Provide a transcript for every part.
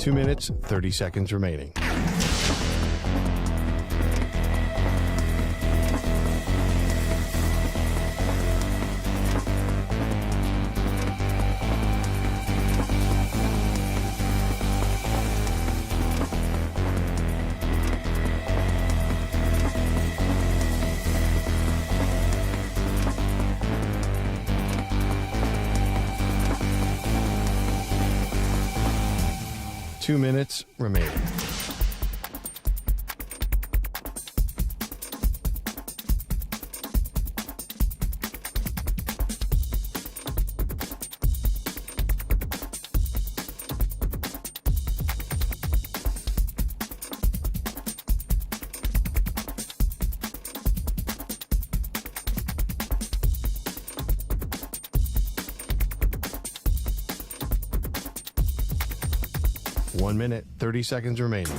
2 minutes, 30 seconds remaining. Two minutes remaining. One minute, 30 seconds remaining.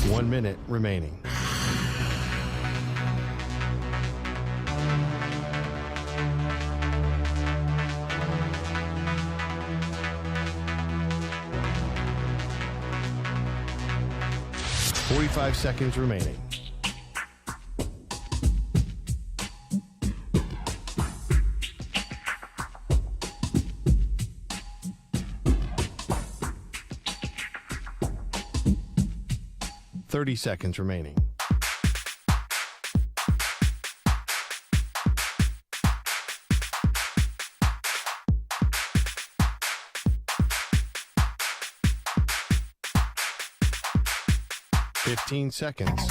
One minute remaining. Forty-five seconds remaining. Thirty seconds remaining. Fifteen seconds.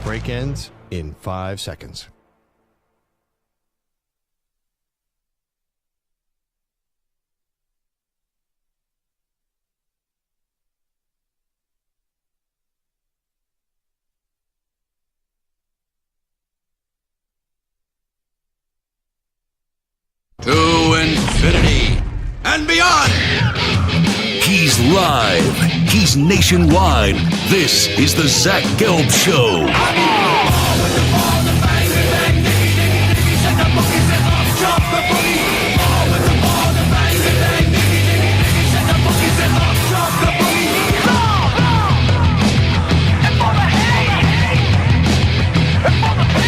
Break ends in 5 seconds. To infinity and beyond. He's live. He's nationwide. This is the Zach Gelb Show.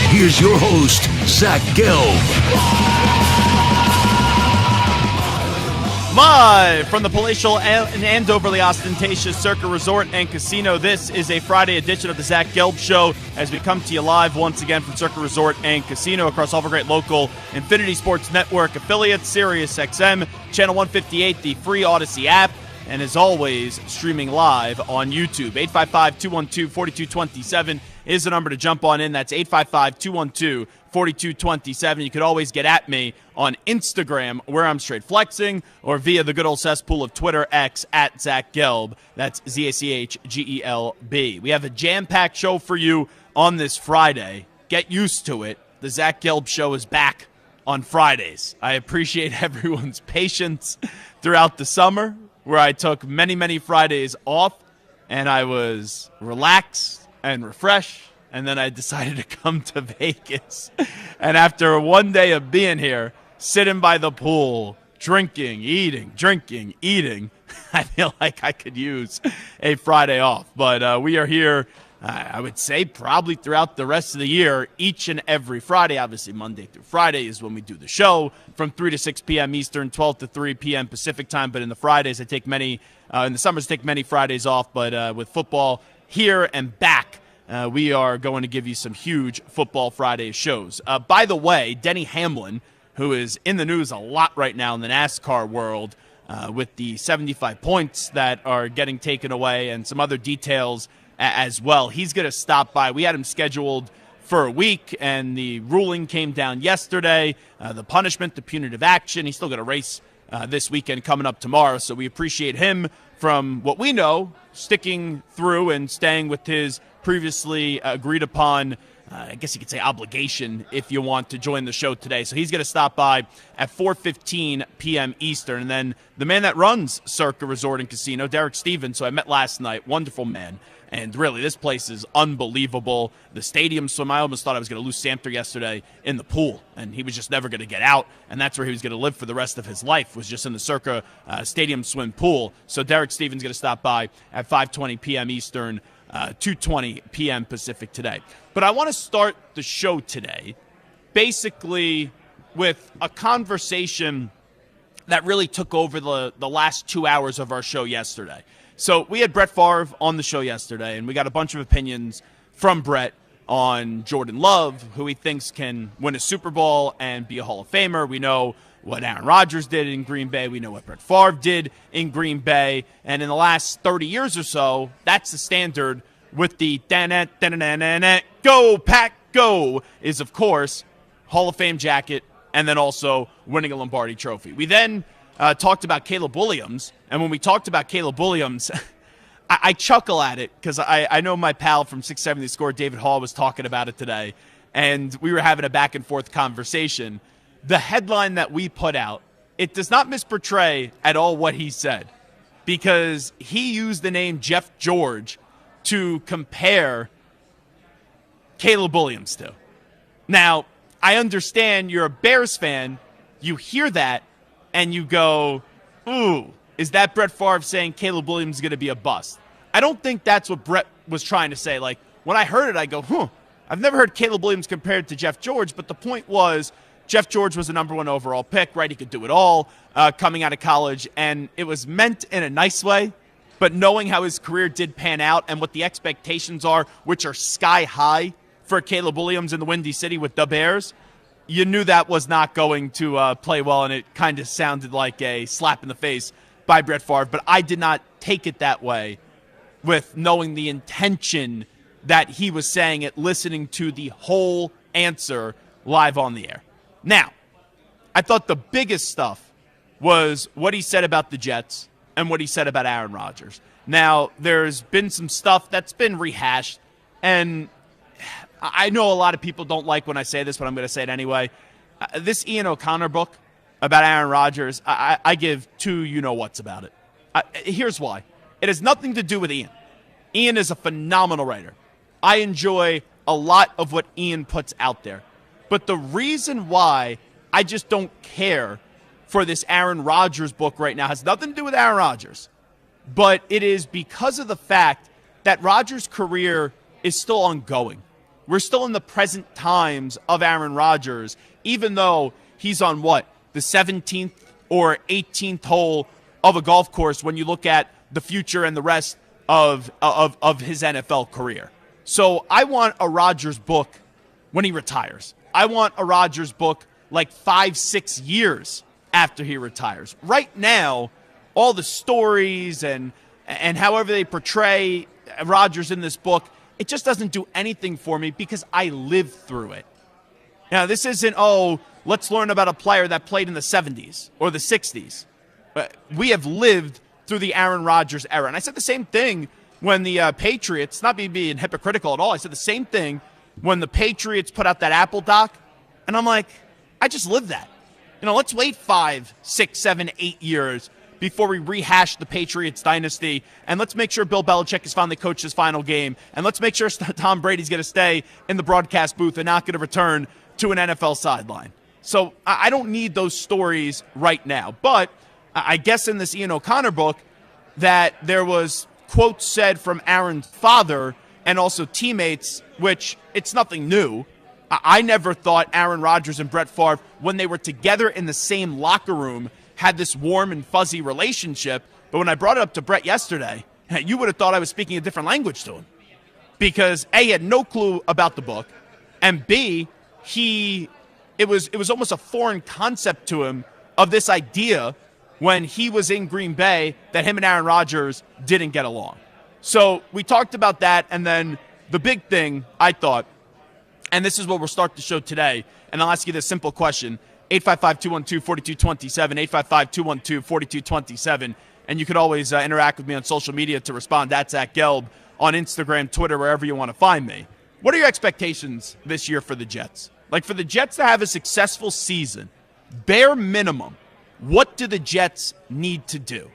Here's your host, Zach Gelb. Live from the palatial and overly ostentatious Circa Resort and Casino, this is a Friday edition of the Zach Gelb Show as we come to you live once again from Circa Resort and Casino across all the great local Infinity Sports Network affiliates, Sirius XM, Channel 158, the free Odyssey app, and as always, streaming live on YouTube. 855-212-4227 is the number to jump on in. That's 855-212-4227. You could always get at me on Instagram, where I'm straight flexing, or via the good old cesspool of Twitter X at Zach Gelb. That's ZACHGELB. We have a jam-packed show for you on this Friday. Get used to it. The Zach Gelb Show is back on Fridays. I appreciate everyone's patience throughout the summer, where I took many, many Fridays off, and I was relaxed and refreshed, and then I decided to come to Vegas. And after one day of being here, sitting by the pool, drinking, eating, I feel like I could use a Friday off. But we are here, I would say, probably throughout the rest of the year, each and every Friday. Obviously, Monday through Friday is when we do the show from 3 to 6 p.m. Eastern, 12 to 3 p.m. Pacific time. But in the Fridays, I take many, in the summers, I take many Fridays off. But with football here and back, we are going to give you some huge Football Friday shows. By the way, Denny Hamlin, who is in the news a lot right now in the NASCAR world with the 75 points that are getting taken away and some other details as well. He's going to stop by. We had him scheduled for a week, and the ruling came down yesterday. The punishment, the punitive action. He's still going to race this weekend coming up tomorrow. So we appreciate him from what we know, sticking through and staying with his previously agreed upon, I guess you could say obligation if you want to join the show today. So he's going to stop by at 4:15 p.m. Eastern. And then the man that runs Circa Resort and Casino, Derek Stevens, who I met last night, wonderful man. And really, this place is unbelievable. The stadium swim, I almost thought I was going to lose Samter yesterday in the pool, and he was just never going to get out, and that's where he was going to live for the rest of his life, was just in the Circa stadium swim pool. So Derek Stevens is going to stop by at 5:20 p.m. Eastern, 2:20 p.m. Pacific today. But I want to start the show today basically with a conversation that really took over the last 2 hours of our show yesterday. So we had Brett Favre on the show yesterday, and we got a bunch of opinions from Brett on Jordan Love, who he thinks can win a Super Bowl and be a Hall of Famer. We know what Aaron Rodgers did in Green Bay. We know what Brett Favre did in Green Bay. And in the last 30 years or so, that's the standard with the go, Pack, go, is, of course, Hall of Fame jacket and then also winning a Lombardi trophy. We then talked about Caleb Williams, and when we talked about Caleb Williams, I chuckle at it because I know my pal from 670 Score, David Hall, was talking about it today, and we were having a back-and-forth conversation. The headline that we put out, it does not misportray at all what he said, because he used the name Jeff George to compare Caleb Williams to. Now, I understand you're a Bears fan, you hear that, and you go, ooh, is that Brett Favre saying Caleb Williams is going to be a bust? I don't think that's what Brett was trying to say. Like, when I heard it, I go, I've never heard Caleb Williams compared to Jeff George, but the point was Jeff George was the number one overall pick, right? He could do it all coming out of college, and it was meant in a nice way, but knowing how his career did pan out and what the expectations are, which are sky high for Caleb Williams in the Windy City with the Bears, you knew that was not going to play well, and it kind of sounded like a slap in the face by Brett Favre. But I did not take it that way, with knowing the intention that he was saying it, listening to the whole answer live on the air. Now, I thought the biggest stuff was what he said about the Jets and what he said about Aaron Rodgers. Now, there's been some stuff that's been rehashed, and I know a lot of people don't like when I say this, but I'm going to say it anyway. This Ian O'Connor book about Aaron Rodgers, I give two you-know-whats about it. Here's why. It has nothing to do with Ian. Ian is a phenomenal writer. I enjoy a lot of what Ian puts out there. But the reason why I just don't care for this Aaron Rodgers book right now has nothing to do with Aaron Rodgers. But it is because of the fact that Rodgers' career is still ongoing. We're still in the present times of Aaron Rodgers, even though he's on the 17th or 18th hole of a golf course when you look at the future and the rest of his NFL career. So I want a Rodgers book when he retires. I want a Rodgers book like 5-6 years after he retires. Right now, all the stories and however they portray Rodgers in this book, it just doesn't do anything for me because I lived through it. Now, this isn't, let's learn about a player that played in the 70s or the 60s. We have lived through the Aaron Rodgers era. And I said the same thing when the Patriots, not me being hypocritical at all, I said the same thing when the Patriots put out that Apple doc. And I'm like, I just lived that. Let's wait 5, 6, 7, 8 years before we rehash the Patriots dynasty, and let's make sure Bill Belichick has finally coached his final game, and let's make sure Tom Brady's going to stay in the broadcast booth and not going to return to an NFL sideline. So I don't need those stories right now. But I guess in this Ian O'Connor book that there was quotes said from Aaron's father and also teammates, which it's nothing new. I never thought Aaron Rodgers and Brett Favre, when they were together in the same locker room, had this warm and fuzzy relationship. But when I brought it up to Brett yesterday, you would have thought I was speaking a different language to him. Because A, he had no clue about the book, and B, it was almost a foreign concept to him of this idea when he was in Green Bay that him and Aaron Rodgers didn't get along. So we talked about that, and then the big thing, I thought, and this is what we'll start the show today, and I'll ask you this simple question. 855-212-4227, 855-212-4227. And you could always interact with me on social media to respond. That's Zach Gelb on Instagram, Twitter, wherever you want to find me. What are your expectations this year for the Jets? Like, for the Jets to have a successful season, bare minimum, what do the Jets need to do?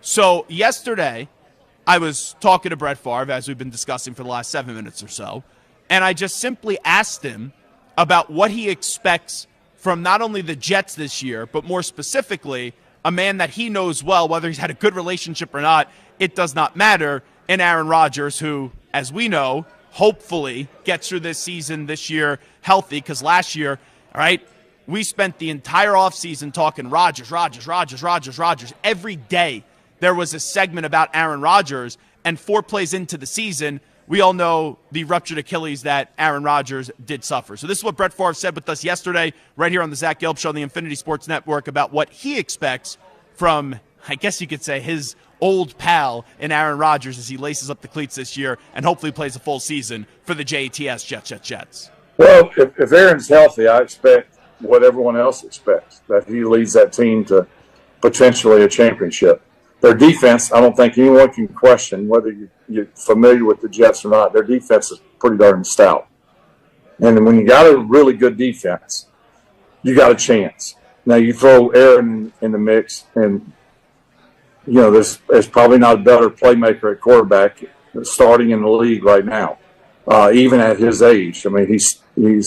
So yesterday, I was talking to Brett Favre, as we've been discussing for the last 7 minutes or so, and I just simply asked him about what he expects from not only the Jets this year, but more specifically, a man that he knows well, whether he's had a good relationship or not, it does not matter, in Aaron Rodgers, who, as we know, hopefully gets through this season this year healthy, because last year, all right, we spent the entire offseason talking Rodgers. Every day there was a segment about Aaron Rodgers, and 4 plays into the season, we all know the ruptured Achilles that Aaron Rodgers did suffer. So this is what Brett Favre said with us yesterday, right here on the Zach Gelb Show on the Infinity Sports Network, about what he expects from, I guess you could say, his old pal in Aaron Rodgers as he laces up the cleats this year and hopefully plays a full season for the Jets. Well, if Aaron's healthy, I expect what everyone else expects, that he leads that team to potentially a championship. Their defense, I don't think anyone can question, whether you're familiar with the Jets or not, their defense is pretty darn stout. And when you got a really good defense, you got a chance. Now, you throw Aaron in the mix, and, you know, there's probably not a better playmaker at quarterback starting in the league right now, even at his age. I mean, he's you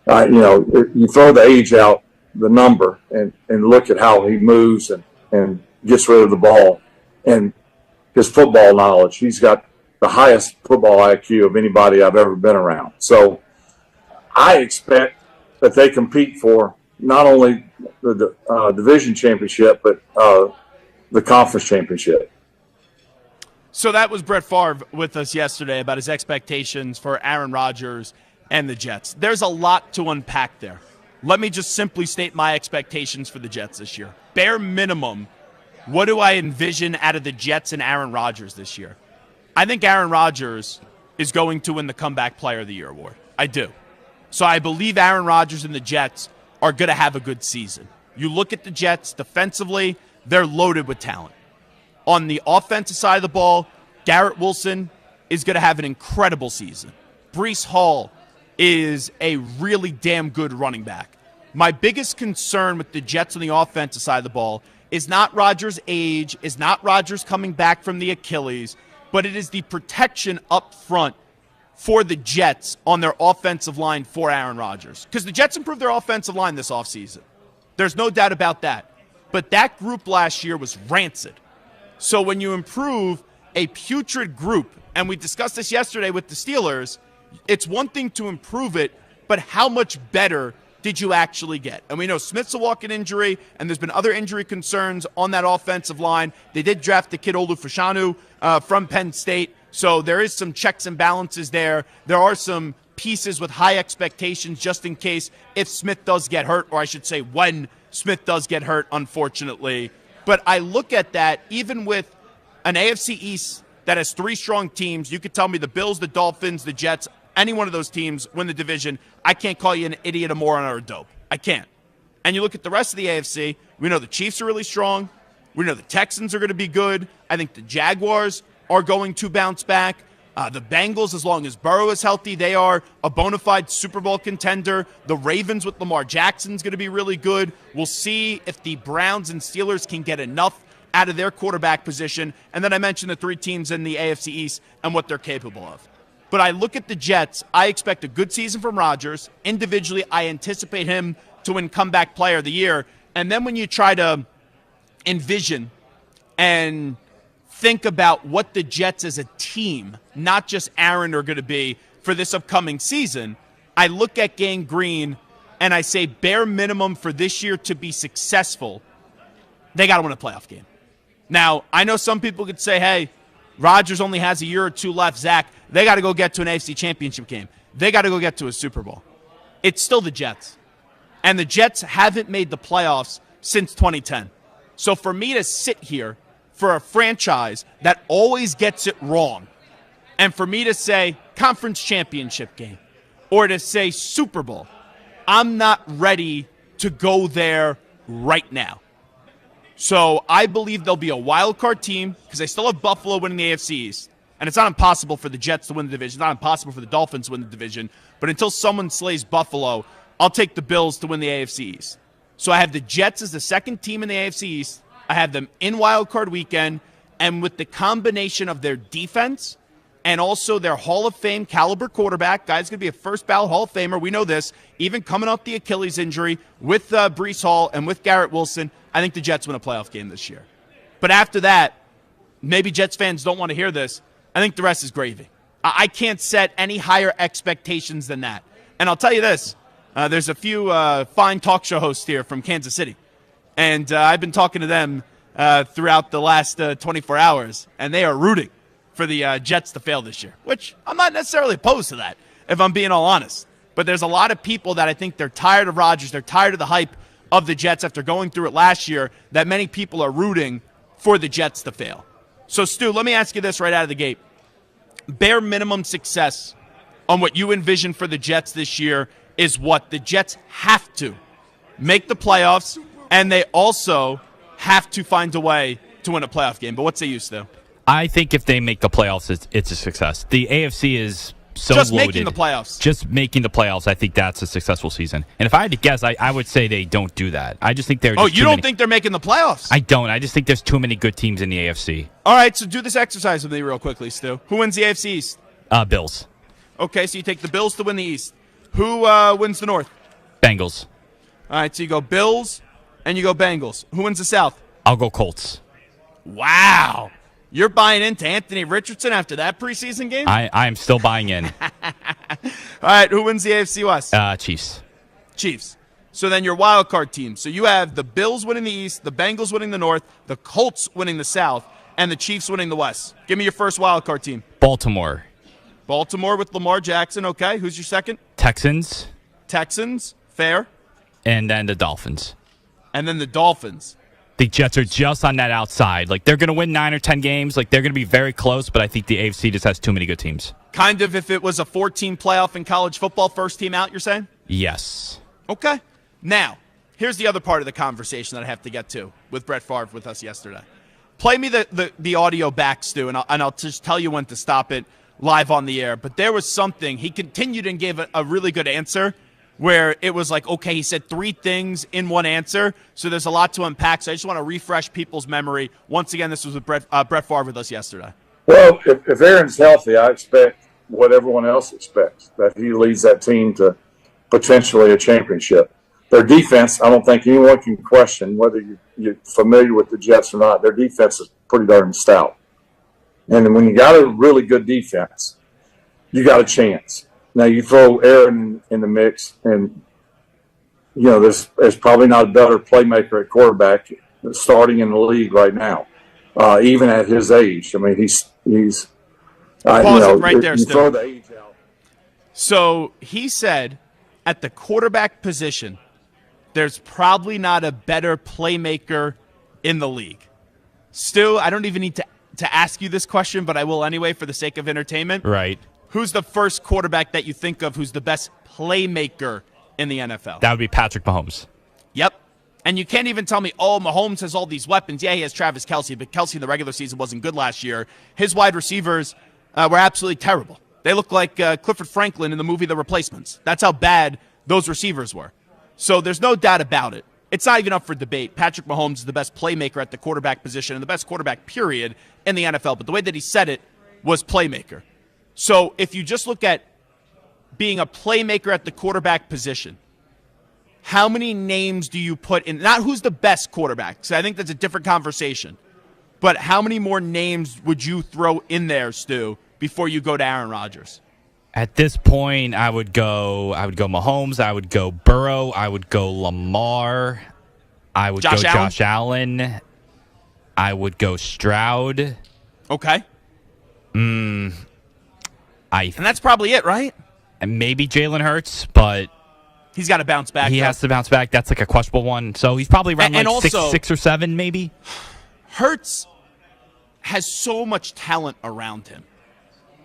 know, you throw the age out, the number, and look at how he moves and gets rid of the ball, and his football knowledge. He's got the highest football IQ of anybody I've ever been around. So I expect that they compete for not only the division championship, but the conference championship. So that was Brett Favre with us yesterday about his expectations for Aaron Rodgers and the Jets. There's a lot to unpack there. Let me just simply state my expectations for the Jets this year. Bare minimum, what do I envision out of the Jets and Aaron Rodgers this year? I think Aaron Rodgers is going to win the Comeback Player of the Year award. I do. So I believe Aaron Rodgers and the Jets are going to have a good season. You look at the Jets defensively, they're loaded with talent. On the offensive side of the ball, Garrett Wilson is going to have an incredible season. Breece Hall is a really damn good running back. My biggest concern with the Jets on the offensive side of the ball is not Rodgers' age, is not Rodgers coming back from the Achilles, but it is the protection up front for the Jets on their offensive line for Aaron Rodgers. Because the Jets improved their offensive line this offseason. There's no doubt about that. But that group last year was rancid. So when you improve a putrid group, and we discussed this yesterday with the Steelers, it's one thing to improve it, but how much better did you actually get? And we know Smith's a walk-in injury, and there's been other injury concerns on that offensive line. They did draft the kid Olu Fashanu from Penn State, so there is some checks and balances there. There are some pieces with high expectations just in case if Smith does get hurt, or I should say when Smith does get hurt, unfortunately. But I look at that, even with an AFC East that has 3 strong teams, you could tell me the Bills, the Dolphins, the Jets, any one of those teams win the division, I can't call you an idiot, a moron, or a dope. I can't. And you look at the rest of the AFC, we know the Chiefs are really strong. We know the Texans are going to be good. I think the Jaguars are going to bounce back. The Bengals, as long as Burrow is healthy, they are a bona fide Super Bowl contender. The Ravens with Lamar Jackson is going to be really good. We'll see if the Browns and Steelers can get enough out of their quarterback position. And then I mentioned the 3 teams in the AFC East and what they're capable of. But I look at the Jets, I expect a good season from Rodgers. Individually, I anticipate him to win Comeback Player of the Year. And then when you try to envision and think about what the Jets as a team, not just Aaron, are going to be for this upcoming season, I look at Gang Green and I say bare minimum for this year to be successful, they got to win a playoff game. Now, I know some people could say, hey, Rodgers only has a year or 2 left, Zach. They got to go get to an AFC championship game. They got to go get to a Super Bowl. It's still the Jets. And the Jets haven't made the playoffs since 2010. So for me to sit here for a franchise that always gets it wrong, and for me to say conference championship game, or to say Super Bowl, I'm not ready to go there right now. So I believe they'll be a wild card team because they still have Buffalo winning the AFC East. And it's not impossible for the Jets to win the division. It's not impossible for the Dolphins to win the division. But until someone slays Buffalo, I'll take the Bills to win the AFC East. So I have the Jets as the second team in the AFC East. I have them in wild card weekend. And with the combination of their defense and also their Hall of Fame caliber quarterback, guy's going to be a first ballot Hall of Famer. We know this. Even coming off the Achilles injury with Breece Hall and with Garrett Wilson, I think the Jets win a playoff game this year. But after that, maybe Jets fans don't want to hear this. I think the rest is gravy. I can't set any higher expectations than that. And I'll tell you this. There's a few fine talk show hosts here from Kansas City. And I've been talking to them throughout the last 24 hours. And they are rooting for the Jets to fail this year, which I'm not necessarily opposed to that, if I'm being all honest. But there's a lot of people that I think they're tired of Rodgers. They're tired of the hype of the Jets after going through it last year, that many people are rooting for the Jets to fail. So, Stu, let me ask you this right out of the gate. Bare minimum success on what you envision for the Jets this year is what? The Jets have to make the playoffs, and they also have to find a way to win a playoff game. But what's they used to? I think if they make the playoffs, it's a success. The AFC is so just loaded. Making the playoffs. Just making the playoffs, I think that's a successful season. And if I had to guess, I would say they don't do that. I just think they're just you don't think they're making the playoffs? I don't. I just think there's too many good teams in the AFC. All right, so do this exercise with me real quickly, Stu. Who wins the AFC East? Bills. Okay, so you take the Bills to win the East. Who wins the North? Bengals. All right, so you go Bills and you go Bengals. Who wins the South? I'll go Colts. Wow. You're buying into Anthony Richardson after that preseason game? I am still buying in. All right, who wins the AFC West? Chiefs. Chiefs. So then your wild card team. So you have the Bills winning the East, the Bengals winning the North, the Colts winning the South, and the Chiefs winning the West. Give me your first wild card team. Baltimore. Baltimore with Lamar Jackson. Okay, who's your second? Texans. Texans. Fair. And then the Dolphins. And then the Dolphins. The Jets are just on that outside. Like, they're going to win 9 or 10 games. Like, they're going to be very close, but I think the AFC just has too many good teams. Kind of if it was a 14 playoff in college football, first team out, you're saying? Yes. Okay. Now, here's the other part of the conversation that I have to get to with Brett Favre with us yesterday. Play me the audio back, Stu, and I'll just tell you when to stop it live on the air. But there was something. He continued and gave a really good answer where it was like, okay, he said 3 things in one answer, so there's a lot to unpack. So I just want to refresh people's memory. Once again, this was with Brett Favre with us yesterday. Well, if Aaron's healthy, I expect what everyone else expects, that he leads that team to potentially a championship. Their defense, I don't think anyone can question whether you're familiar with the Jets or not. Their defense is pretty darn stout. And when you got a really good defense, you got a chance. Now, you throw Aaron in the mix, and, you know, there's probably not a better playmaker at quarterback starting in the league right now, even at his age. I mean, he's Pause it right there, you throw the age out. So he said at the quarterback position, there's probably not a better playmaker in the league. Stu, I don't even need to ask you this question, but I will anyway for the sake of entertainment. Right. Who's the first quarterback that you think of who's the best playmaker in the NFL? That would be Patrick Mahomes. Yep. And you can't even tell me, oh, Mahomes has all these weapons. Yeah, he has Travis Kelce, but Kelce in the regular season wasn't good last year. His wide receivers were absolutely terrible. They look like Clifford Franklin in the movie The Replacements. That's how bad those receivers were. So there's no doubt about it. It's not even up for debate. Patrick Mahomes is the best playmaker at the quarterback position and the best quarterback, period, in the NFL. But the way that he said it was playmaker. So if you just look at being a playmaker at the quarterback position, how many names do you put in? Not who's the best quarterback, because I think that's a different conversation. But how many more names would you throw in there, Stu, before you go to Aaron Rodgers? At this point, I would go Mahomes. I would go Burrow. I would go Lamar. I would go Josh Allen. I would go Stroud. Okay. And that's probably it, right? And maybe Jalen Hurts, but he's got to bounce back. He has to bounce back. That's like a questionable one. So he's probably around also, 6 or 7, maybe. Hurts has so much talent around him.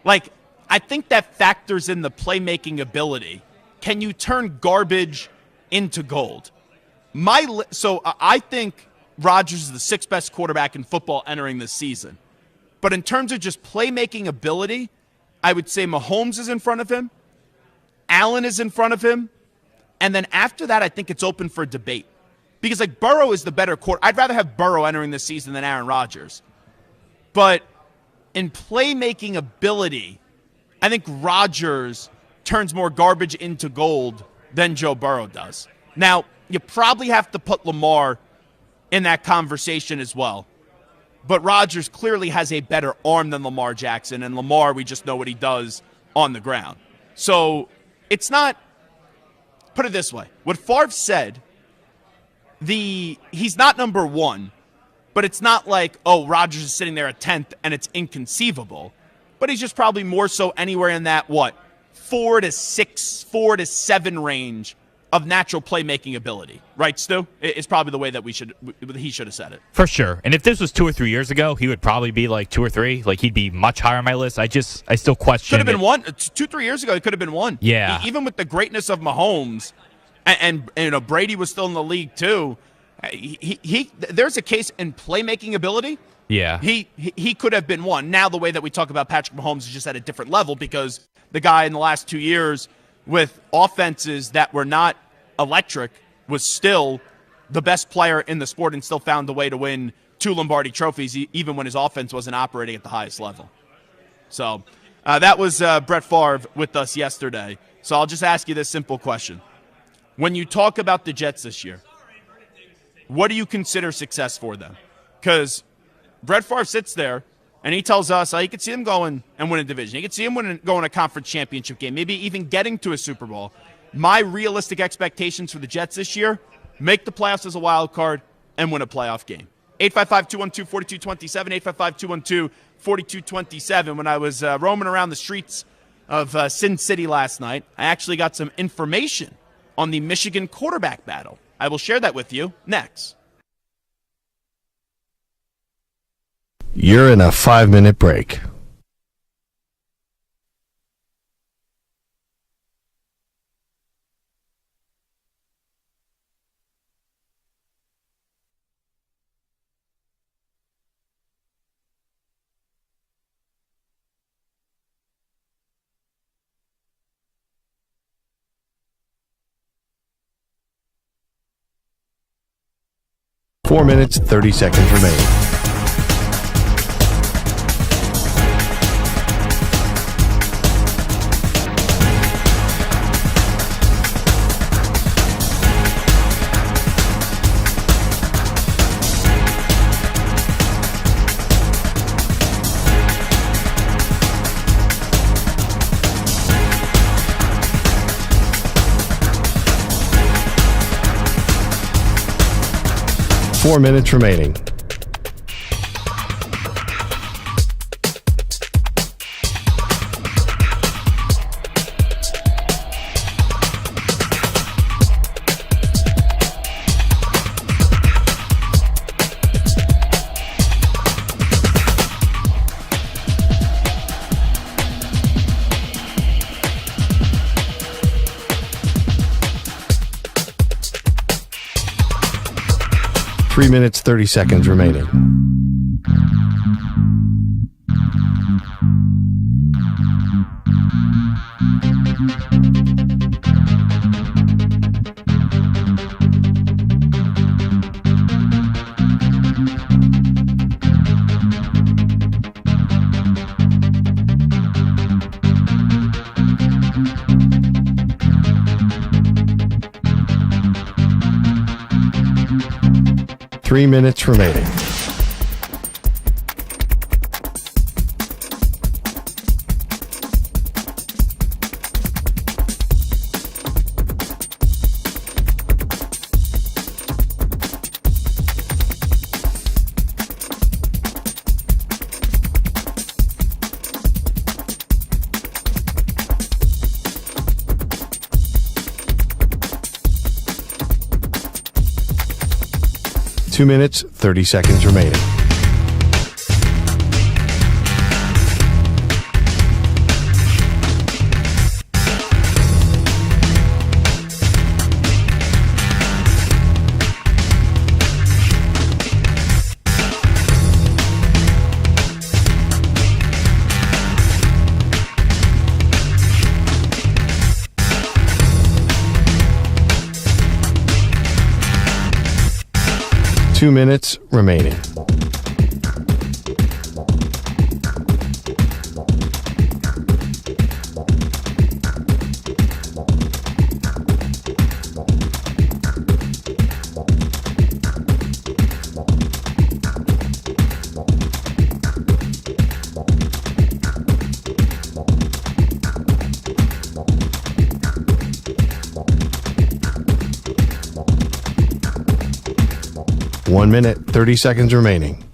Like, I think that factors in the playmaking ability. Can you turn garbage into gold? I think Rodgers is the sixth best quarterback in football entering this season. But in terms of just playmaking ability, I would say Mahomes is in front of him, Allen is in front of him, and then after that, I think it's open for debate. Because, like, Burrow is the better quarterback. I'd rather have Burrow entering this season than Aaron Rodgers. But in playmaking ability, I think Rodgers turns more garbage into gold than Joe Burrow does. Now, you probably have to put Lamar in that conversation as well. But Rodgers clearly has a better arm than Lamar Jackson, and Lamar, we just know what he does on the ground. So it's not, put it this way, what Favre said, he's not number one, but it's not like, oh, Rodgers is sitting there at 10th and it's inconceivable. But he's just probably more so anywhere in that, 4 to 6, 4 to 7 range of natural playmaking ability. Right, Stu? It's probably the way that he should have said it. For sure. And if this was 2 or 3 years ago, he would probably be like 2 or 3. Like, he'd be much higher on my list. I still question Could have been 1. 2-3 years ago, it could have been 1. Yeah. Even with the greatness of Mahomes, and Brady was still in the league too, there's a case in playmaking ability. Yeah. He could have been 1. Now the way that we talk about Patrick Mahomes is just at a different level because the guy in the last 2 years with offenses that were not electric was still the best player in the sport and still found a way to win 2 Lombardi trophies even when his offense wasn't operating at the highest level. So that was Brett Favre with us yesterday. So I'll just ask you this simple question. When you talk about the Jets this year, what do you consider success for them? Because Brett Favre sits there and he tells us you could see them going and win a division. You could see them going a conference championship game, maybe even getting to a Super Bowl. My realistic expectations for the Jets this year, make the playoffs as a wild card and win a playoff game. 855-212-4227, 855-212-4227. When I was roaming around the streets of Sin City last night, I actually got some information on the Michigan quarterback battle. I will share that with you next. You're in a 5-minute break. Four minutes, 30 seconds remaining. Four minutes remaining. Three minutes, 30 seconds remaining. Three minutes remaining. Two minutes, 30 seconds remaining. 2 minutes remaining. One minute, 30 seconds remaining.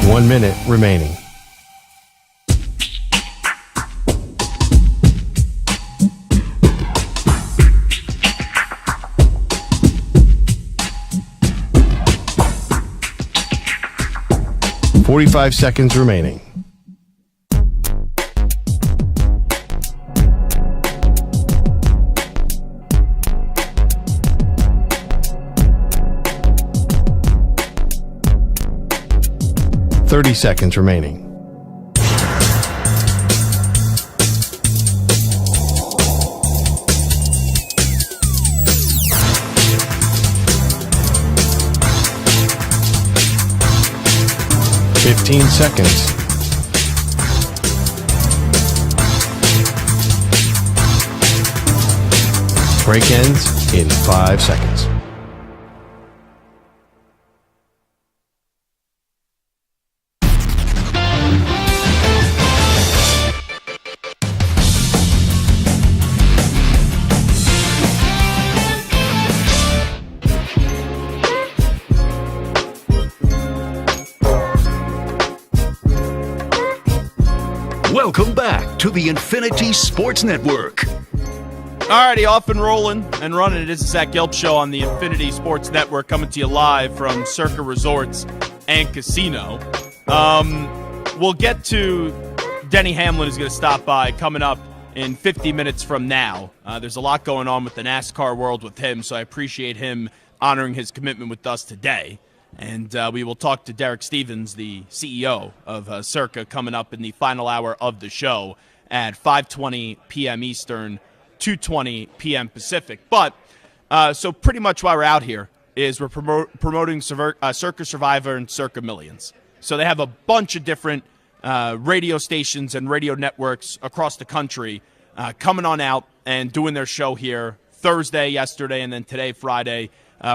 One minute remaining. Forty-five seconds remaining. Thirty seconds remaining. Fifteen seconds. Break ends in 5 seconds. Welcome back to the Infinity Sports Network. Alrighty, off and rolling and running. It is the Zach Gelb Show on the Infinity Sports Network, coming to you live from Circa Resorts and Casino. We'll get to Denny Hamlin is going to stop by coming up in 50 minutes from now. There's a lot going on with the NASCAR world with him, so I appreciate him honoring his commitment with us today. And we will talk to Derek Stevens, the CEO of Circa, coming up in the final hour of the show at 5:20 p.m. Eastern, 2:20 p.m. Pacific. But so pretty much why we're out here is we're promoting Circa Survivor and Circa Millions. So they have a bunch of different radio stations and radio networks across the country coming on out and doing their show here Thursday, yesterday, and then today, Friday,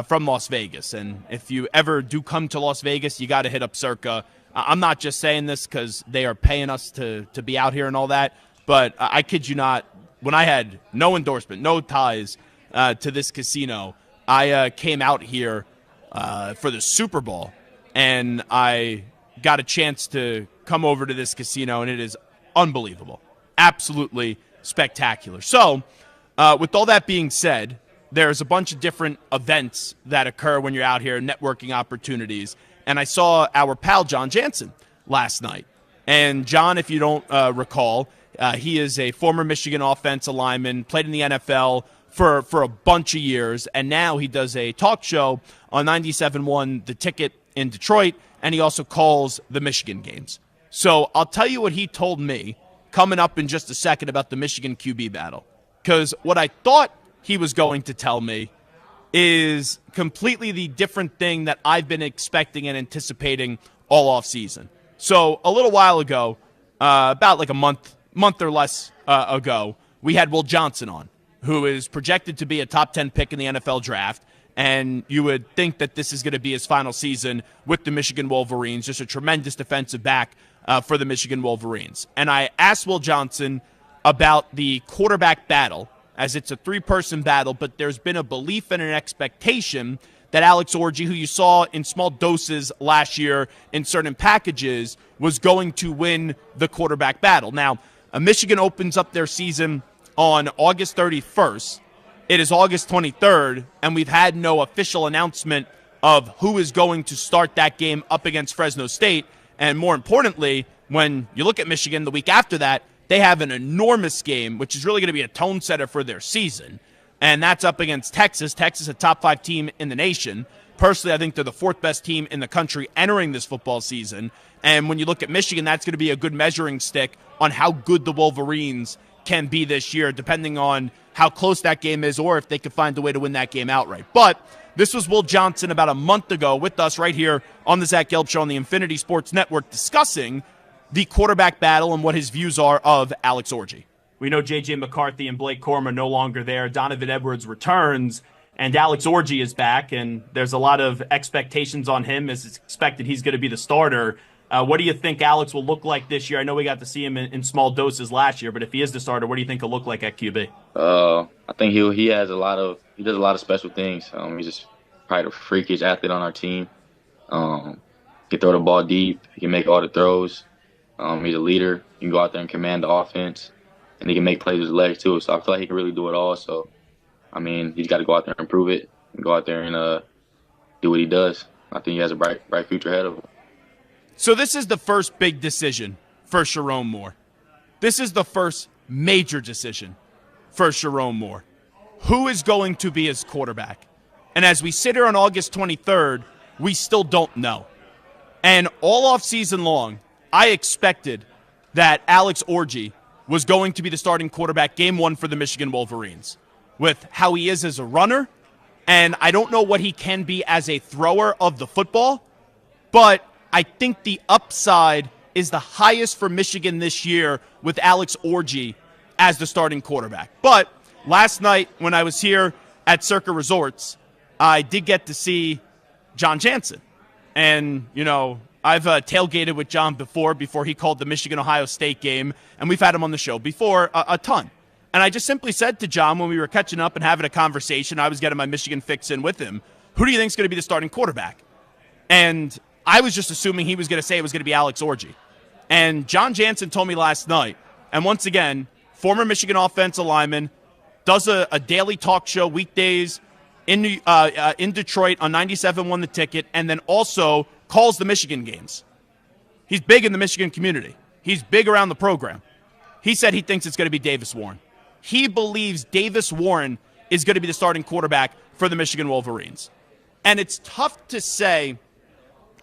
from Las Vegas. And if you ever do come to Las Vegas, you got to hit up Circa. I'm not just saying this because they are paying us to be out here and all that, but I kid you not, when I had no endorsement, no ties to this casino, I came out here for the Super Bowl, and I got a chance to come over to this casino, and it is unbelievable. Absolutely spectacular. So, with all that being said, there's a bunch of different events that occur when you're out here, networking opportunities. And I saw our pal John Jansen last night. And John, if you don't recall, he is a former Michigan offensive lineman, played in the NFL for a bunch of years, and now he does a talk show on 97.1 The Ticket in Detroit, and he also calls the Michigan games. So I'll tell you what he told me coming up in just a second about the Michigan QB battle. Because what I thought he was going to tell me is completely the different thing that I've been expecting and anticipating all offseason. So a little while ago, about like a month or less ago, we had Will Johnson on, who is projected to be a top 10 pick in the NFL draft. And you would think that this is going to be his final season with the Michigan Wolverines, just a tremendous defensive back for the Michigan Wolverines. And I asked Will Johnson about the quarterback battle, as it's a three-person battle, but there's been a belief and an expectation that Alex Orji, who you saw in small doses last year in certain packages, was going to win the quarterback battle. Now, Michigan opens up their season on August 31st. It is August 23rd, and we've had no official announcement of who is going to start that game up against Fresno State. And more importantly, when you look at Michigan the week after that, they have an enormous game, which is really going to be a tone setter for their season. And that's up against Texas. Texas, a top 5 team in the nation. Personally, I think they're the 4th best team in the country entering this football season. And when you look at Michigan, that's going to be a good measuring stick on how good the Wolverines can be this year, depending on how close that game is or if they could find a way to win that game outright. But this was Will Johnson about a month ago with us right here on the Zach Gelb Show on the Infinity Sports Network discussing the quarterback battle and what his views are of Alex Orji. We know J.J. McCarthy and Blake Corum are no longer there. Donovan Edwards returns, and Alex Orji is back, and there's a lot of expectations on him as it's expected he's going to be the starter. What do you think Alex will look like this year? I know we got to see him in small doses last year, but if he is the starter, what do you think he'll look like at QB? I think he does a lot of special things. He's just probably the freakiest athlete on our team. He can throw the ball deep. He can make all the throws. He's a leader. He can go out there and command the offense, and he can make plays with his legs too. So I feel like he can really do it all. So, I mean, he's got to go out there and prove it, and go out there and do what he does. I think he has a bright future ahead of him. So this is the first big decision for Sharon Moore. This is the first major decision for Sharon Moore. Who is going to be his quarterback? And as we sit here on August 23rd, we still don't know. And all off season long, I expected that Alex Orji was going to be the starting quarterback game 1 for the Michigan Wolverines with how he is as a runner. And I don't know what he can be as a thrower of the football, but I think the upside is the highest for Michigan this year with Alex Orji as the starting quarterback. But last night when I was here at Circa Resorts, I did get to see John Jansen. And, you know, I've tailgated with John before he called the Michigan-Ohio State game, and we've had him on the show before a ton. And I just simply said to John when we were catching up and having a conversation, I was getting my Michigan fix in with him, who do you think is going to be the starting quarterback? And I was just assuming he was going to say it was going to be Alex Orji. And John Jansen told me last night, and once again, former Michigan offensive lineman, does a daily talk show weekdays in Detroit on 97.1 The Ticket, and then also calls the Michigan games. He's big in the Michigan community. He's big around the program. He said he thinks it's going to be Davis Warren. He believes Davis Warren is going to be the starting quarterback for the Michigan Wolverines. And it's tough to say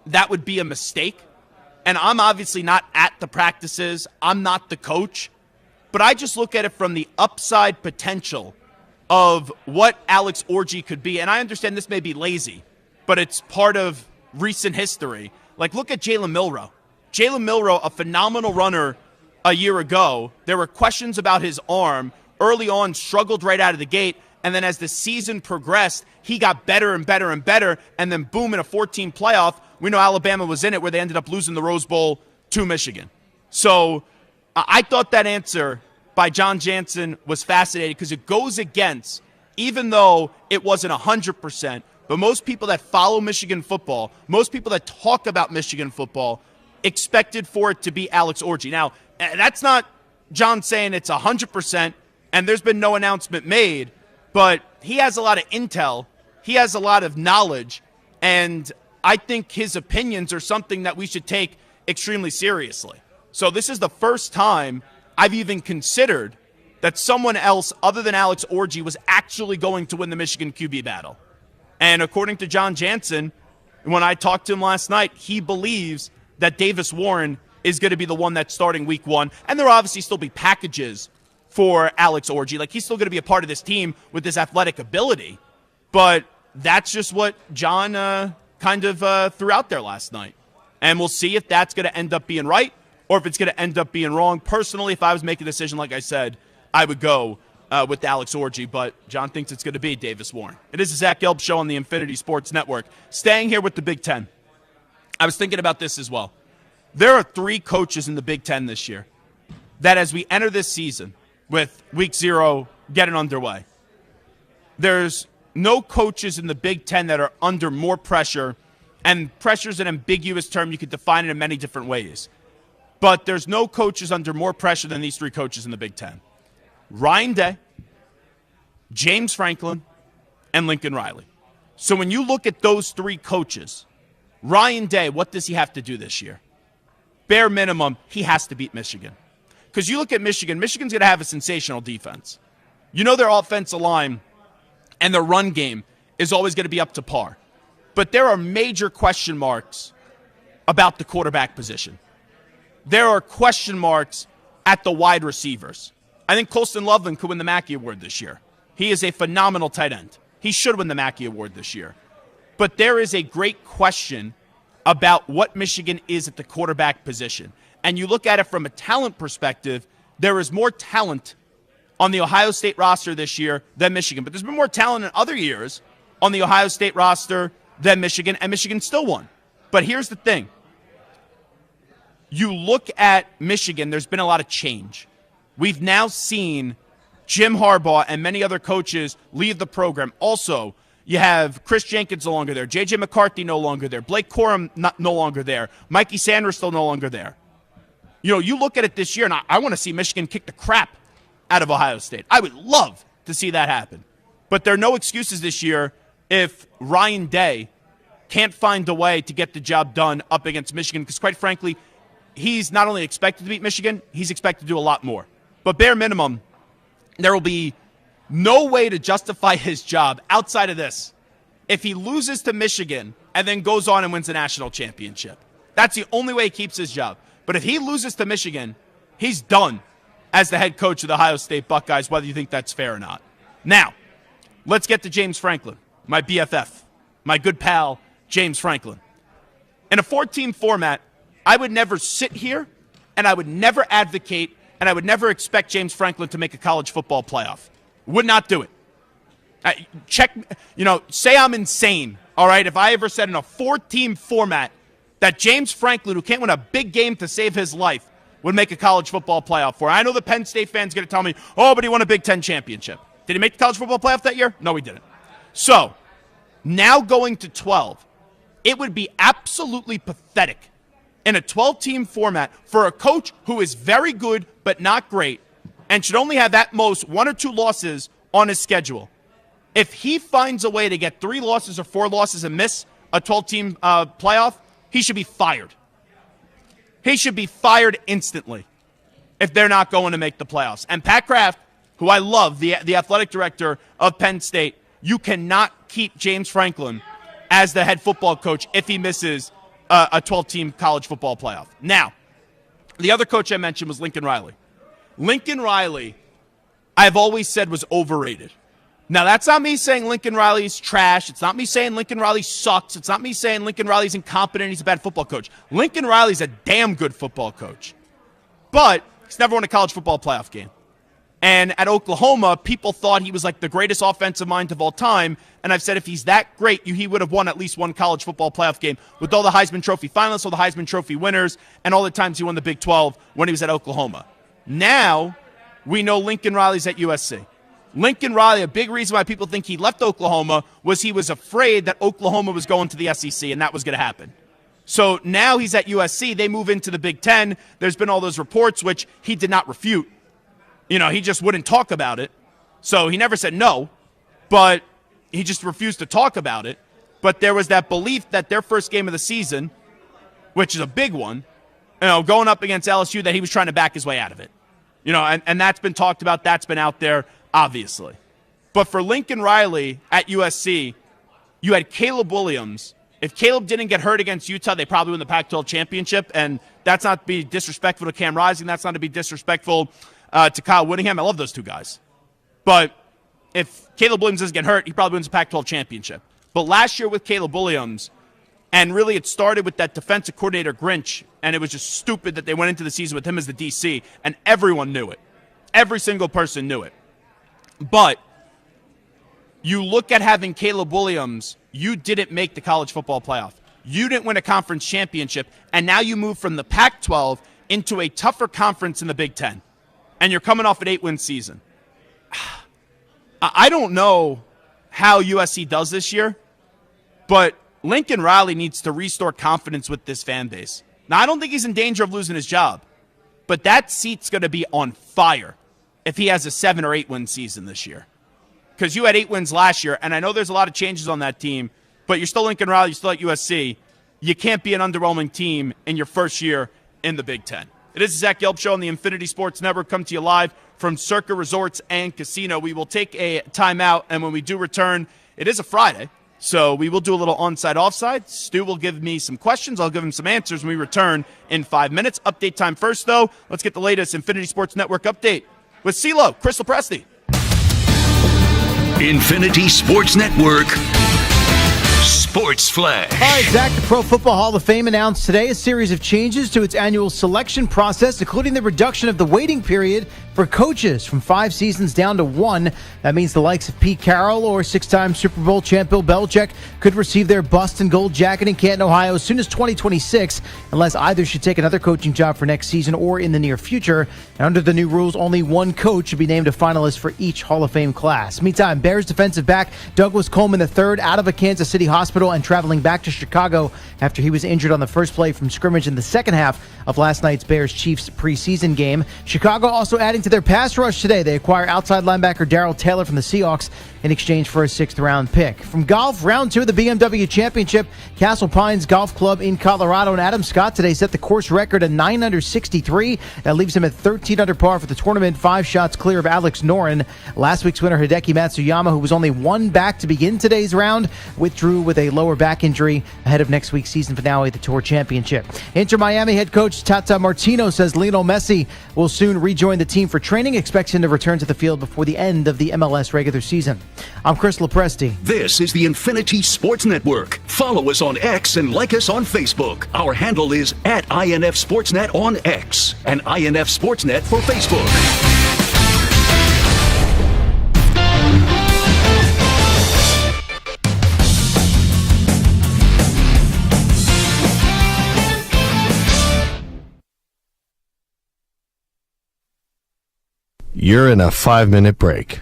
that would be a mistake. And I'm obviously not at the practices. I'm not the coach. But I just look at it from the upside potential of what Alex Orji could be. And I understand this may be lazy, but it's part of recent history. Like, look at Jalen Milroe. Jalen Milroe, a phenomenal runner a year ago. There were questions about his arm. Early on, struggled right out of the gate. And then as the season progressed, he got better and better and better. And then boom, in a 14 playoff, we know Alabama was in it where they ended up losing the Rose Bowl to Michigan. So I thought that answer by John Jansen was fascinating because it goes against, even though it wasn't 100%, but most people that follow Michigan football, most people that talk about Michigan football, expected for it to be Alex Orji. Now, that's not John saying it's 100%, and there's been no announcement made, but he has a lot of intel, he has a lot of knowledge, and I think his opinions are something that we should take extremely seriously. So this is the first time I've even considered that someone else other than Alex Orji was actually going to win the Michigan QB battle. And according to John Jansen, when I talked to him last night, he believes that Davis Warren is going to be the one that's starting week 1. And there will obviously still be packages for Alex Orji. Like, he's still going to be a part of this team with his athletic ability. But that's just what John kind of threw out there last night. And we'll see if that's going to end up being right or if it's going to end up being wrong. Personally, if I was making a decision, like I said, I would go with Alex Orji, but John thinks it's going to be Davis Warren. It is the Zach Gelb Show on the Infinity Sports Network. Staying here with the Big Ten. I was thinking about this as well. There are 3 coaches in the Big Ten this year that as we enter this season with week 0 getting underway, there's no coaches in the Big Ten that are under more pressure, and pressure is an ambiguous term. You could define it in many different ways. But there's no coaches under more pressure than these 3 coaches in the Big Ten. Ryan Day, James Franklin, and Lincoln Riley. So when you look at those 3 coaches, Ryan Day, what does he have to do this year? bare minimum, he has to beat Michigan. Because you look at Michigan, Michigan's going to have a sensational defense. You know their offensive line and their run game is always going to be up to par. But there are major question marks about the quarterback position. There are question marks at the wide receivers. I think Colston Loveland could win the Mackey Award this year. He is a phenomenal tight end. He should win the Mackey Award this year. But there is a great question about what Michigan is at the quarterback position. And you look at it from a talent perspective, there is more talent on the Ohio State roster this year than Michigan. But there's been more talent in other years on the Ohio State roster than Michigan, and Michigan still won. But here's the thing. You look at Michigan, there's been a lot of change. We've now seen Jim Harbaugh and many other coaches leave the program. Also, you have Chris Jenkins no longer there, J.J. McCarthy no longer there, Blake Corum no longer there, Mikey Sanders still no longer there. You know, you look at it this year, and I want to see Michigan kick the crap out of Ohio State. I would love to see that happen. But there are no excuses this year if Ryan Day can't find a way to get the job done up against Michigan, because quite frankly, he's not only expected to beat Michigan, he's expected to do a lot more. But bare minimum, there will be no way to justify his job outside of this if he loses to Michigan and then goes on and wins the national championship. That's the only way he keeps his job. But if he loses to Michigan, he's done as the head coach of the Ohio State Buckeyes, whether you think that's fair or not. Now, let's get to James Franklin, my BFF, my good pal, James Franklin. In a 4-team format, I would never sit here, and I would never advocate, and I would never expect James Franklin to make a college football playoff. Would not do it. Say I'm insane, all right, if I ever said in a 4-team format that James Franklin, who can't win a big game to save his life, would make a college football playoff for. I know the Penn State fans going to tell me, oh, but he won a Big Ten championship. Did he make the college football playoff that year? No, he didn't. So, now going to 12, it would be absolutely pathetic in a 12-team format for a coach who is very good but not great and should only have at most 1 or 2 losses on his schedule. If he finds a way to get 3 losses or 4 losses and miss a 12-team playoff, he should be fired. He should be fired instantly if they're not going to make the playoffs. And Pat Kraft, who I love, the athletic director of Penn State, you cannot keep James Franklin as the head football coach if he misses a 12-team college football playoff. Now, the other coach I mentioned was Lincoln Riley. Lincoln Riley, I've always said, was overrated. Now, that's not me saying Lincoln Riley's trash. It's not me saying Lincoln Riley sucks. It's not me saying Lincoln Riley's incompetent. He's a bad football coach. Lincoln Riley's a damn good football coach. But he's never won a college football playoff game. And at Oklahoma, people thought he was like the greatest offensive mind of all time. And I've said if he's that great, he would have won at least one college football playoff game with all the Heisman Trophy finalists, all the Heisman Trophy winners, and all the times he won the Big 12 when he was at Oklahoma. Now, we know Lincoln Riley's at USC. Lincoln Riley, a big reason why people think he left Oklahoma was he was afraid that Oklahoma was going to the SEC, and that was going to happen. So now he's at USC. They move into the Big Ten. There's been all those reports, which he did not refute. You know, he just wouldn't talk about it. So he never said no, but he just refused to talk about it. But there was that belief that their first game of the season, which is a big one, going up against LSU, that he was trying to back his way out of it. And that's been talked about. That's been out there, obviously. But for Lincoln Riley at USC, you had Caleb Williams. If Caleb didn't get hurt against Utah, they probably win the Pac-12 championship. And that's not to be disrespectful to Cam Rising. That's not to be disrespectful to Kyle Whittingham. I love those two guys. But if Caleb Williams doesn't get hurt, he probably wins the Pac-12 championship. But last year with Caleb Williams, and really it started with that defensive coordinator Grinch, and it was just stupid that they went into the season with him as the DC, and everyone knew it. Every single person knew it. But you look at having Caleb Williams, you didn't make the college football playoff. You didn't win a conference championship, and now you move from the Pac-12 into a tougher conference in the Big Ten, and you're coming off an 8-win season. I don't know how USC does this year, but Lincoln Riley needs to restore confidence with this fan base. Now, I don't think he's in danger of losing his job, but that seat's going to be on fire if he has a 7 or 8-win season this year. Because you had 8 wins last year, and I know there's a lot of changes on that team, but you're still Lincoln Riley, you're still at USC. You can't be an underwhelming team in your first year in the Big Ten. It is the Zach Gelb Show on the Infinity Sports Network, come to you live from Circa Resorts and Casino. We will take a timeout, and when we do return, it is a Friday, so we will do a little onside offside. Stu will give me some questions. I'll give him some answers when we return in 5 minutes. Update time first, though. Let's get the latest Infinity Sports Network update with CeeLo, Chris Lopresti. Infinity Sports Network Sports Flash. All right, Zach, the Pro Football Hall of Fame announced today a series of changes to its annual selection process, including the reduction of the waiting period for coaches from 5 seasons down to 1. That means the likes of Pete Carroll or 6-time Super Bowl champ Bill Belichick could receive their bust and gold jacket in Canton, Ohio as soon as 2026, unless either should take another coaching job for next season or in the near future. And under the new rules, only one coach should be named a finalist for each Hall of Fame class. Meantime, Bears defensive back Douglas Coleman III out of a Kansas City hospital and traveling back to Chicago after he was injured on the first play from scrimmage in the second half of last night's Bears-Chiefs preseason game. Chicago also adding to their pass rush today. They acquire outside linebacker Darrell Taylor from the Seahawks in exchange for a 6th-round pick. From golf, round 2 of the BMW Championship, Castle Pines Golf Club in Colorado, and Adam Scott today set the course record at 9 under 63. That leaves him at 13 under par for the tournament, 5 shots clear of Alex Noren. Last week's winner, Hideki Matsuyama, who was only 1 back to begin today's round, withdrew with a lower back injury ahead of next week's season finale of the Tour Championship. Inter Miami head coach Tata Martino says Lionel Messi will soon rejoin the team for training, expects him to return to the field before the end of the MLS regular season. I'm Chris Lopresti. This is the Infinity Sports Network. Follow us on X and like us on Facebook. Our handle is at INF Sportsnet on X and INF Sportsnet for Facebook. You're in a 5-minute break.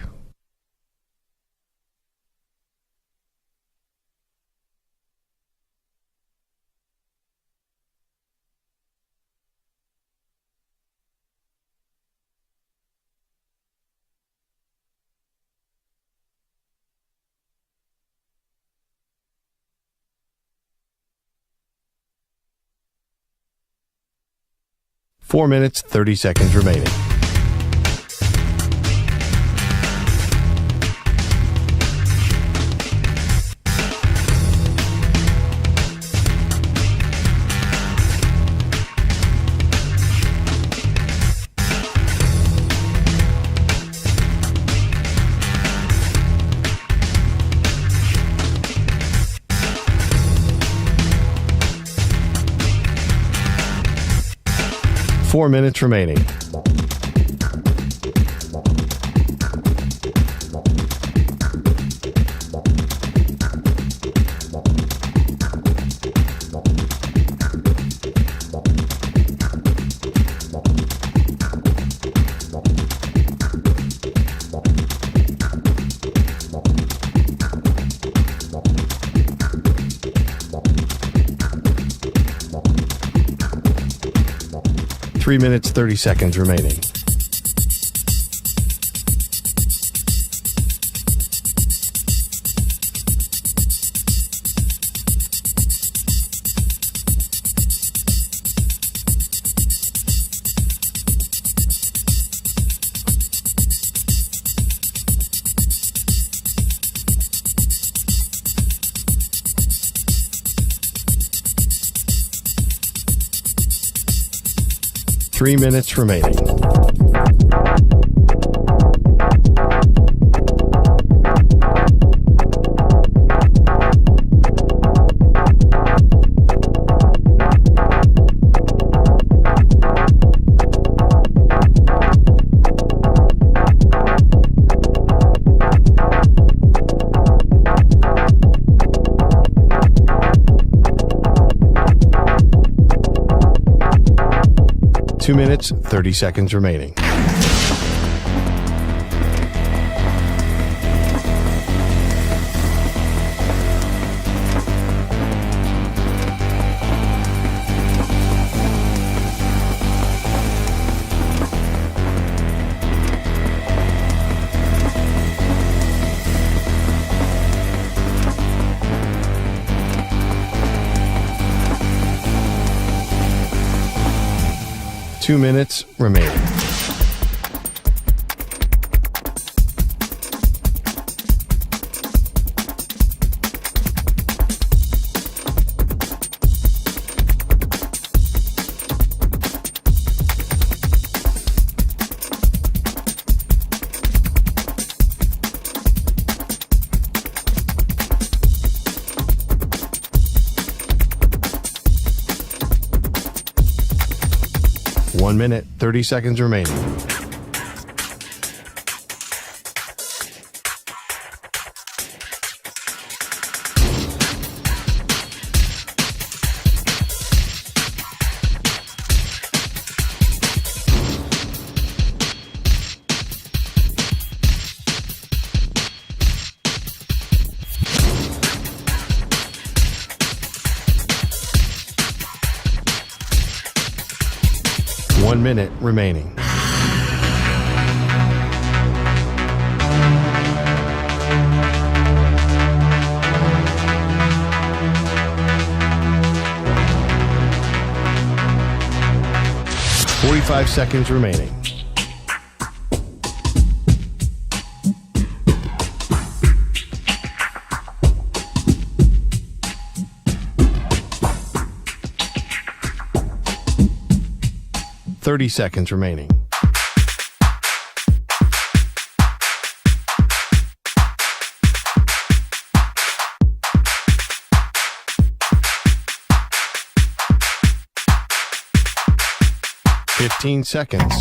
Four minutes, 30 seconds remaining. Four minutes remaining. Three minutes, 30 seconds remaining. Three minutes remaining. Two minutes, 30 seconds remaining. 2 minutes remaining. One minute, 30 seconds remaining. One minute remaining. Forty-five seconds remaining. Thirty seconds remaining. Fifteen seconds.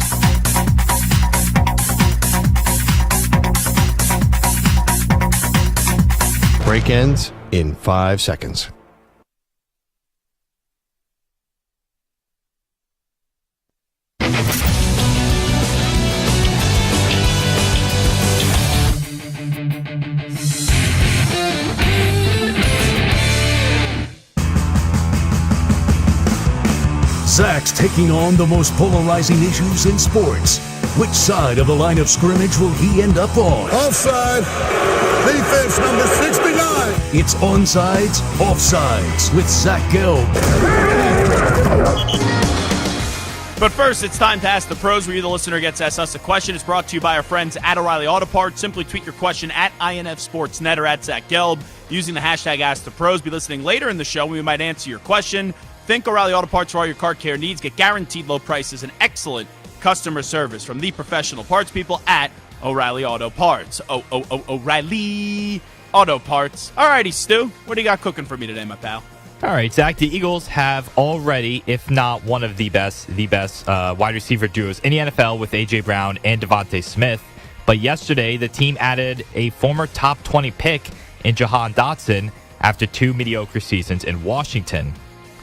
Break ends in 5 seconds. Zach's taking on the most polarizing issues in sports. Which side of the line of scrimmage will he end up on? Offside. Defense number 69. It's Onsides, Offsides with Zach Gelb. But first, it's time to ask the pros, where you, the listener, gets to ask us a question. It's brought to you by our friends at O'Reilly Auto Parts. Simply tweet your question at INF Sportsnet or at Zach Gelb using the hashtag #AskThePros. Be listening later in the show when we might answer your question. Think O'Reilly Auto Parts for all your car care needs. Get guaranteed low prices and excellent customer service from the professional parts people at O'Reilly Auto Parts. O'Reilly Auto Parts. All righty, Stu, what do you got cooking for me today, my pal? All right, Zach, the Eagles have already, if not one of the best wide receiver duos in the NFL with A.J. Brown and Devontae Smith. But yesterday, the team added a former top 20 pick in Jahan Dotson after 2 mediocre seasons in Washington.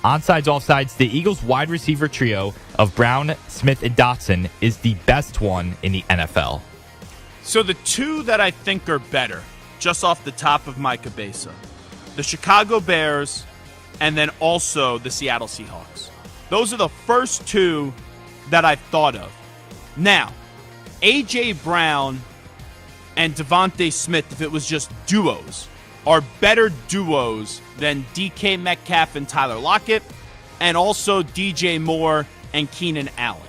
Onsides, offsides, the Eagles' wide receiver trio of Brown, Smith, and Dotson is the best one in the NFL. So the two that I think are better, just off the top of my cabeza, the Chicago Bears and then also the Seattle Seahawks. Those are the first two that I've thought of. Now, A.J. Brown and Devontae Smith, if it was just duos, are better duos than DK Metcalf and Tyler Lockett, and also DJ Moore and Keenan Allen.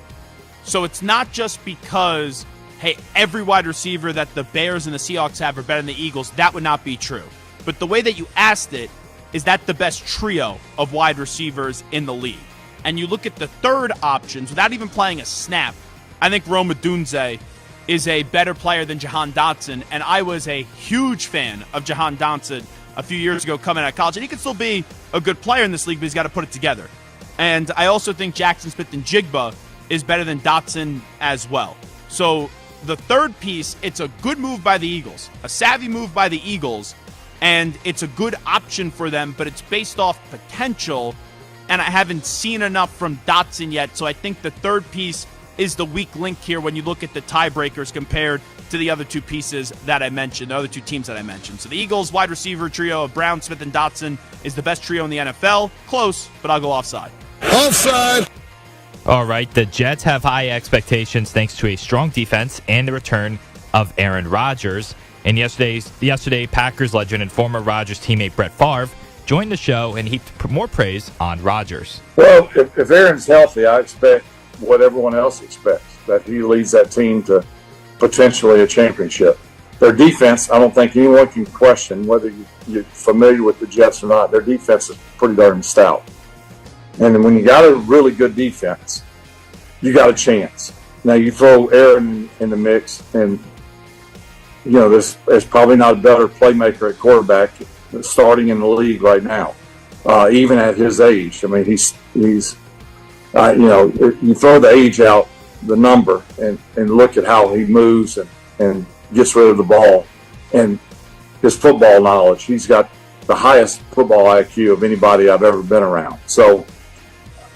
So it's not just because, hey, every wide receiver that the Bears and the Seahawks have are better than the Eagles. That would not be true. But the way that you asked it, is that the best trio of wide receivers in the league? And you look at the third options, without even playing a snap, I think Rome Odunze is a better player than Jahan Dotson, and I was a huge fan of Jahan Dotson a few years ago coming out of college, and he can still be a good player in this league, but he's got to put it together. And I also think Jackson Smith and Jigba is better than Dotson as well. So the third piece, it's a good move by the Eagles, a savvy move by the Eagles, and it's a good option for them, but it's based off potential, and I haven't seen enough from Dotson yet, so I think the third piece is the weak link here when you look at the tiebreakers compared to the other two pieces that I mentioned, the other two teams that I mentioned. So the Eagles wide receiver trio of Brown, Smith, and Dotson is the best trio in the NFL. Close, but I'll go offside. Offside. All right, the Jets have high expectations thanks to a strong defense and the return of Aaron Rodgers. And yesterday, Packers legend and former Rodgers teammate Brett Favre joined the show and heaped more praise on Rodgers. Well, if Aaron's healthy, I expect what everyone else expects, that he leads that team to potentially a championship. Their defense, I don't think anyone can question, whether you're familiar with the Jets or not. Their defense is pretty darn stout. And when you got a really good defense, you got a chance. Now you throw Aaron in the mix, and there's probably not a better playmaker at quarterback starting in the league right now, even at his age. I mean, he's you throw the age out, the number, and look at how he moves and gets rid of the ball, and his football knowledge. He's got the highest football IQ of anybody I've ever been around. So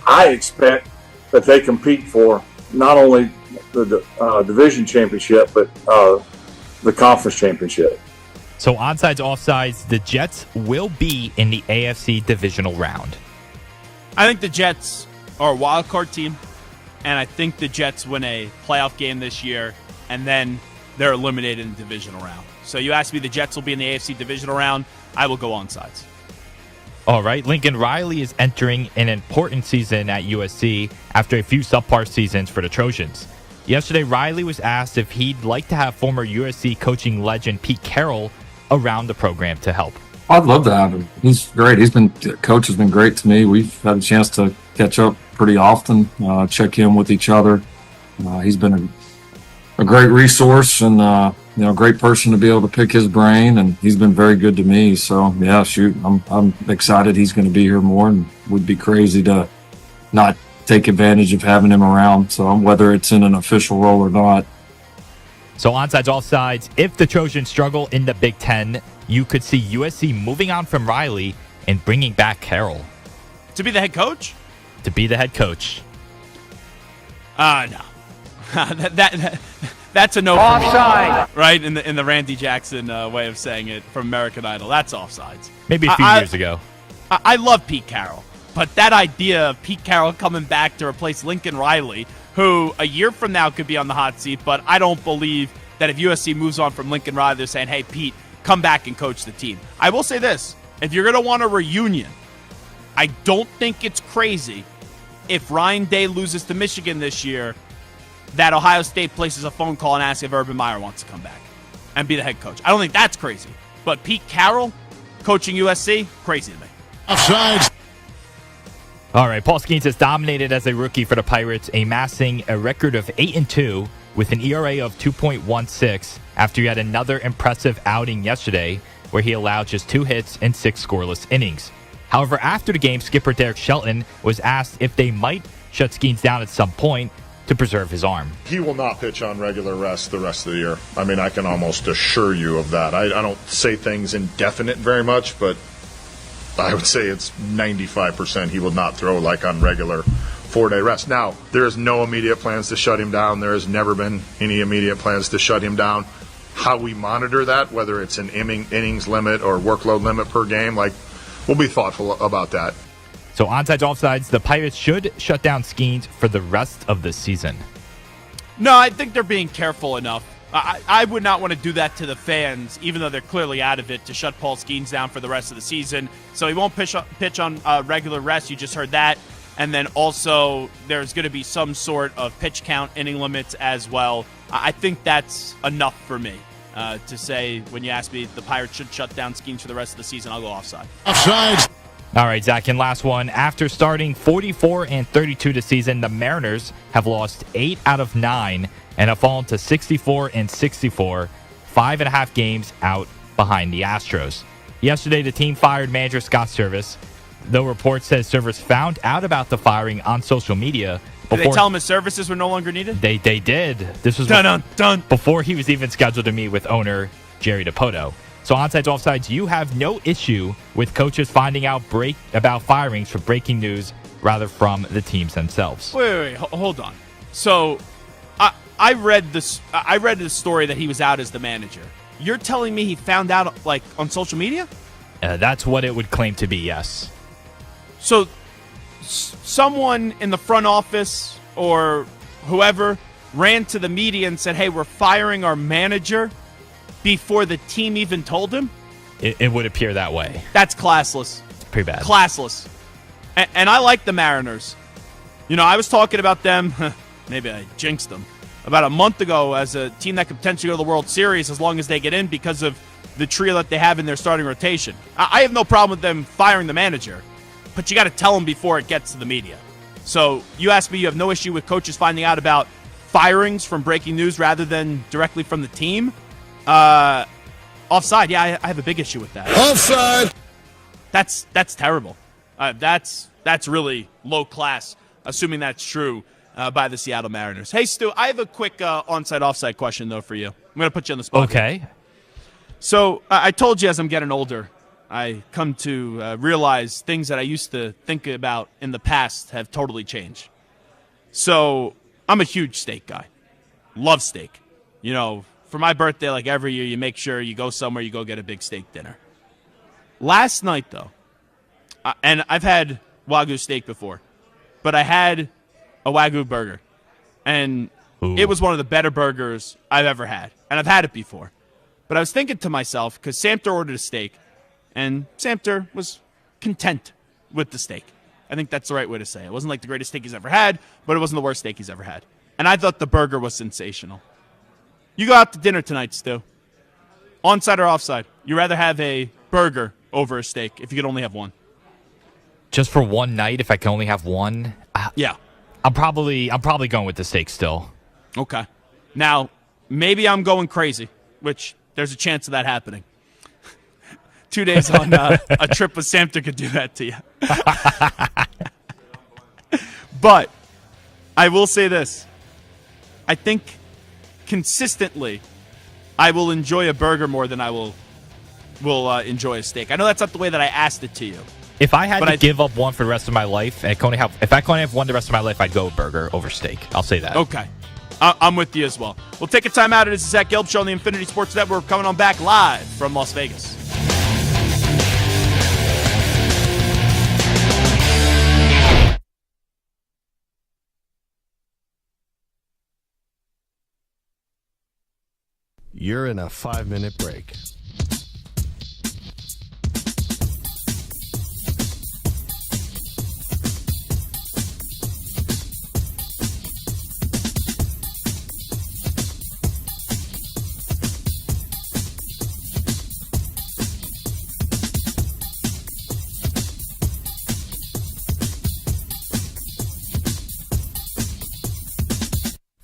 I expect that they compete for not only the division championship, but the conference championship. So onsides, offsides, the Jets will be in the AFC divisional round. I think the Jets are a wild card team, and I think the Jets win a playoff game this year, and then they're eliminated in the divisional round. So you asked me the Jets will be in the AFC divisional round. I will go onsides. All right, Lincoln Riley is entering an important season at USC after a few subpar seasons for the Trojans. Yesterday, Riley was asked if he'd like to have former USC coaching legend Pete Carroll around the program to help. I'd love to have him. He's great. Coach has been great to me. We've had a chance to catch up pretty often, check in with each other. He's been a great resource and a great person to be able to pick his brain, and he's been very good to me. So yeah, shoot, I'm excited he's going to be here more, and would be crazy to not take advantage of having him around. So whether it's in an official role or not. So onsides, offsides, if the Trojans struggle in the Big Ten, you could see USC moving on from Riley and bringing back Carroll. To be the head coach? To be the head coach. No. That's a no for me. Offside. Right? In the Randy Jackson way of saying it from American Idol. That's offsides. Maybe a few years ago. I love Pete Carroll. But that idea of Pete Carroll coming back to replace Lincoln Riley, who a year from now could be on the hot seat, but I don't believe that if USC moves on from Lincoln Riley, they're saying, hey, Pete, come back and coach the team. I will say this. If you're going to want a reunion, I don't think it's crazy if Ryan Day loses to Michigan this year that Ohio State places a phone call and asks if Urban Meyer wants to come back and be the head coach. I don't think that's crazy. But Pete Carroll coaching USC, crazy to me. Offsides. All right, Paul Skeens has dominated as a rookie for the Pirates, amassing a record of 8-2 with an ERA of 2.16 after he had another impressive outing yesterday where he allowed just 2 hits and 6 scoreless innings. However, after the game, skipper Derek Shelton was asked if they might shut Skeens down at some point to preserve his arm. He will not pitch on regular rest the rest of the year. I mean, I can almost assure you of that. I don't say things indefinite very much, but I would say it's 95% he will not throw like on regular 4-day rest. Now, there is no immediate plans to shut him down. There has never been any immediate plans to shut him down. How we monitor that, whether it's an innings limit or workload limit per game, we'll be thoughtful about that. So onsides, offsides, the Pirates should shut down Skeens for the rest of the season. No, I think they're being careful enough. I would not want to do that to the fans, even though they're clearly out of it, to shut Paul Skeens down for the rest of the season. So he won't pitch on regular rest. You just heard that. And then also there's going to be some sort of pitch count, inning limits as well. I think that's enough for me to say when you ask me the Pirates should shut down Skeens for the rest of the season, I'll go offside. Offside. All right, Zach, and last one. After starting 44-32 this season, the Mariners have lost 8 out of 9 and have fallen to 64-64, 5.5 games out behind the Astros. Yesterday, the team fired manager Scott Servais, though reports said Servais found out about the firing on social media. Did they tell him his services were no longer needed? They did. This was before he was even scheduled to meet with owner Jerry DiPoto. So onsides, offsides, you have no issue with coaches finding out about firings for breaking news rather from the teams themselves. Wait, hold on. So I read this. I read the story that he was out as the manager. You're telling me he found out on social media? That's what it would claim to be. Yes. So someone in the front office or whoever ran to the media and said, "Hey, we're firing our manager," before the team even told him? It would appear that way. That's classless. It's pretty bad. Classless. And I like the Mariners. I was talking about them, maybe I jinxed them, about a month ago as a team that could potentially go to the World Series as long as they get in because of the trio that they have in their starting rotation. I have no problem with them firing the manager, but you got to tell them before it gets to the media. So you asked me, you have no issue with coaches finding out about firings from breaking news rather than directly from the team? Offside, yeah, I have a big issue with that. Offside. That's terrible. That's really low class, assuming that's true by the Seattle Mariners. Hey, Stu, I have a quick onside-offside question, though, for you. I'm going to put you on the spot. Okay. So I told you as I'm getting older, I come to realize things that I used to think about in the past have totally changed. So I'm a huge steak guy. Love steak. For my birthday, like every year, you make sure you go somewhere, you go get a big steak dinner. Last night, though, and I've had Wagyu steak before, but I had a Wagyu burger, and It was one of the better burgers I've ever had, and I've had it before. But I was thinking to myself, because Samter ordered a steak, and Samter was content with the steak. I think that's the right way to say it. It wasn't like the greatest steak he's ever had, but it wasn't the worst steak he's ever had. And I thought the burger was sensational. You go out to dinner tonight, Stu. Onside or offside? You'd rather have a burger over a steak if you could only have one? Just for one night, if I can only have one? Yeah. I'm probably going with the steak still. Okay. Now, maybe I'm going crazy, which there's a chance of that happening. 2 days on a trip with Samter could do that to you. But I will say this. I think consistently I will enjoy a burger more than I will enjoy a steak. I know that's not the way that I asked it to you. If I had to give up one for the rest of my life, if I can only have one the rest of my life, I'd go burger over steak. I'll say that. Okay. I'm with you as well. We'll take a time out. It is the Zach Gelb Show on the Infinity Sports Network, coming on back live from Las Vegas. You're in a 5-minute break.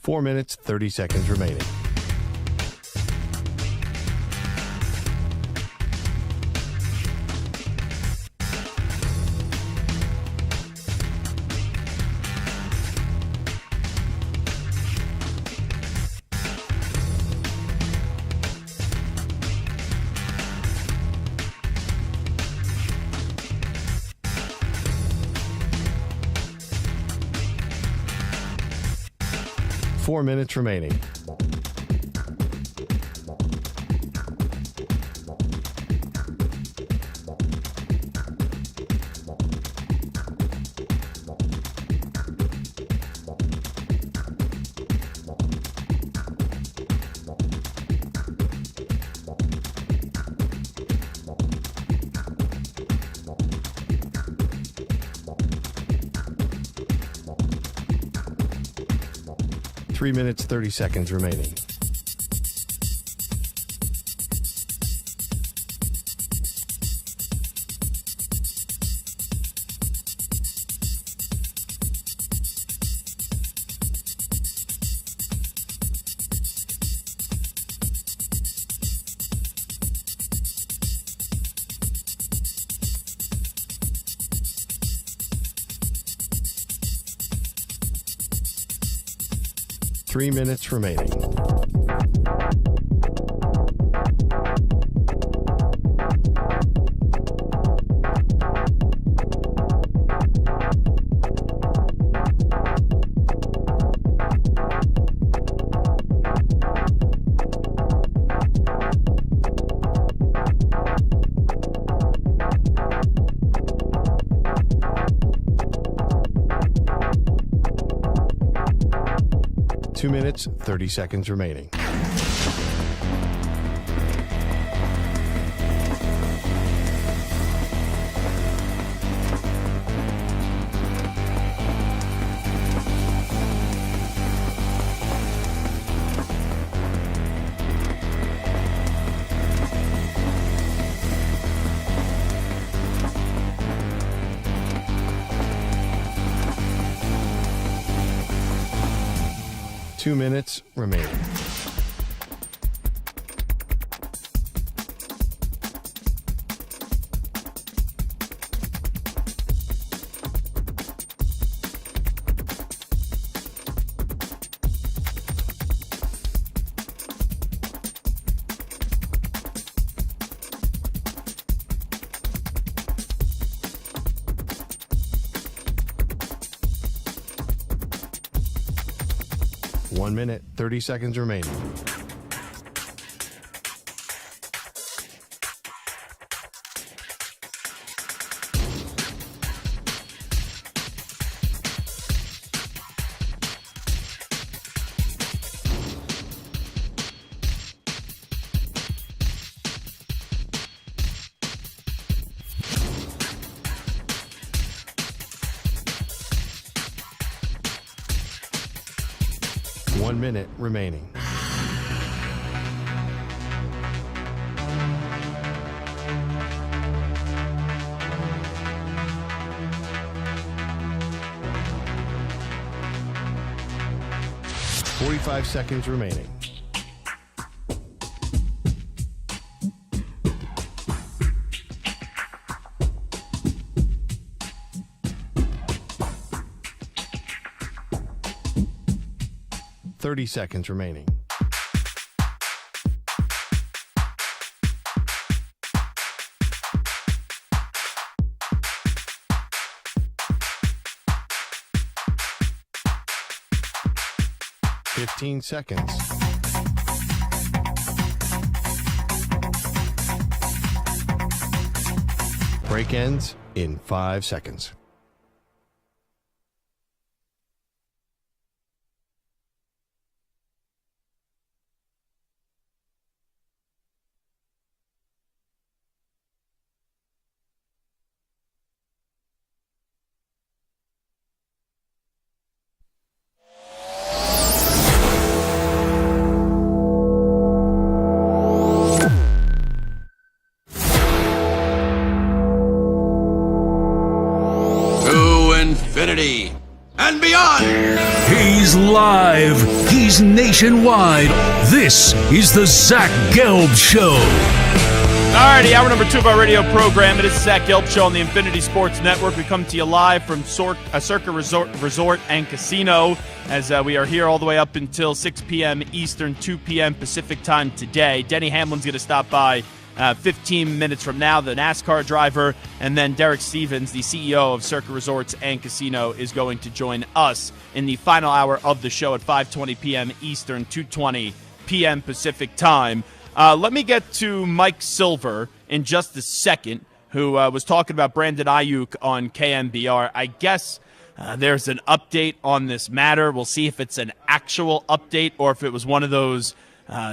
Four minutes, 30 seconds remaining. Four minutes remaining. Three minutes, 30 seconds remaining. Three minutes remaining. Two minutes, 30 seconds remaining. 2 minutes remaining. One minute, 30 seconds remaining. One minute remaining. Forty-five seconds remaining. Thirty seconds remaining. Fifteen seconds. Break ends in 5 seconds. Infinity and beyond. He's live. He's nationwide. This is the Zach Gelb Show. Alrighty, hour number 2 of our radio program. It is the Zach Gelb Show on the Infinity Sports Network. We come to you live from Circa Resort and Casino as we are here all the way up until 6 p.m. Eastern, 2 p.m. Pacific time today. Denny Hamlin's going to stop by 15 minutes from now, the NASCAR driver, and then Derek Stevens, the CEO of Circa Resorts and Casino, is going to join us in the final hour of the show at 5:20 p.m. Eastern, 2:20 p.m. Pacific time. Let me get to Mike Silver in just a second, who was talking about Brandon Aiyuk on KMBR. I guess there's an update on this matter. We'll see if it's an actual update or if it was one of those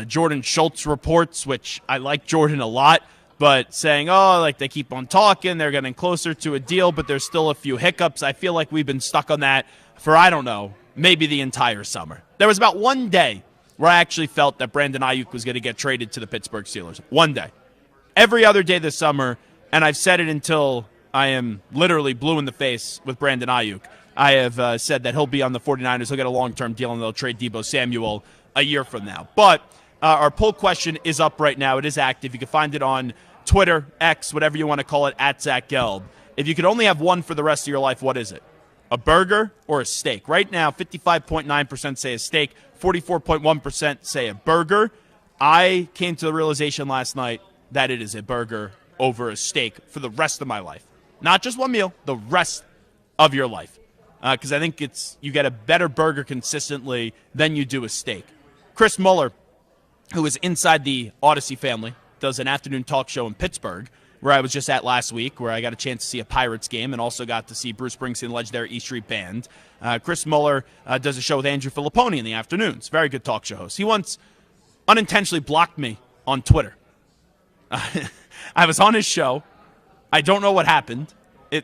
Jordan Schultz reports, which I like Jordan a lot, but saying, oh, like they keep on talking, they're getting closer to a deal, but there's still a few hiccups. I feel like we've been stuck on that for, I don't know, maybe the entire summer. There was about one day where I actually felt that Brandon Aiyuk was going to get traded to the Pittsburgh Steelers. One day. Every other day this summer, and I've said it until I am literally blue in the face with Brandon Aiyuk. I have said that he'll be on the 49ers, he'll get a long-term deal, and they'll trade Deebo Samuel a year from now. But our poll question is up right now. It is active. You can find it on Twitter, X, whatever you want to call it, at Zach Gelb. If you could only have one for the rest of your life, what is it? A burger or a steak? Right now, 55.9% say a steak, 44.1% say a burger. I came to the realization last night that it is a burger over a steak for the rest of my life. Not just one meal, the rest of your life. Because I think you get a better burger consistently than you do a steak. Chris Muller, who is inside the Odyssey family, does an afternoon talk show in Pittsburgh, where I was just at last week, where I got a chance to see a Pirates game and also got to see Bruce Springsteen, legendary E Street Band. Chris Muller does a show with Andrew Filipponi in the afternoons. Very good talk show host. He once unintentionally blocked me on Twitter. I was on his show. I don't know what happened.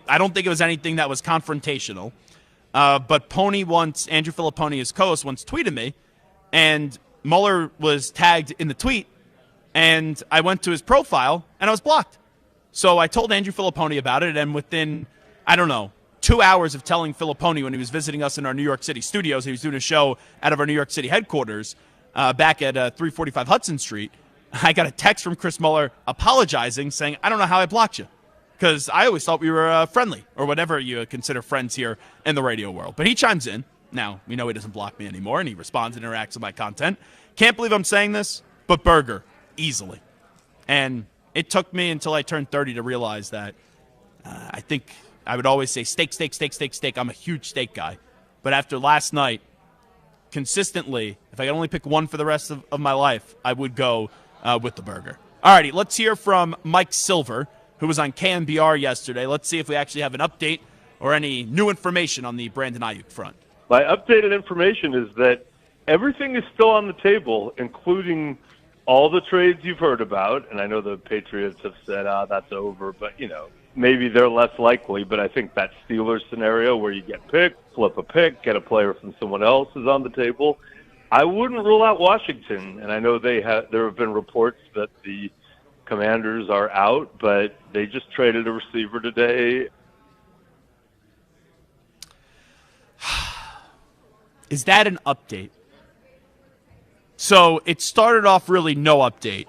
I don't think it was anything that was confrontational. But Pony once, Andrew Filipponi, his co-host, once tweeted me, and Mueller was tagged in the tweet, and I went to his profile, and I was blocked. So I told Andrew Filipponi about it, and within, I don't know, 2 hours of telling Filipponi when he was visiting us in our New York City studios. He was doing a show out of our New York City headquarters back at 345 Hudson Street. I got a text from Chris Muller apologizing, saying, I don't know how I blocked you, because I always thought we were friendly, or whatever you consider friends here in the radio world. But he chimes in. Now, we know he doesn't block me anymore, and he responds and interacts with my content. Can't believe I'm saying this, but burger, easily. And it took me until I turned 30 to realize that I think I would always say steak, steak, steak, steak, steak. I'm a huge steak guy. But after last night, consistently, if I could only pick one for the rest of my life, I would go with the burger. All righty, let's hear from Mike Silver, who was on KMBR yesterday. Let's see if we actually have an update or any new information on the Brandon Aiyuk front. My updated information is that everything is still on the table, including all the trades you've heard about. And I know the Patriots have said, that's over, but, maybe they're less likely. But I think that Steelers scenario where you get picked, flip a pick, get a player from someone else is on the table. I wouldn't rule out Washington. And I know there have been reports that the Commanders are out, but they just traded a receiver today. Is that an update? So it started off really no update,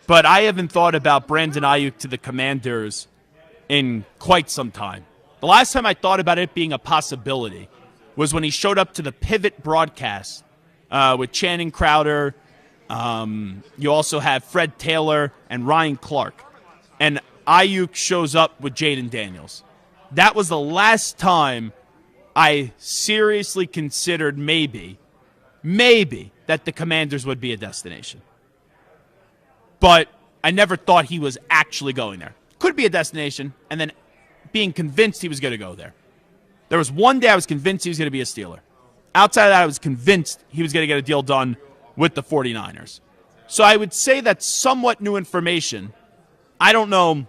but I haven't thought about Brandon Aiyuk to the Commanders in quite some time. The last time I thought about it being a possibility was when he showed up to the Pivot broadcast with Channing Crowder. You also have Fred Taylor and Ryan Clark. And Aiyuk shows up with Jaden Daniels. That was the last time I seriously considered maybe that the Commanders would be a destination. But I never thought he was actually going there. Could be a destination, and then being convinced he was going to go there. There was one day I was convinced he was going to be a Steeler. Outside of that, I was convinced he was going to get a deal done with the 49ers. So I would say that's somewhat new information. I don't know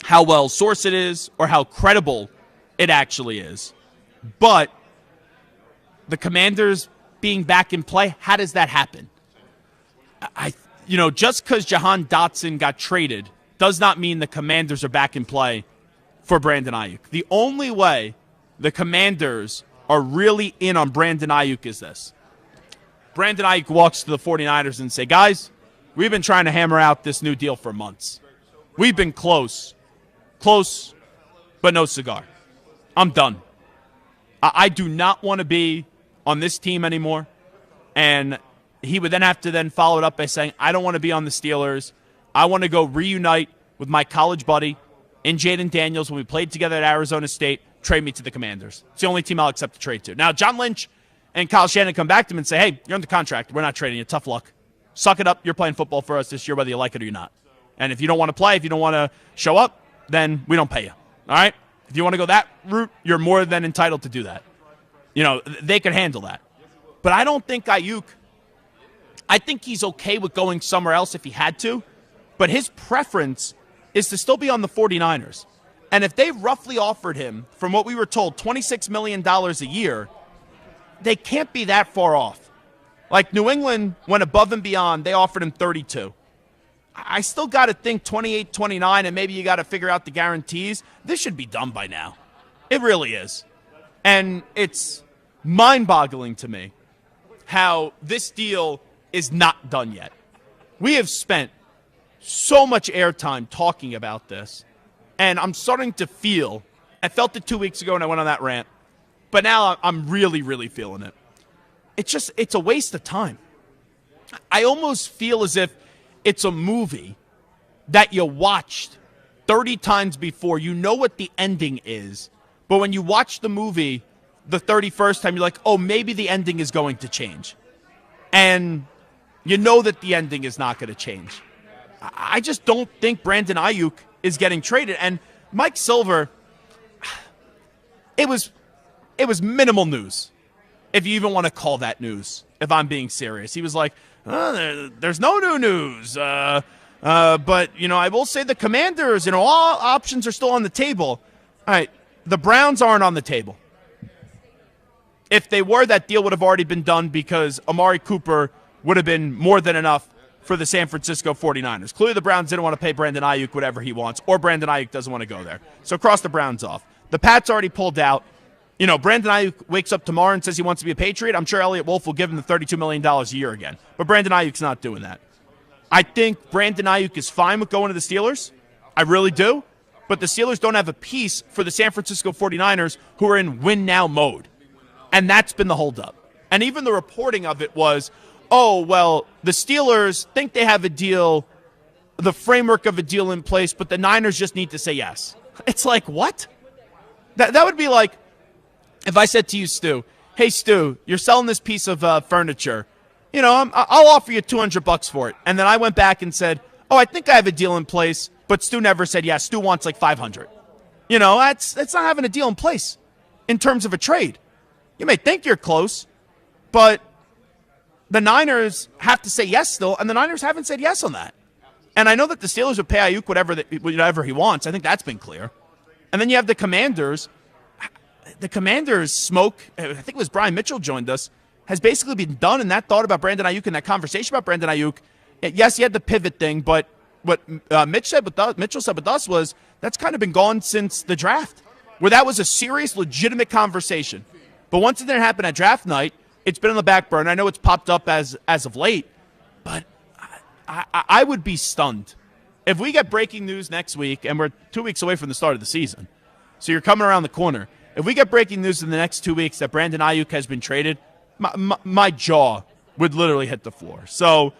how well sourced it is or how credible it actually is. But the Commanders being back in play, how does that happen? Just because Jahan Dotson got traded does not mean the Commanders are back in play for Brandon Aiyuk. The only way the Commanders are really in on Brandon Aiyuk is this. Brandon Aiyuk walks to the 49ers and say, guys, we've been trying to hammer out this new deal for months. We've been close, but no cigar. I'm done. I do not want to be on this team anymore. And he would then have to follow it up by saying, I don't want to be on the Steelers. I want to go reunite with my college buddy in Jaden Daniels when we played together at Arizona State. Trade me to the Commanders. It's the only team I'll accept the trade to. Now, John Lynch and Kyle Shanahan come back to him and say, hey, you're under contract. We're not trading you. Tough luck. Suck it up. You're playing football for us this year, whether you like it or you're not. And if you don't want to play, if you don't want to show up, then we don't pay you. All right? If you want to go that route, you're more than entitled to do that. They could handle that. But I don't think Aiyuk, I think he's okay with going somewhere else if he had to. But his preference is to still be on the 49ers. And if they roughly offered him, from what we were told, $26 million a year, they can't be that far off. Like New England went above and beyond. They offered him 32. I still got to think 28, 29, and maybe you got to figure out the guarantees. This should be done by now. It really is. And it's mind-boggling to me how this deal is not done yet. We have spent so much airtime talking about this, and I'm starting to feel, I felt it 2 weeks ago when I went on that rant, but now I'm really, really feeling it. It's a waste of time. I almost feel as if it's a movie that you watched 30 times before. You know what the ending is, but when you watch the movie the 31st time, you're like, oh, maybe the ending is going to change. And you know that the ending is not going to change. I just don't think Brandon Aiyuk is getting traded. And Mike Silver, it was minimal news, if you even want to call that news, if I'm being serious. He was like, there's no new news. But, I will say the Commanders, all options are still on the table. All right, the Browns aren't on the table. If they were, that deal would have already been done because Amari Cooper would have been more than enough for the San Francisco 49ers. Clearly the Browns didn't want to pay Brandon Aiyuk whatever he wants, or Brandon Aiyuk doesn't want to go there. So cross the Browns off. The Pats already pulled out. You know, Brandon Aiyuk wakes up tomorrow and says he wants to be a Patriot. I'm sure Elliott Wolf will give him the $32 million a year again. But Brandon Aiyuk's not doing that. I think Brandon Aiyuk is fine with going to the Steelers. I really do. But the Steelers don't have a piece for the San Francisco 49ers who are in win-now mode. And that's been the holdup. And even the reporting of it was, oh, well, the Steelers think they have a deal, the framework of a deal in place, but the Niners just need to say yes. It's like, what? That would be like if I said to you, Stu, hey, Stu, you're selling this piece of furniture. You know, I'll offer you $200 for it. And then I went back and said, oh, I think I have a deal in place, but Stu never said yes. Stu wants like $500. You know, that's not having a deal in place in terms of a trade. You may think you're close, but the Niners have to say yes still, and the Niners haven't said yes on that. And I know that the Steelers would pay Aiyuk whatever he wants. I think that's been clear. And then you have the Commanders. The Commanders' smoke, I think it was Brian Mitchell joined us, has basically been done, and that thought about Brandon Aiyuk and that conversation about Brandon Aiyuk. Yes, he had the pivot thing, but what Mitchell said with us was that's kind of been gone since the draft, where that was a serious, legitimate conversation. But once it didn't happen at draft night, it's been on the back burner. I know it's popped up as of late, but I would be stunned if we get breaking news next week, and we're 2 weeks away from the start of the season. So you're coming around the corner. If we get breaking news in the next 2 weeks that Brandon Aiyuk has been traded, my jaw would literally hit the floor. So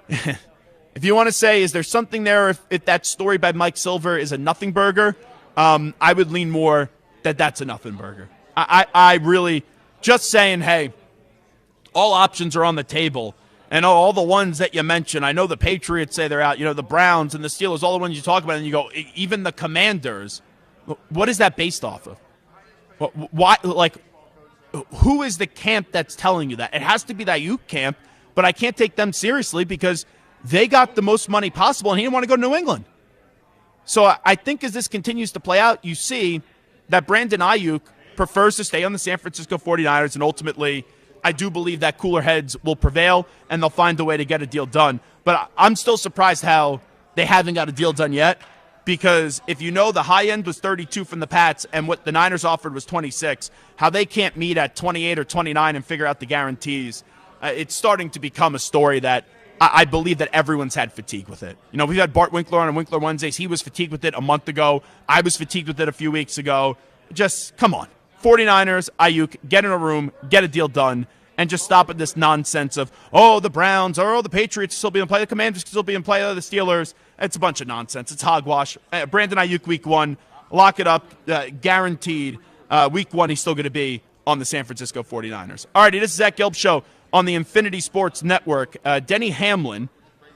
if you want to say, is there something there if that story by Mike Silver is a nothing burger, I would lean more that that's a nothing burger. I really just saying, hey, all options are on the table. And all the ones that you mentioned, I know the Patriots say they're out, you know, the Browns and the Steelers, all the ones you talk about, and you go, even the Commanders, what is that based off of? Why, like, who is the camp that's telling you that? It has to be that Aiyuk camp, but I can't take them seriously because they got the most money possible, and he didn't want to go to New England. So I think as this continues to play out, you see that Brandon Aiyuk prefers to stay on the San Francisco 49ers, and ultimately I do believe that cooler heads will prevail, and they'll find a way to get a deal done. But I'm still surprised how they haven't got a deal done yet, because if you know the high end was 32 from the Pats and what the Niners offered was 26, how they can't meet at 28 or 29 and figure out the guarantees, it's starting to become a story that I believe that everyone's had fatigue with it. You know, we've had Bart Winkler on Winkler Wednesdays. He was fatigued with it a month ago. I was fatigued with it a few weeks ago. Just, come on. 49ers, Aiyuk, get in a room, get a deal done, and just stop at this nonsense of, oh, the Browns, or oh, the Patriots still be in play, the Commanders still be in play, the Steelers. It's a bunch of nonsense. It's hogwash. Brandon Aiyuk, week one, lock it up, guaranteed. Week one, he's still going to be on the San Francisco 49ers. All righty, this is Zach Gelb Show on the Infinity Sports Network. Denny Hamlin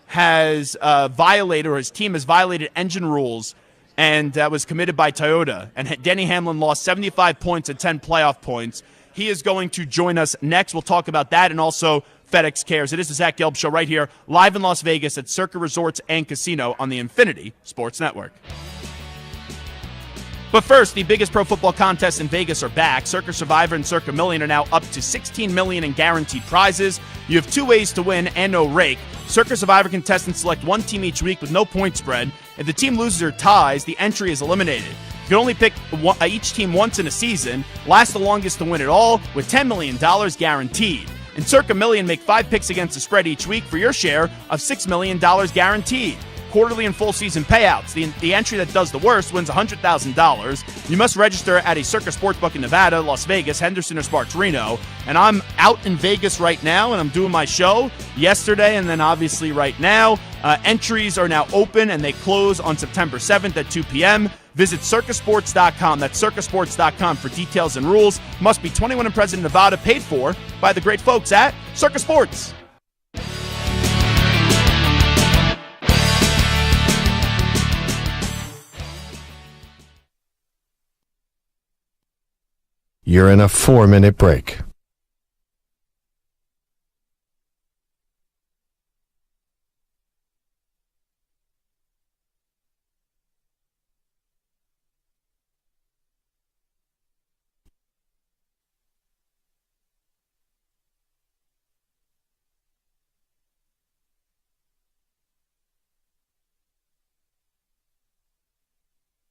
has violated, or his team has violated engine rules, and was committed by Toyota. And Denny Hamlin lost 75 points and 10 playoff points. He is going to join us next. We'll talk about that and also FedEx Cares. It is the Zach Gelb Show right here, live in Las Vegas at Circa Resorts and Casino on the Infinity Sports Network. But first, the biggest pro football contests in Vegas are back. Circa Survivor and Circa Million are now up to $16 million in guaranteed prizes. You have two ways to win and no rake. Circa Survivor contestants select one team each week with no point spread. If the team loses or ties, the entry is eliminated. You can only pick each team once in a season, last the longest to win it all, with $10 million guaranteed. In Circa Million, make 5 picks against the spread each week for your share of $6 million guaranteed. Quarterly and full season payouts. The entry that does the worst wins $100,000. You must register at a Circa Sportsbook in Nevada, Las Vegas, Henderson, or Sparks, Reno. And I'm out in Vegas right now, and I'm doing my show yesterday and then obviously right now. Entries are now open, and they close on September 7th at 2 p.m. Visit circasports.com. That's circasports.com for details and rules. Must be 21 and present in Nevada, paid for by the great folks at Circa Sports. You're in a 4-minute break.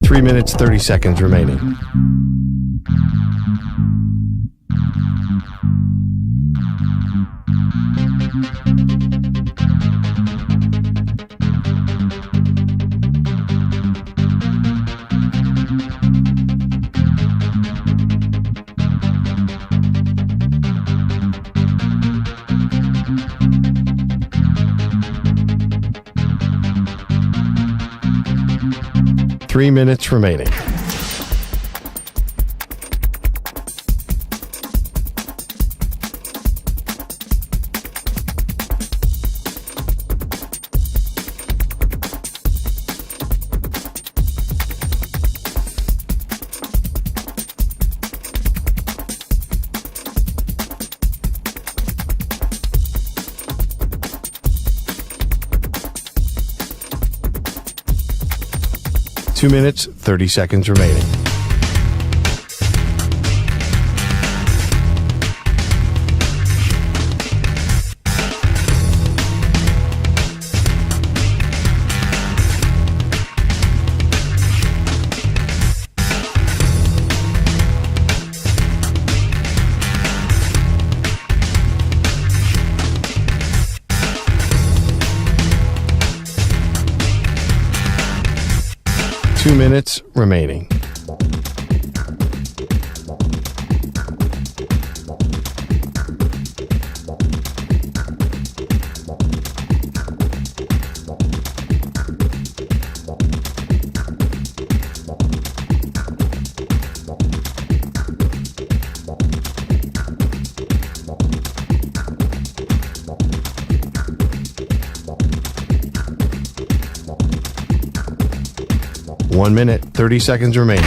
Three minutes, 30 seconds remaining. 3 minutes remaining. Two minutes, 30 seconds remaining. Two minutes remaining. One minute, 30 seconds remaining.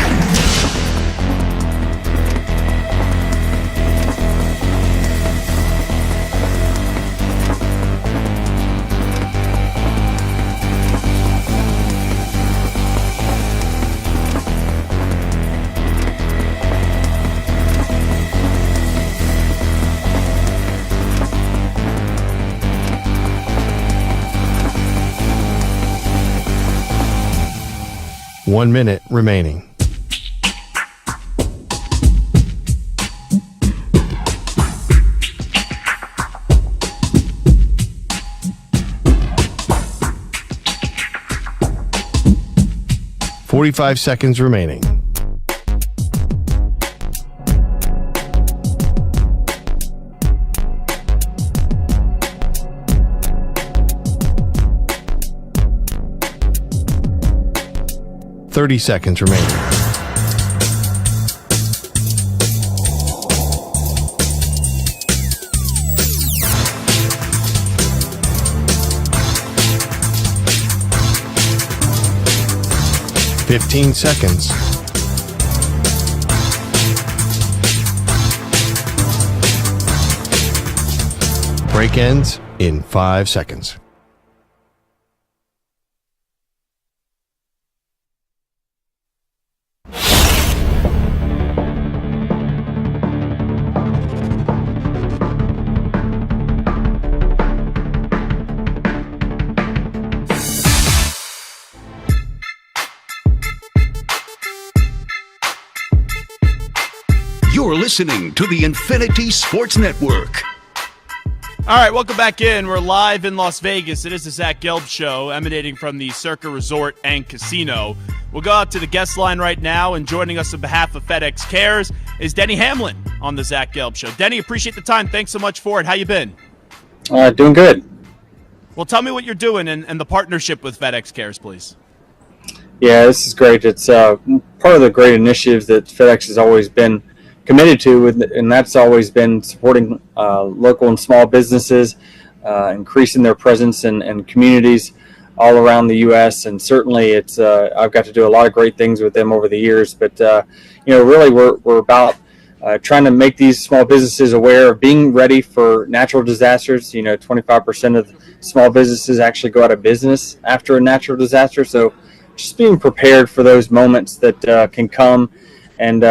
One minute remaining. Forty-five seconds remaining. Thirty seconds remaining. Fifteen seconds. Break ends in 5 seconds. You're listening to the Infinity Sports Network. All right, welcome back in. We're live in Las Vegas. It is the Zach Gelb Show, emanating from the Circa Resort and Casino. We'll go out to the guest line right now, and joining us on behalf of FedEx Cares is Denny Hamlin on the Zach Gelb Show. Denny, appreciate the time. Thanks so much for it. How you been? Doing good. Well, tell me what you're doing and the partnership with FedEx Cares, please. Yeah, this is great. It's part of the great initiatives that FedEx has always been committed to, and that's always been supporting local and small businesses, increasing their presence in communities all around the U.S. And certainly, it's I've got to do a lot of great things with them over the years. But really, we're about trying to make these small businesses aware of being ready for natural disasters. 25% of small businesses actually go out of business after a natural disaster. So just being prepared for those moments that can come. And,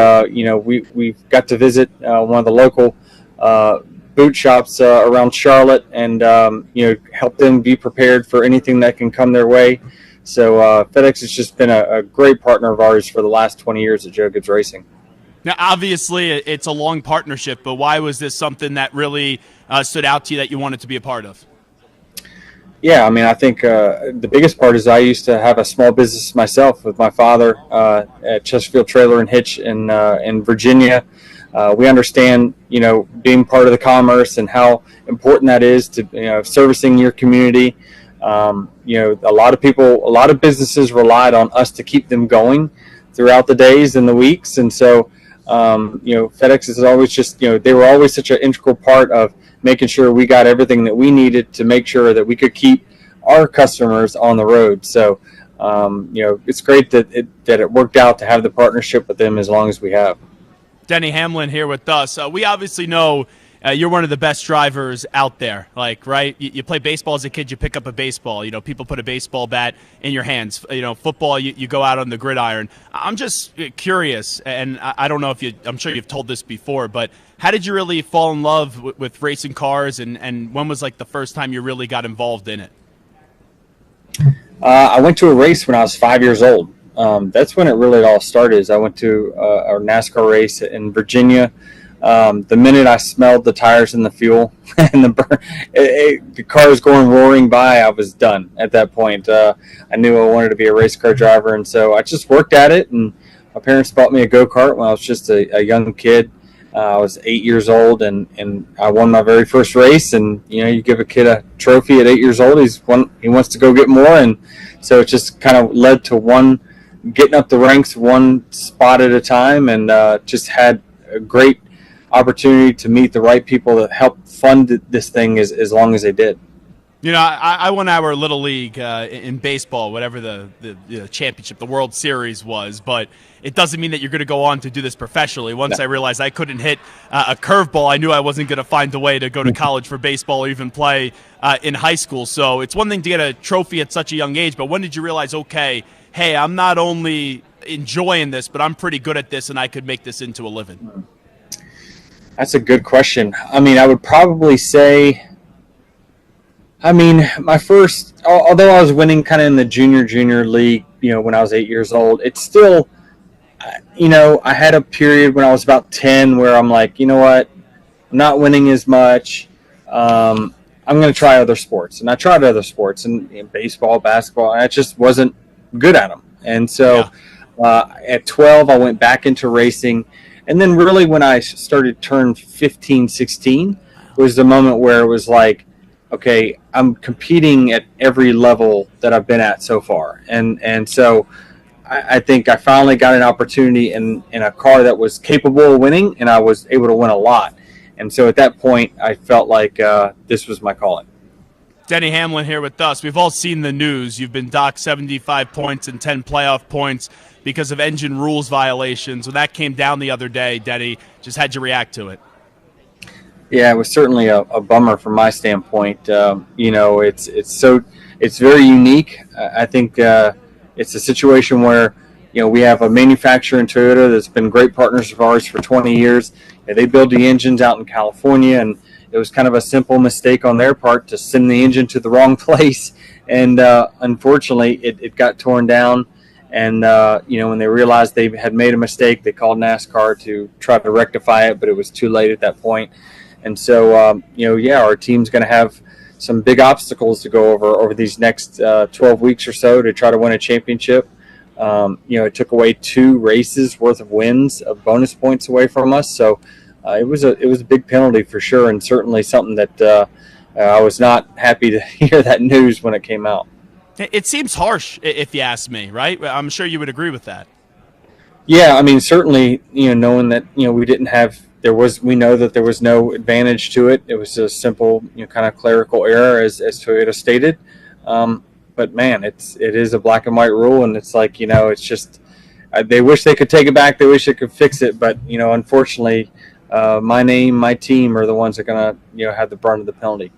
we've got to visit one of the local boot shops around Charlotte and, help them be prepared for anything that can come their way. So FedEx has just been a great partner of ours for the last 20 years at Joe Gibbs Racing. Now, obviously, it's a long partnership, but why was this something that really stood out to you that you wanted to be a part of? Yeah, I mean, I think the biggest part is I used to have a small business myself with my father at Chesterfield Trailer and Hitch in Virginia. We understand, being part of the commerce and how important that is to, servicing your community. A lot of businesses relied on us to keep them going throughout the days and the weeks. And so, FedEx is always just, they were always such an integral part of making sure we got everything that we needed to make sure that we could keep our customers on the road. So, it's great that it worked out to have the partnership with them as long as we have. Denny Hamlin here with us. We obviously know you're one of the best drivers out there. Right? You play baseball as a kid, you pick up a baseball. People put a baseball bat in your hands. Football, you go out on the gridiron. I'm just curious, and I don't know if I'm sure you've told this before, but how did you really fall in love with racing cars, and when was the first time you really got involved in it? I went to a race when I was 5 years old. That's when it really all started. I went to a NASCAR race in Virginia. The minute I smelled the tires and the fuel and the car was going roaring by, I was done at that point. I knew I wanted to be a race car driver, and so I just worked at it. And my parents bought me a go-kart when I was just a young kid. I was 8 years old, and I won my very first race. And you give a kid a trophy at 8 years old, he wants to go get more, and so it just kind of led to getting up the ranks one spot at a time, and just had a great opportunity to meet the right people that helped fund this thing as long as they did. I won our little league in baseball, whatever the championship, the World Series was, but it doesn't mean that you're going to go on to do this professionally. Once I realized I couldn't hit a curveball, I knew I wasn't going to find a way to go to college for baseball or even play in high school. So it's one thing to get a trophy at such a young age, but when did you realize, okay, hey, I'm not only enjoying this, but I'm pretty good at this and I could make this into a living? That's a good question. I would probably say, my first, although I was winning kind of in the junior league, when I was 8 years old, it's still, I had a period when I was about 10 where I'm like, you know what, I'm not winning as much. I'm going to try other sports. And I tried other sports and baseball, basketball, and I just wasn't good at them. And so at 12, I went back into racing. And then really when I started to turn 15, 16 was the moment where it was like, okay, I'm competing at every level that I've been at so far. And so I think I finally got an opportunity in a car that was capable of winning, and I was able to win a lot. And so at that point, I felt like this was my calling. Denny Hamlin here with us. We've all seen the news. You've been docked 75 points and 10 playoff points because of engine rules violations. When that came down the other day, Denny, just how'd you react to it? Yeah, it was certainly a bummer from my standpoint. It's very unique. I think it's a situation where we have a manufacturer in Toyota that's been great partners of ours for 20 years. They build the engines out in California, and it was kind of a simple mistake on their part to send the engine to the wrong place, and unfortunately, it got torn down. And when they realized they had made a mistake, they called NASCAR to try to rectify it, but it was too late at that point. And so, our team's going to have some big obstacles to go over these next 12 weeks or so to try to win a championship. It took away 2 races worth of wins of bonus points away from us. So it was a big penalty for sure, and certainly something that I was not happy to hear that news when it came out. It seems harsh, if you ask me, right? I'm sure you would agree with that. Yeah, certainly, knowing that, we know that there was no advantage to it. It was a simple, kind of clerical error, as Toyota stated. But man, it is a black and white rule, and it's like, it's just, they wish they could take it back. They wish they could fix it. But, unfortunately, my name, my team are the ones that are going to, have the brunt of the penalty.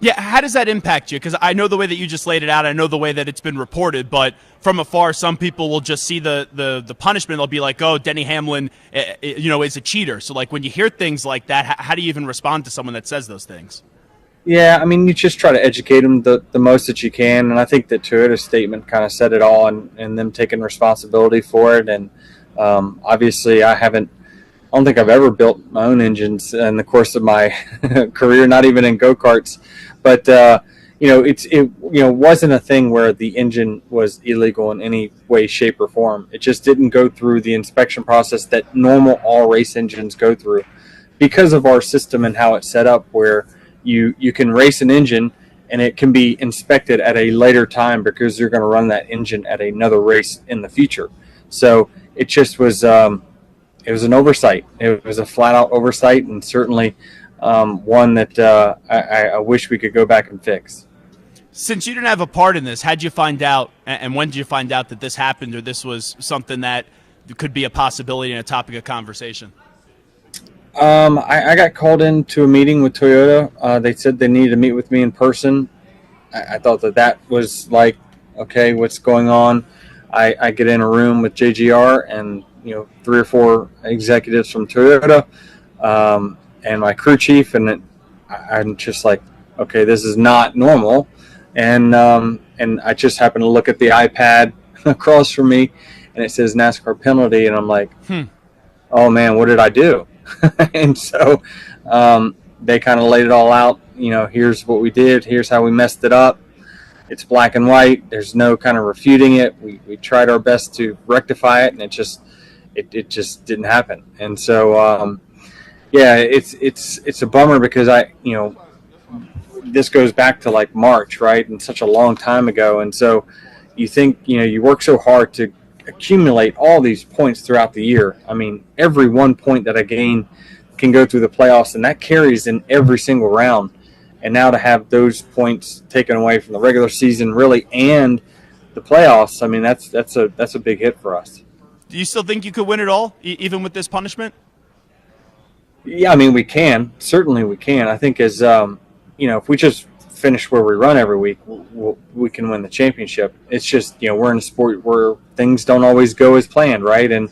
Yeah, how does that impact you? Because I know the way that you just laid it out. I know the way that it's been reported, but from afar, some people will just see the punishment. They'll be like, "Oh, Denny Hamlin, is a cheater." So, when you hear things like that, how do you even respond to someone that says those things? Yeah, you just try to educate them the most that you can, and I think that Toyota's statement kind of said it all, and them taking responsibility for it. And obviously, I don't think I've ever built my own engines in the course of my career, not even in go-karts. But, it wasn't a thing where the engine was illegal in any way, shape, or form. It just didn't go through the inspection process that normal all race engines go through because of our system and how it's set up, where you can race an engine and it can be inspected at a later time because you're going to run that engine at another race in the future. So it just was it was an oversight. It was a flat out oversight, and certainly one that I wish we could go back and fix. Since you didn't have a part in this, how'd you find out, and when did you find out that this happened, or this was something that could be a possibility and a topic of conversation? I got called into a meeting with Toyota. They said they needed to meet with me in person. I thought that was like, okay, what's going on? I get in a room with JGR and 3 or 4 executives from Toyota, and my crew chief, and I'm just like, okay, this is not normal. And I just happened to look at the iPad across from me, and it says NASCAR penalty, and I'm like, oh man, what did I do? And so they kind of laid it all out. Here's what we did. Here's how we messed it up. It's black and white. There's no kind of refuting it. We tried our best to rectify it, and it just didn't happen. And so yeah, it's a bummer because this goes back to like March, right? And such a long time ago. And so you think, you work so hard to accumulate all these points throughout the year. I mean, every 1 point that I gain can go through the playoffs, and that carries in every single round. And now to have those points taken away from the regular season, really, and the playoffs, I mean, that's a big hit for us. Do you still think you could win it all, even with this punishment? Yeah, I mean, we can. Certainly we can. I think as, if we just finish where we run every week, we can win the championship. It's just, we're in a sport where things don't always go as planned, right? And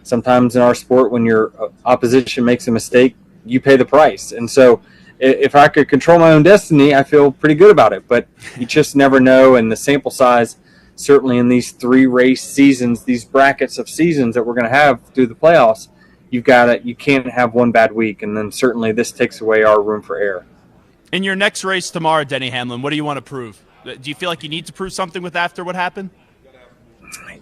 sometimes in our sport, when your opposition makes a mistake, you pay the price. And so if I could control my own destiny, I feel pretty good about it. But you just never know. And the sample size, certainly in these 3 race seasons, these brackets of seasons that we're going to have through the playoffs, you can't have one bad week. And then certainly this takes away our room for error. In your next race tomorrow, Denny Hamlin, what do you want to prove? Do you feel like you need to prove something with after what happened?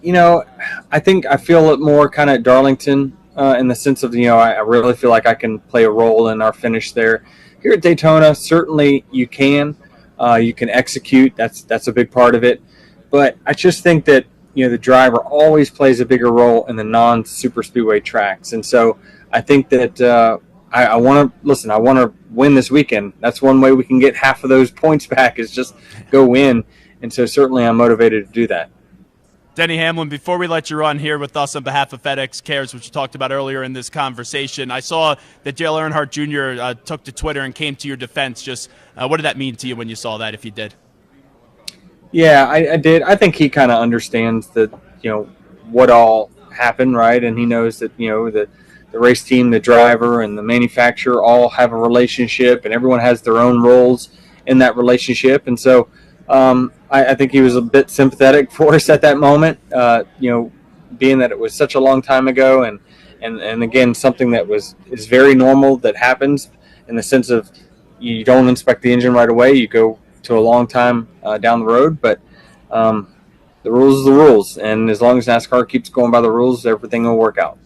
I think I feel it more kind of at Darlington in the sense of, I really feel like I can play a role in our finish there. Here at Daytona, certainly you can execute. That's a big part of it. But I just think that, the driver always plays a bigger role in the non-super speedway tracks. And so I think that I want to win this weekend. That's one way we can get half of those points back is just go win. And so certainly I'm motivated to do that. Denny Hamlin, before we let you run here with us on behalf of FedEx Cares, which you talked about earlier in this conversation, I saw that Dale Earnhardt Jr. Took to Twitter and came to your defense. Just what did that mean to you when you saw that, if you did? Yeah, I did. I think he kind of understands that, what all happened, right? And he knows that, the race team, the driver, and the manufacturer all have a relationship, and everyone has their own roles in that relationship. And so I think he was a bit sympathetic for us at that moment, being that it was such a long time ago, and again, something that is very normal that happens in the sense of you don't inspect the engine right away. You go to a long time down the road, but the rules is the rules, and as long as NASCAR keeps going by the rules, everything will work out.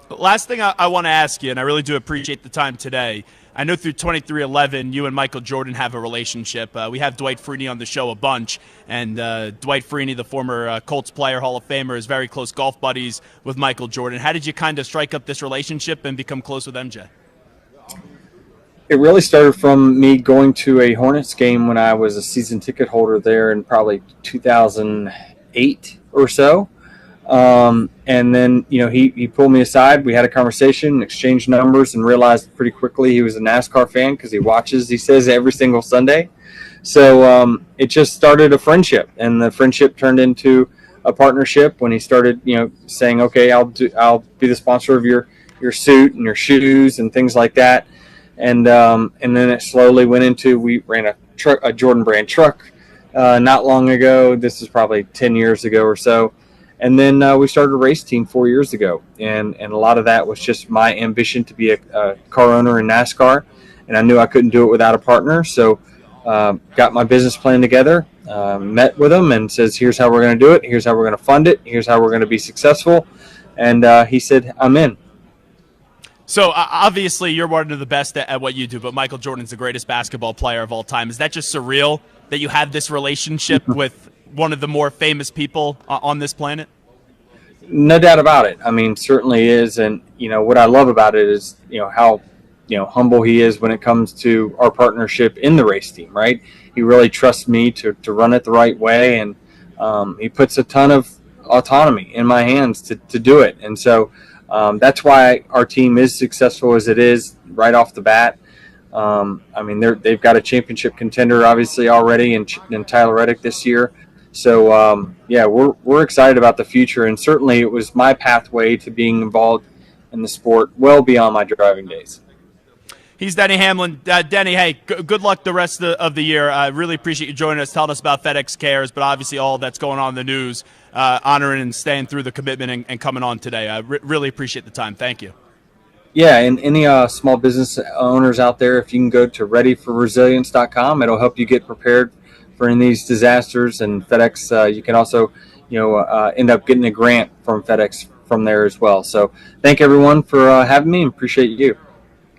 Last thing I want to ask you, and I really do appreciate the time today. I know through 2311, you and Michael Jordan have a relationship. We have Dwight Freeney on the show a bunch, and Dwight Freeney, the former Colts player, Hall of Famer, is very close golf buddies with Michael Jordan. How did you kind of strike up this relationship and become close with MJ? It really started from me going to a Hornets game when I was a season ticket holder there in probably 2008 or so. And then, he pulled me aside. We had a conversation, exchanged numbers, and realized pretty quickly he was a NASCAR fan because he says every single Sunday. So it just started a friendship, and the friendship turned into a partnership when he started, saying, okay, I'll be the sponsor of your suit and your shoes and things like that. And then it slowly went into, we ran a Jordan brand truck not long ago. This is probably 10 years ago or so. And then we started a race team 4 years ago. And a lot of that was just my ambition to be a car owner in NASCAR. And I knew I couldn't do it without a partner. So got my business plan together, met with him and says, here's how we're going to do it. Here's how we're going to fund it. Here's how we're going to be successful. And he said, I'm in. So obviously you're one of the best at what you do, but Michael Jordan's the greatest basketball player of all time. Is that just surreal that you have this relationship with one of the more famous people on this planet? No doubt about it. I mean, certainly is. And, what I love about it is, how, humble he is when it comes to our partnership in the race team, right? He really trusts me to run it the right way. And he puts a ton of autonomy in my hands to do it. And so that's why our team is successful as it is right off the bat. They've got a championship contender, obviously, already in Tyler Reddick this year. So, we're excited about the future. And certainly it was my pathway to being involved in the sport well beyond my driving days. He's Denny Hamlin. Denny, hey, good luck the rest of the year. I really appreciate you joining us, telling us about FedEx Cares, but obviously all that's going on in the news, honoring and staying through the commitment and coming on today. I really appreciate the time. Thank you. Yeah, and any small business owners out there, if you can go to readyforresilience.com, it'll help you get prepared for any of these disasters. And FedEx, you can also, end up getting a grant from FedEx from there as well. So thank everyone for having me and appreciate you.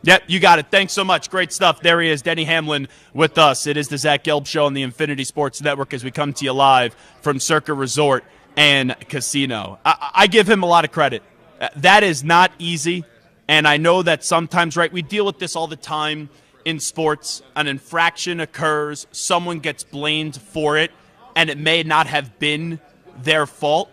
Yep, you got it. Thanks so much. Great stuff. There he is, Denny Hamlin with us. It is the Zach Gelb Show on the Infinity Sports Network as we come to you live from Circa Resort and Casino. I give him a lot of credit. That is not easy, and I know that sometimes, right, we deal with this all the time in sports. An infraction occurs, someone gets blamed for it, and it may not have been their fault.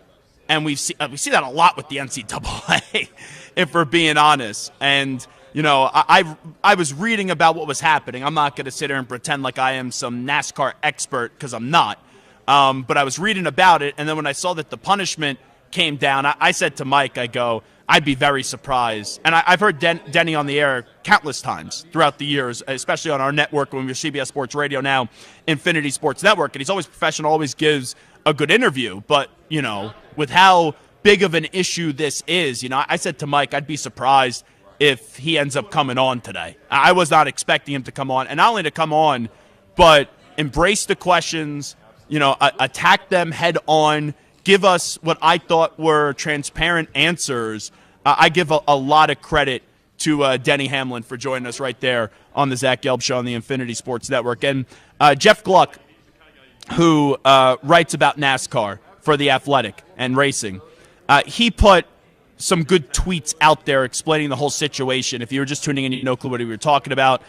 And we see that a lot with the NCAA, if we're being honest. And I was reading about what was happening. I'm not going to sit here and pretend like I am some NASCAR expert because I'm not. But I was reading about it, and then when I saw that the punishment came down, I said to Mike, I'd be very surprised. And I've heard Denny on the air countless times throughout the years, especially on our network when we're CBS Sports Radio now, Infinity Sports Network. And he's always professional, always gives a good interview. But, with how big of an issue this is, I said to Mike, I'd be surprised if he ends up coming on today. I was not expecting him to come on. And not only to come on, but embrace the questions, attack them head on, give us what I thought were transparent answers. I give a lot of credit to Denny Hamlin for joining us right there on the Zach Gelb Show on the Infinity Sports Network. And Jeff Gluck, who writes about NASCAR for The Athletic and racing, he put some good tweets out there explaining the whole situation. If you were just tuning in, you no clue what we were talking about.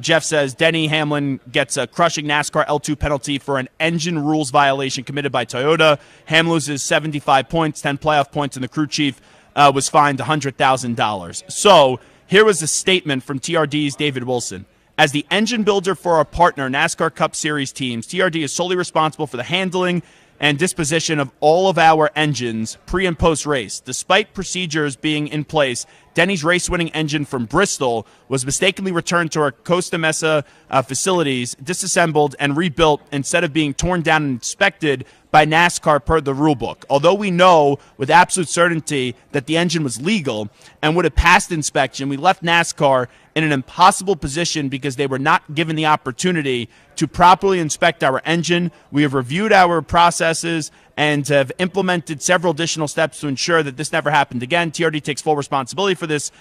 Jeff says, Denny Hamlin gets a crushing NASCAR L2 penalty for an engine rules violation committed by Toyota. Ham loses 75 points, 10 playoff points, and the crew chief was fined $100,000. So here was a statement from TRD's David Wilson. As the engine builder for our partner NASCAR Cup Series teams, TRD is solely responsible for the handling and disposition of all of our engines pre- and post-race. Despite procedures being in place, Denny's race-winning engine from Bristol was mistakenly returned to our Costa Mesa facilities, disassembled and rebuilt instead of being torn down and inspected by NASCAR per the rulebook. Although we know with absolute certainty that the engine was legal and would have passed inspection, we left NASCAR in an impossible position because they were not given the opportunity to properly inspect our engine. We have reviewed our processes and have implemented several additional steps to ensure that this never happened again. TRD takes full responsibility for this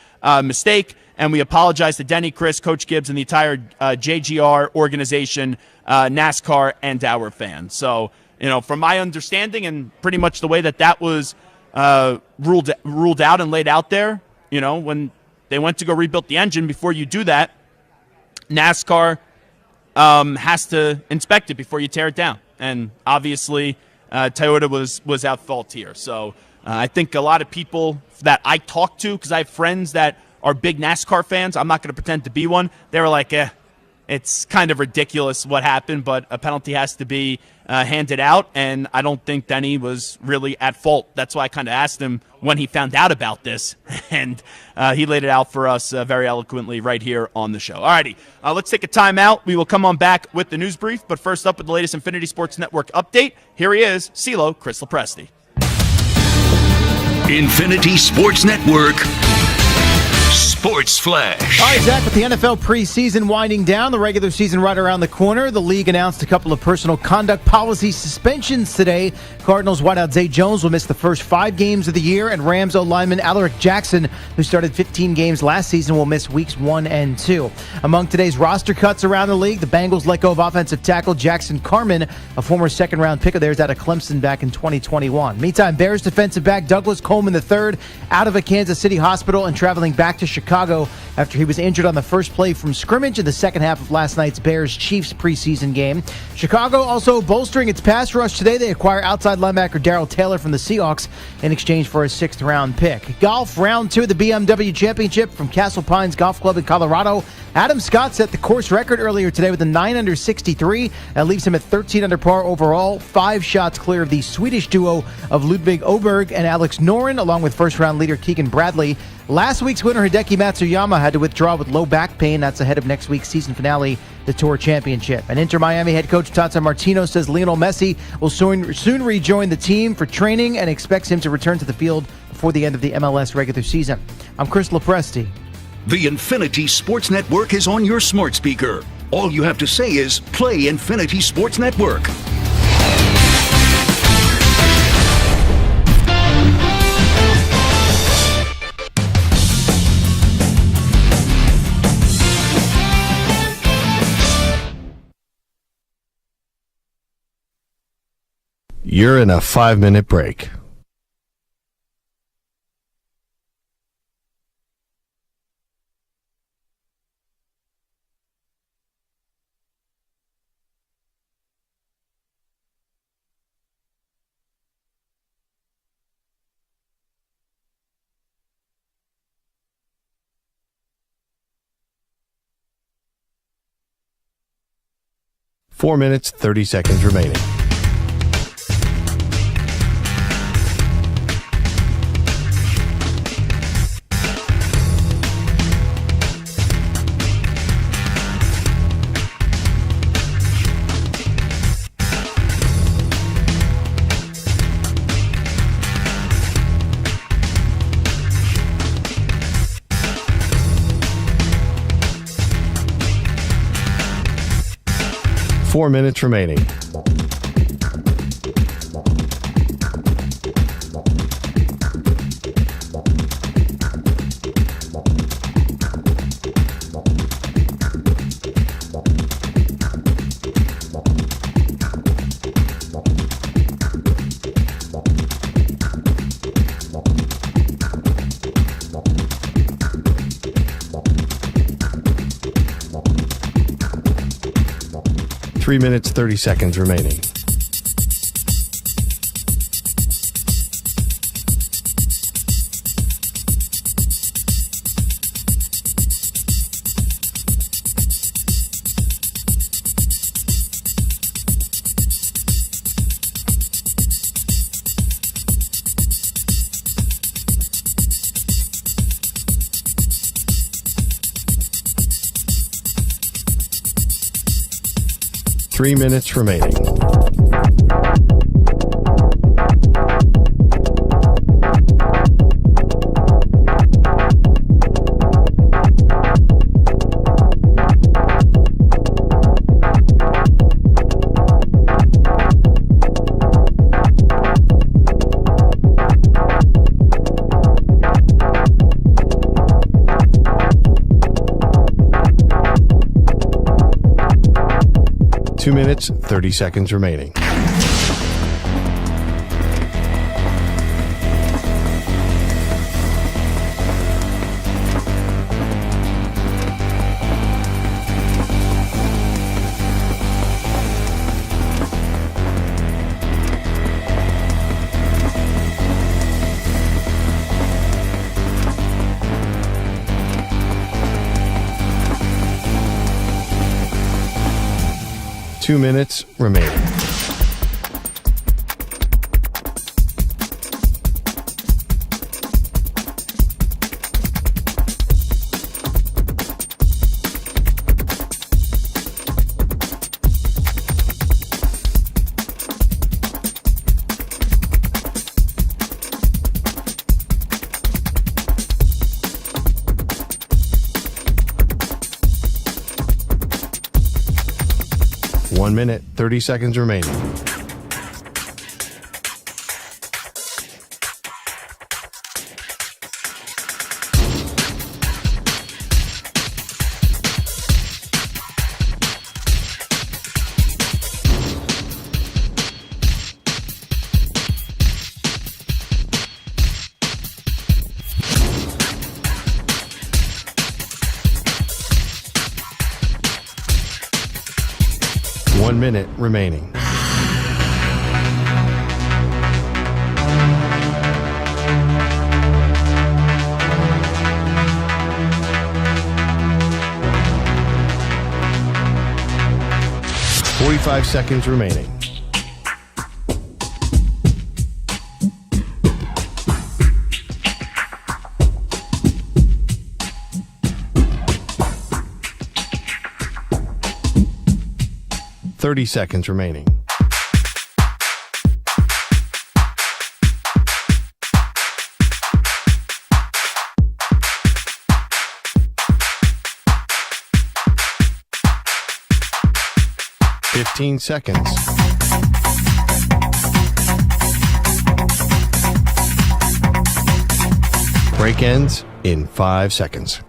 mistake, and we apologize to Denny, Chris, Coach Gibbs, and the entire JGR organization, NASCAR, and our fans. So, from my understanding and pretty much the way that was ruled out and laid out there, when they went to go rebuild the engine, before you do that, NASCAR has to inspect it before you tear it down. And obviously, Toyota was at fault here. So I think a lot of people that I talk to, because I have friends that are big NASCAR fans, I'm not going to pretend to be one, they were like, it's kind of ridiculous what happened, but a penalty has to be handed out, and I don't think Denny was really at fault. That's why I kind of asked him when he found out about this, and he laid it out for us very eloquently right here on the show. All righty, let's take a timeout. We will come on back with the news brief, but first up with the latest Infinity Sports Network update, here he is, CeeLo Chris Lopresti. Infinity Sports Network Sports. Sports Flash. All right, Zach, with the NFL preseason winding down, the regular season right around the corner, the league announced a couple of personal conduct policy suspensions today. Cardinals wideout Zay Jones will miss the first 5 games of the year, and Rams O-lineman Alaric Jackson, who started 15 games last season, will miss weeks 1 and 2. Among today's roster cuts around the league, the Bengals let go of offensive tackle Jackson Carman, a former second-round pick of theirs out of Clemson back in 2021. Meantime, Bears defensive back Douglas Coleman III out of a Kansas City hospital and traveling back to Chicago after he was injured on the first play from scrimmage in the second half of last night's Bears-Chiefs preseason game. Chicago also bolstering its pass rush today. They acquire outside linebacker Darrell Taylor from the Seahawks in exchange for a 6th-round pick. Golf, round 2 of the BMW Championship from Castle Pines Golf Club in Colorado. Adam Scott set the course record earlier today with a 9 under 63. That leaves him at 13 under par overall, 5 shots clear of the Swedish duo of Ludvig Åberg and Alex Noren, along with first-round leader Keegan Bradley. Last week's winner, Hideki Matsuyama, had to withdraw with low back pain. That's ahead of next week's season finale, the Tour Championship. And Inter Miami head coach Tata Martino says Lionel Messi will soon rejoin the team for training and expects him to return to the field before the end of the MLS regular season. I'm Chris Lopresti. The Infinity Sports Network is on your smart speaker. All you have to say is play Infinity Sports Network. You're in a 5-minute break. Four minutes, 30 seconds remaining. Four minutes remaining. Three minutes, 30 seconds remaining. Three minutes remaining. Two minutes, 30 seconds remaining. Two minutes remaining. 1 minute, 30 seconds remaining. One minute remaining. Forty-five seconds remaining. Thirty seconds remaining. Fifteen seconds. Break ends in 5 seconds.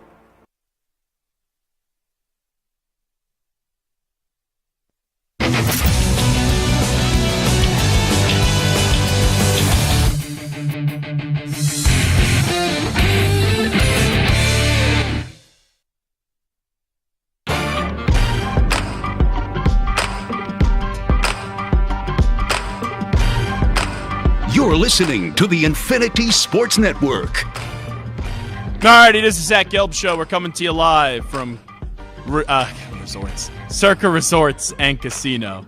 You're listening to the Infinity Sports Network. Alrighty, this is Zach Gelb Show. We're coming to you live from resorts, Circa Resorts and Casino.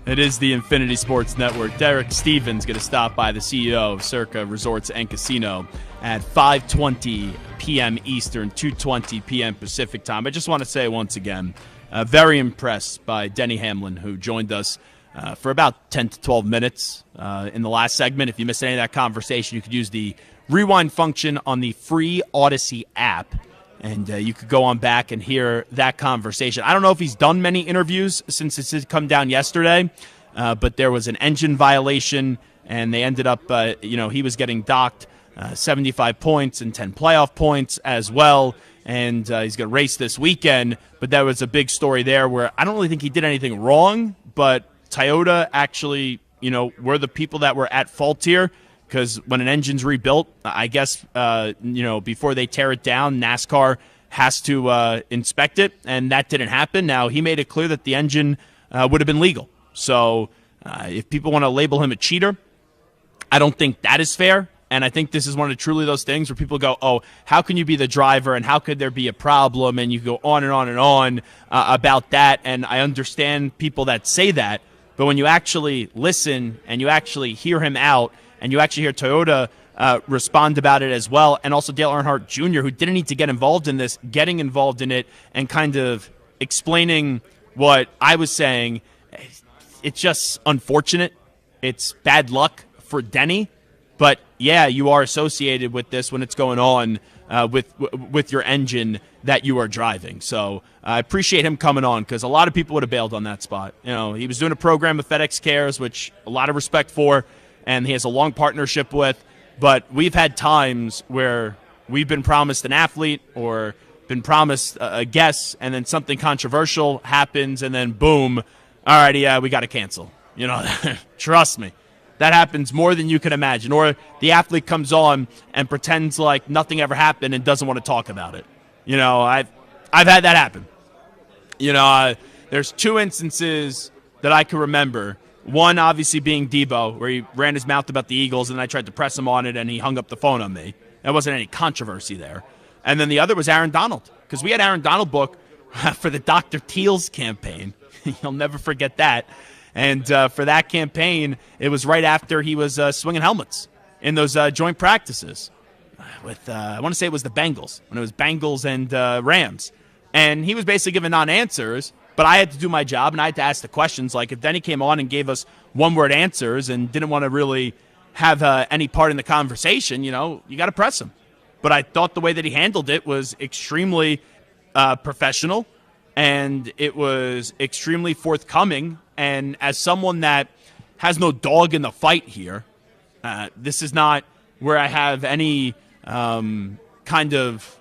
It is the Infinity Sports Network. Derek Stevens going to stop by, the CEO of Circa Resorts and Casino, at 5:20 p.m. Eastern, 2:20 p.m. Pacific time. I just want to say once again, very impressed by Denny Hamlin, who joined us for about 10 to 12 minutes in the last segment. If you missed any of that conversation, you could use the rewind function on the free Odyssey app, and you could go on back and hear that conversation. I don't know if he's done many interviews since this has come down yesterday, but there was an engine violation, and they ended up, he was getting docked 75 points and 10 playoff points as well, and he's going to race this weekend. But there was a big story there where I don't really think he did anything wrong, but Toyota actually, were the people that were at fault here, because when an engine's rebuilt, I guess, before they tear it down, NASCAR has to inspect it, and that didn't happen. Now, he made it clear that the engine would have been legal. So if people want to label him a cheater, I don't think that is fair. And I think this is one of truly those things where people go, oh, how can you be the driver and how could there be a problem? And you go on and on and on about that. And I understand people that say that. But when you actually listen and you actually hear him out and you actually hear Toyota respond about it as well, and also Dale Earnhardt Jr., who didn't need to get involved in this, getting involved in it and kind of explaining what I was saying, it's just unfortunate. It's bad luck for Denny. But, yeah, you are associated with this when it's going on with your engine that you are driving. So I appreciate him coming on, because a lot of people would have bailed on that spot. He was doing a program with FedEx Cares, which a lot of respect for, and he has a long partnership with. But we've had times where we've been promised an athlete or been promised a guest, and then something controversial happens, and then boom, all right, yeah, we got to cancel. Trust me. That happens more than you can imagine. Or the athlete comes on and pretends like nothing ever happened and doesn't want to talk about it. I've had that happen. There's two instances that I can remember. One, obviously, being Debo, where he ran his mouth about the Eagles, and I tried to press him on it, and he hung up the phone on me. There wasn't any controversy there. And then the other was Aaron Donald, because we had Aaron Donald book for the Dr. Teals campaign. You'll never forget that. And for that campaign, it was right after he was swinging helmets in those joint practices with, I want to say it was the Bengals, when it was Bengals and Rams. And he was basically giving non-answers, but I had to do my job, and I had to ask the questions. Like, if Denny came on and gave us one-word answers and didn't want to really have any part in the conversation, you got to press him. But I thought the way that he handled it was extremely professional. and it was extremely forthcoming. And as someone that has no dog in the fight here, this is not where I have any kind of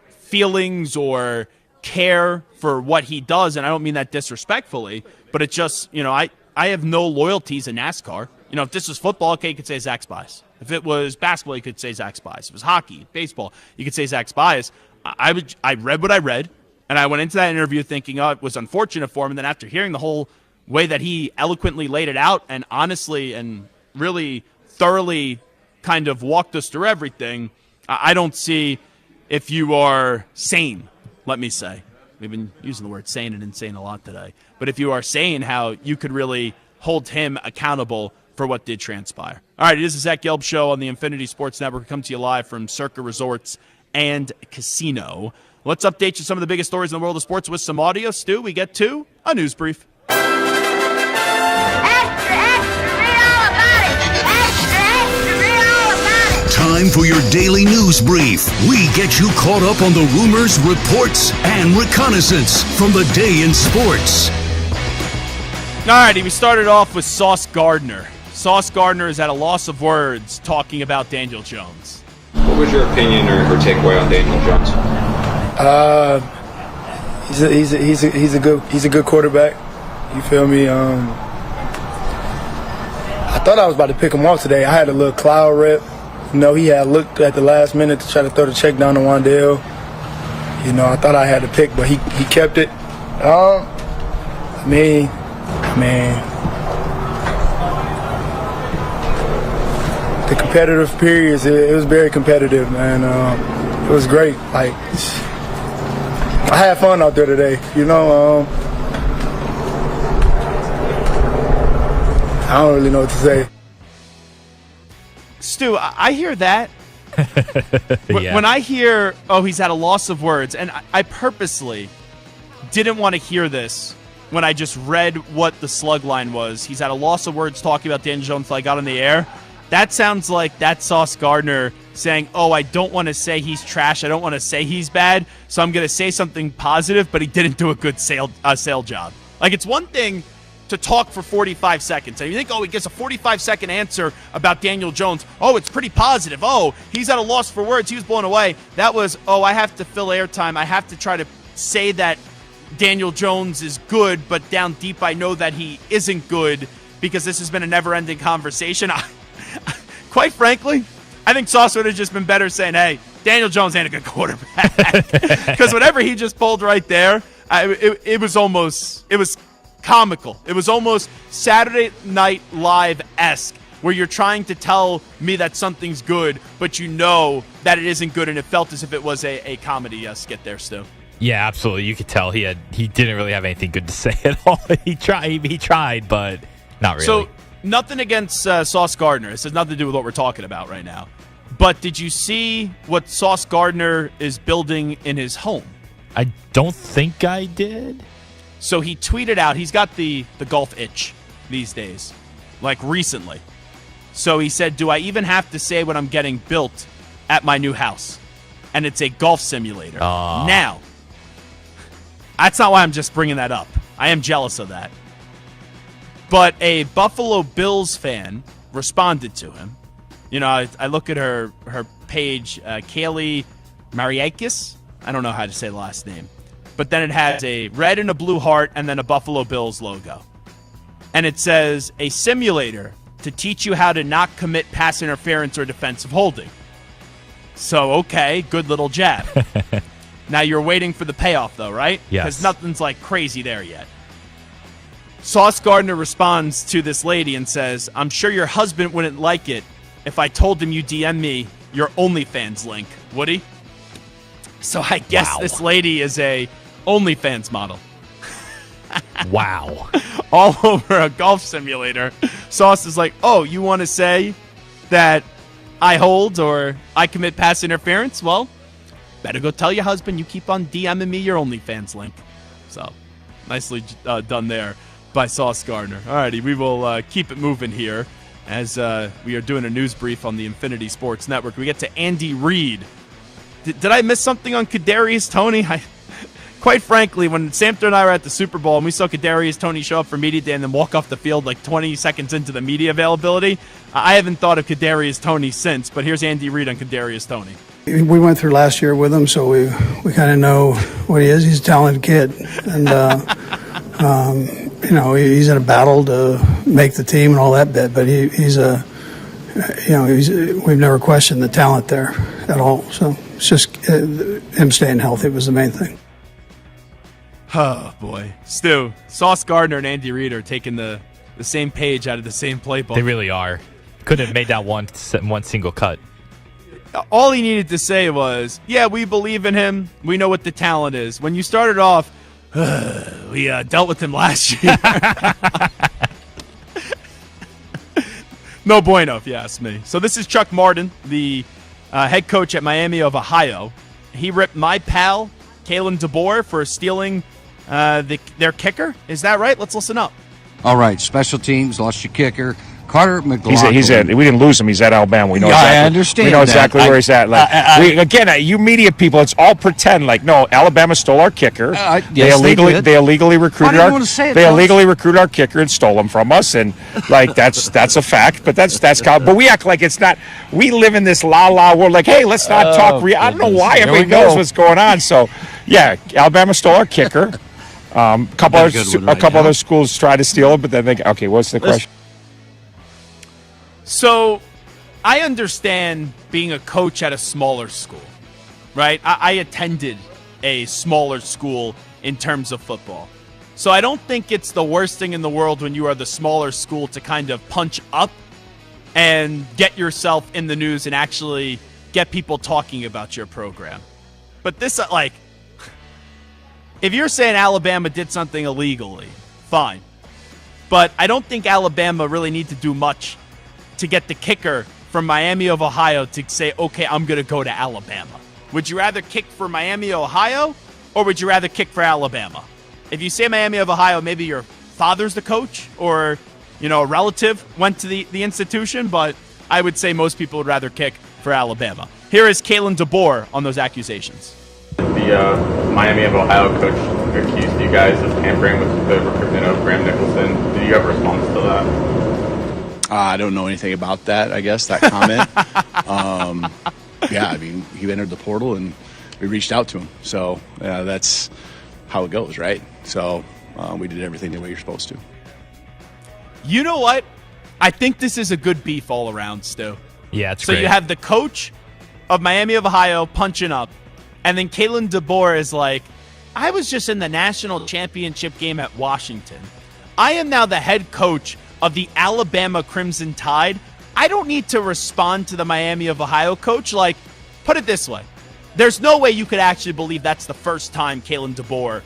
feelings or care for what he does, and I don't mean that disrespectfully, but it's just, I have no loyalties in NASCAR. If this was football, okay, you could say Zach Spies. If it was basketball, you could say Zach Spies. If it was hockey, baseball, you could say Zach Spies. I read what I read, and I went into that interview thinking, it was unfortunate for him, and then after hearing the whole way that he eloquently laid it out and honestly and really thoroughly kind of walked us through everything, I don't see, if you are sane, let me say. We've been using the word sane and insane a lot today. But if you are sane, how you could really hold him accountable for what did transpire. All right, it is the Zach Gelb Show on the Infinity Sports Network. We come to you live from Circa Resorts and Casino. Let's update you some of the biggest stories in the world of sports with some audio. Stu, we get to a news brief. Time for your daily news brief. We get you caught up on the rumors, reports, and reconnaissance from the day in sports. Alrighty, we started off with Sauce Gardner. Sauce Gardner is at a loss of words talking about Daniel Jones. What was your opinion or takeaway on Daniel Jones? He's a good quarterback. You feel me? I thought I was about to pick him off today. I had a little cloud rep. He had looked at the last minute to try to throw the check down to Wandale. I thought I had to pick, but he kept it. The competitive periods, it was very competitive, man. It was great. I had fun out there today. I don't really know what to say. Stu, I hear that. Yeah. When I hear, he's at a loss of words, and I purposely didn't want to hear this when I just read what the slug line was. He's at a loss of words talking about Daniel Jones until I got on the air. That sounds like that Sauce Gardner saying, I don't want to say he's trash. I don't want to say he's bad, so I'm going to say something positive, but he didn't do a good sale job. Like, it's one thing to talk for 45 seconds. And you think, he gives a 45-second answer about Daniel Jones. It's pretty positive. He's at a loss for words. He was blown away. That was, I have to fill airtime. I have to try to say that Daniel Jones is good, but down deep I know that he isn't good because this has been a never-ending conversation. Quite frankly, I think Sauce would have just been better saying, hey, Daniel Jones ain't a good quarterback. Because whatever he just pulled right there, it was comical. It was almost Saturday Night Live-esque, where you're trying to tell me that something's good, but you know that it isn't good, and it felt as if it was a comedy skit there, Stu. Yeah, absolutely. You could tell he didn't really have anything good to say at all. He tried, but not really. So nothing against Sauce Gardner. This has nothing to do with what we're talking about right now. But did you see what Sauce Gardner is building in his home? I don't think I did. So he tweeted out, he's got the golf itch these days, like recently. So he said, do I even have to say what I'm getting built at my new house? And it's a golf simulator. Now, that's not why I'm just bringing that up. I am jealous of that. But a Buffalo Bills fan responded to him. I look at her page, Kaylee Mariakis. I don't know how to say the last name. But then it has a red and a blue heart and then a Buffalo Bills logo. And it says, a simulator to teach you how to not commit pass interference or defensive holding. So, okay, good little jab. Now you're waiting for the payoff, though, right? Yes. Because nothing's like crazy there yet. Sauce Gardner responds to this lady and says, I'm sure your husband wouldn't like it if I told him you DM me your OnlyFans link, would he? So I guess This lady is a OnlyFans model. Wow. All over a golf simulator. Sauce is like, you want to say that I hold or I commit pass interference? Well, better go tell your husband you keep on DMing me your OnlyFans link. So, nicely done there by Sauce Gardner. Alrighty, we will keep it moving here as we are doing a news brief on the Infinity Sports Network. We get to Andy Reid. Did I miss something on Kadarius Toney? quite frankly, when Samter and I were at the Super Bowl and we saw Kadarius Toney show up for media day and then walk off the field like 20 seconds into the media availability, I haven't thought of Kadarius Toney since. But here's Andy Reid on Kadarius Toney. We went through last year with him, so we kind of know what he is. He's a talented kid, and he's in a battle to make the team and all that bit. But we've never questioned the talent there at all. So it's just him staying healthy was the main thing. Oh boy, Stu, Sauce Gardner and Andy Reid are taking the same page out of the same playbook. They really are. Couldn't have made that one single cut. All he needed to say was, yeah, we believe in him. We know what the talent is. When you started off, we dealt with him last year. No bueno, if you ask me. So this is Chuck Martin, the head coach at Miami of Ohio. He ripped my pal, Kalen DeBoer, for stealing their kicker. Is that right? Let's listen up. All right, special teams, lost your kicker. Carter McLaughlin. We didn't lose him. He's at Alabama. We know exactly. I understand. We know exactly that. where he's at. You media people, it's all pretend. Like, no, Alabama stole our kicker. Yes, they illegally recruited I didn't want to say it, They illegally recruited our kicker and stole him from us. And like that's a fact. But but we act like it's not. We live in this la la world. Like, hey, let's not talk. I don't know why everybody knows what's going on. So, yeah, Alabama stole our kicker. A couple other schools tried to steal it, but then okay. What's the question? So, I understand being a coach at a smaller school, right? I attended a smaller school in terms of football. So I don't think it's the worst thing in the world when you are the smaller school to kind of punch up and get yourself in the news and actually get people talking about your program. But this, if you're saying Alabama did something illegally, fine. But I don't think Alabama really need to do much to get the kicker from Miami of Ohio to say, okay, I'm going to go to Alabama. Would you rather kick for Miami, Ohio, or would you rather kick for Alabama? If you say Miami of Ohio, maybe your father's the coach or, a relative went to the institution, but I would say most people would rather kick for Alabama. Here is Kalen DeBoer on those accusations. The Miami of Ohio coach accused you guys of tampering with the recruitment of Graham Nicholson. Did you have a response to that? I don't know anything about that, I guess, that comment. He entered the portal and we reached out to him. So that's how it goes, right? So we did everything the way you're supposed to. You know what? I think this is a good beef all around, Stu. Yeah, it's so great. You have the coach of Miami of Ohio punching up, and then Kalen DeBoer is like, I was just in the national championship game at Washington. I am now the head coach of the Alabama Crimson Tide. I don't need to respond to the Miami of Ohio coach. Put it this way. There's no way you could actually believe that's the first time Kalen DeBoer,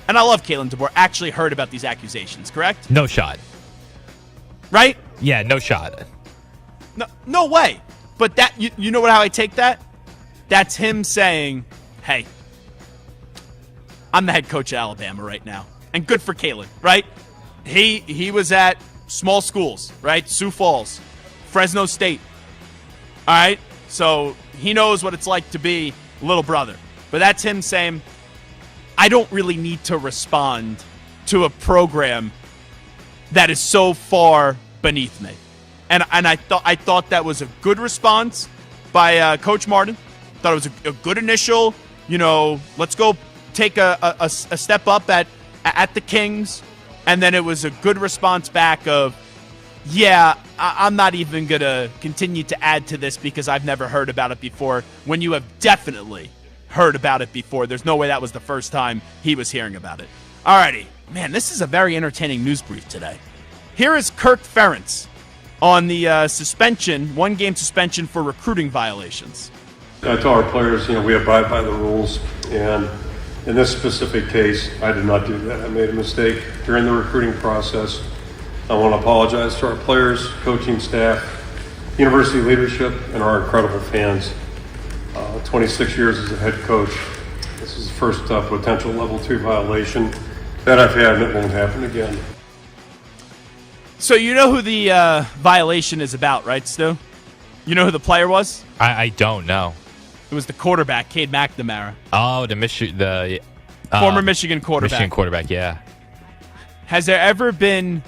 and I love Kalen DeBoer, actually heard about these accusations, correct? No shot. Right? Yeah, no shot. No way. But that you know how I take that? That's him saying, hey, I'm the head coach of Alabama right now. And good for Kalen, right? He was at small schools, right? Sioux Falls, Fresno State. All right? So he knows what it's like to be little brother. But that's him saying, I don't really need to respond to a program that is so far beneath me. And I thought that was a good response by Coach Martin. Thought it was a good initial, let's go take a step up at the Kings. And then it was a good response back of, I'm not even going to continue to add to this because I've never heard about it before, when you have definitely heard about it before. There's no way that was the first time he was hearing about it. Alrighty. Man, this is a very entertaining news brief today. Here is Kirk Ferentz on the suspension, one-game suspension for recruiting violations. I tell our players, we abide by the rules, and in this specific case, I did not do that. I made a mistake during the recruiting process. I want to apologize to our players, coaching staff, university leadership, and our incredible fans. 26 years as a head coach. This is the first potential level 2 violation that I've had, and it won't happen again. So you know who the violation is about, right, Stu? You know who the player was? I don't know. It was the quarterback, Cade McNamara. Oh, the Former Michigan quarterback. Michigan quarterback, yeah. Has there ever been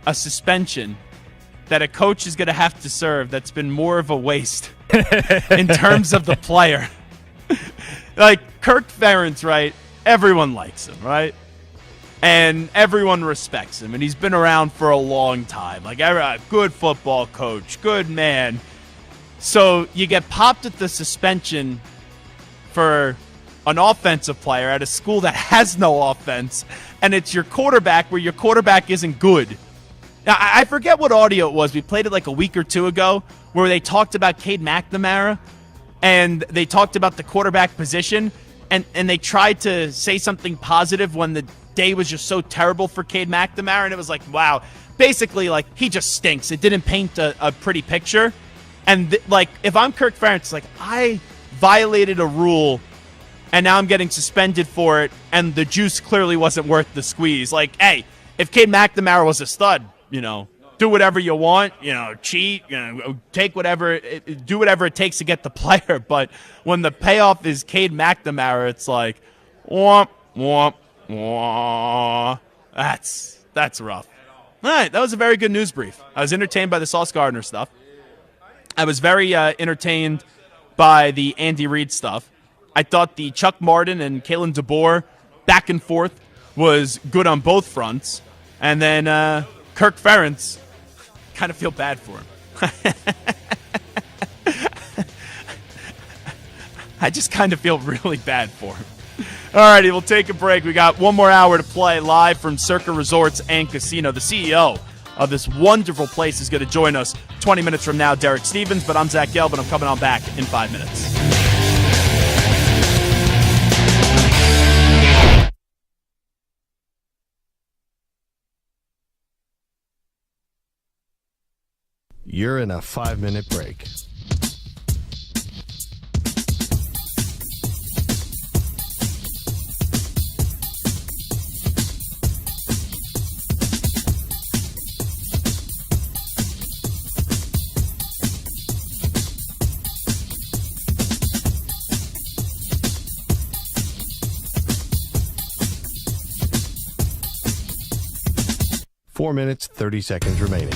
a suspension that a coach is going to have to serve that's been more of a waste in terms of the player? Like Kirk Ferentz, right? Everyone likes him, right? And everyone respects him, and he's been around for a long time. Like, good football coach, good man. So you get popped at the suspension for an offensive player at a school that has no offense, and it's your quarterback where your quarterback isn't good. Now, I forget what audio it was. We played it like a week or two ago where they talked about Cade McNamara, and they talked about the quarterback position, and they tried to say something positive when the day was just so terrible for Cade McNamara, and it was like, wow. Basically, like, he just stinks. It didn't paint a pretty picture. And, like, if I'm Kirk Ferentz, like, I violated a rule, and now I'm getting suspended for it, and the juice clearly wasn't worth the squeeze. Like, hey, if Cade McNamara was a stud, do whatever you want, cheat, take whatever, do whatever it takes to get the player. But when the payoff is Cade McNamara, it's like, womp, womp, womp. That's rough. All right, that was a very good news brief. I was entertained by the Sauce Gardner stuff. I was very entertained by the Andy Reid stuff. I thought the Chuck Martin and Kalen DeBoer back and forth was good on both fronts. And then Kirk Ferentz, kind of feel bad for him. I just kind of feel really bad for him. All righty, we'll take a break. We got one more hour to play live from Circa Resorts and Casino. The CEO of this wonderful place is going to join us 20 minutes from now, Derek Stevens. But I'm Zach Gelb, and I'm coming on back in 5 minutes. You're in a 5-minute break. Four minutes, 30 seconds remaining.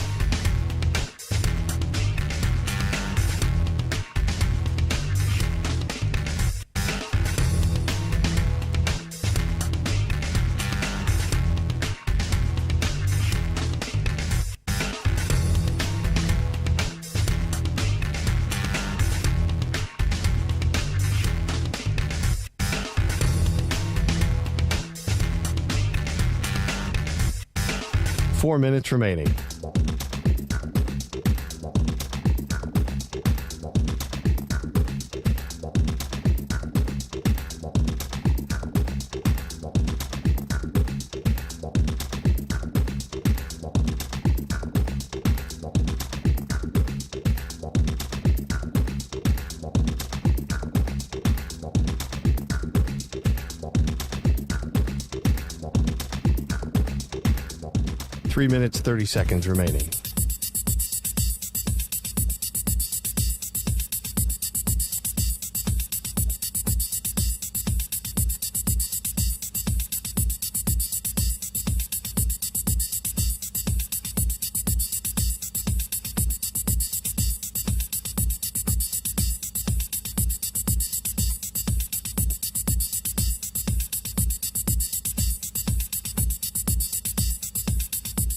Four minutes remaining. Three minutes, 30 seconds remaining.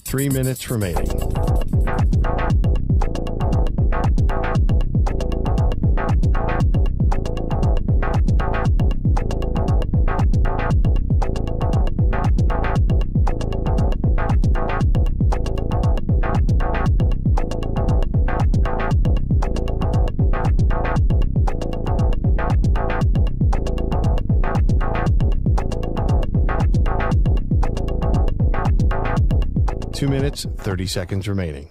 Three minutes remaining. Two minutes, 30 seconds remaining.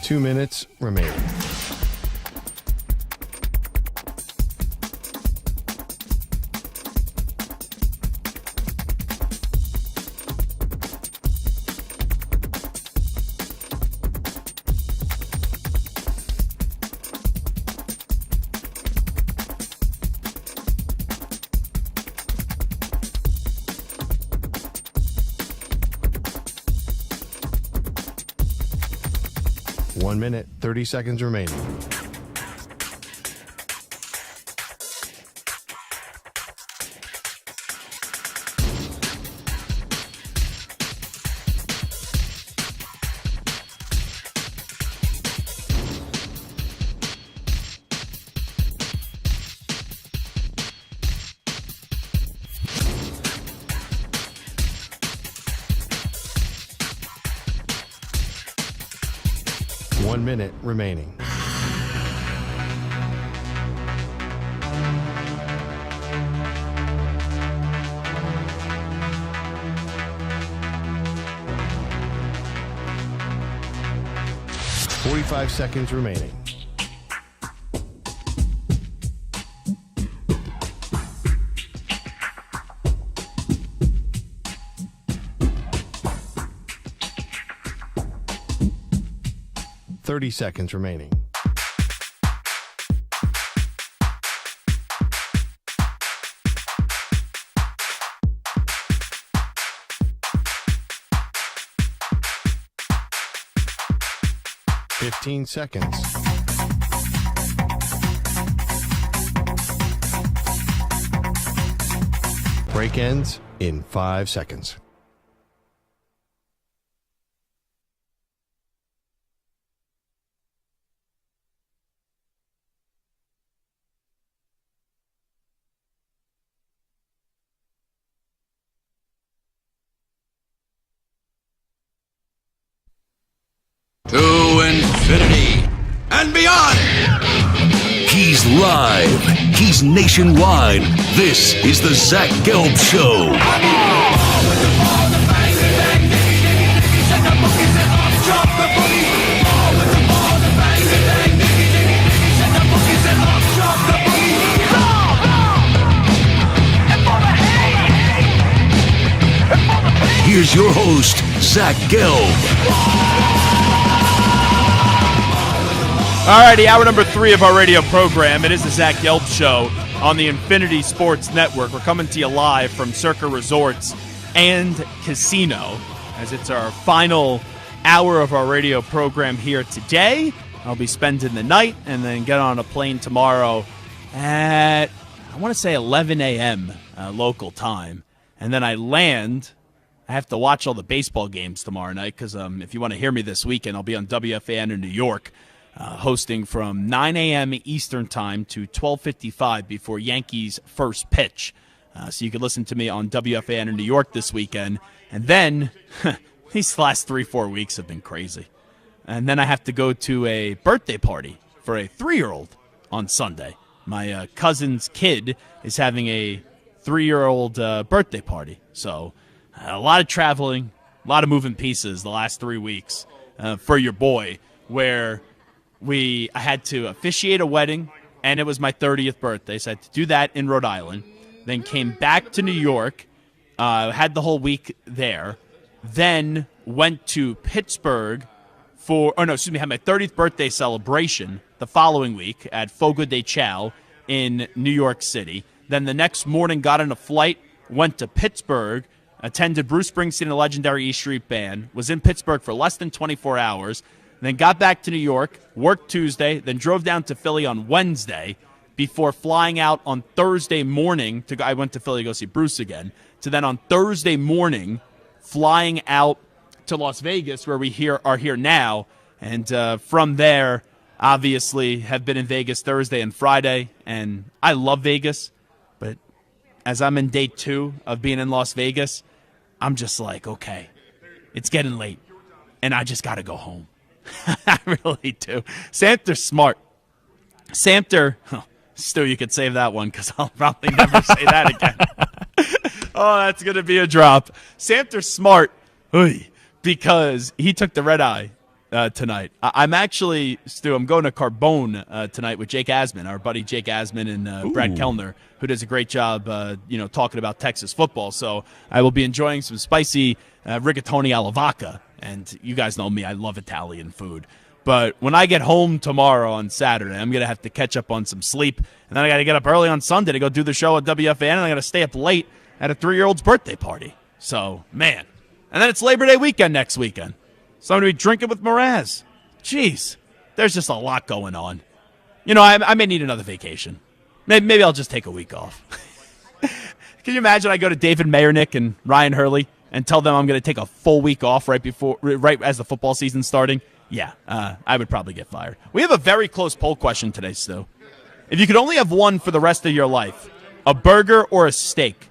2 minutes remaining. One minute, 30 seconds remaining. One minute remaining. Forty-five seconds remaining. Seconds remaining. Fifteen seconds. Break ends in 5 seconds. To infinity and beyond. He's live. He's nationwide. This is the Zach Gelb Show. Here's your host, Zach Gelb. Alrighty, hour number 3 of our radio program. It is the Zach Gelb Show on the Infinity Sports Network. We're coming to you live from Circa Resorts and Casino, as it's our final hour of our radio program here today. I'll be spending the night and then get on a plane tomorrow at, I want to say 11 a.m. Local time. And then I land. I have to watch all the baseball games tomorrow night because if you want to hear me this weekend, I'll be on WFAN in New York. Hosting from 9 a.m. Eastern Time to 12:55 before Yankees' first pitch. So you can listen to me on WFAN in New York this weekend. And then, these last 3-4 weeks have been crazy. And then I have to go to a birthday party for a 3-year-old on Sunday. My cousin's kid is having a 3-year-old birthday party. So a lot of traveling, a lot of moving pieces the last 3 weeks for your boy, where I had to officiate a wedding, and it was my 30th birthday, so I had to do that in Rhode Island. Then came back to New York, had the whole week there, then went to Pittsburgh had my 30th birthday celebration the following week at Fogo de Chao in New York City. Then the next morning got on a flight, went to Pittsburgh, attended Bruce Springsteen and the legendary E Street Band, was in Pittsburgh for less than 24 hours, then got back to New York, worked Tuesday, then drove down to Philly on Wednesday before flying out on Thursday morning. I went to Philly to go see Bruce again. To then on Thursday morning, flying out to Las Vegas, where we are here now. And from there, obviously, have been in Vegas Thursday and Friday. And I love Vegas, but as I'm in day 2 of being in Las Vegas, I'm just like, okay, it's getting late, and I just got to go home. I really do. Samter's smart. Stu, you could save that one because I'll probably never say that again. Oh, that's going to be a drop. Samter's smart because he took the red eye tonight. I'm actually, Stu, I'm going to Carbone tonight with Jake Asman, our buddy Jake Asman and Brad Kellner, who does a great job, talking about Texas football. So I will be enjoying some spicy rigatoni alla vodka. And you guys know me, I love Italian food. But when I get home tomorrow on Saturday, I'm going to have to catch up on some sleep. And then I got to get up early on Sunday to go do the show at WFAN. And I got to stay up late at a 3-year-old's birthday party. So, man. And then it's Labor Day weekend next weekend. So I'm going to be drinking with Mraz. Jeez. There's just a lot going on. I may need another vacation. Maybe I'll just take a week off. Can you imagine I go to David Mayernick and Ryan Hurley and tell them I'm going to take a full week off right as the football season's starting? Yeah, I would probably get fired. We have a very close poll question today, Stu. If you could only have one for the rest of your life, a burger or a steak?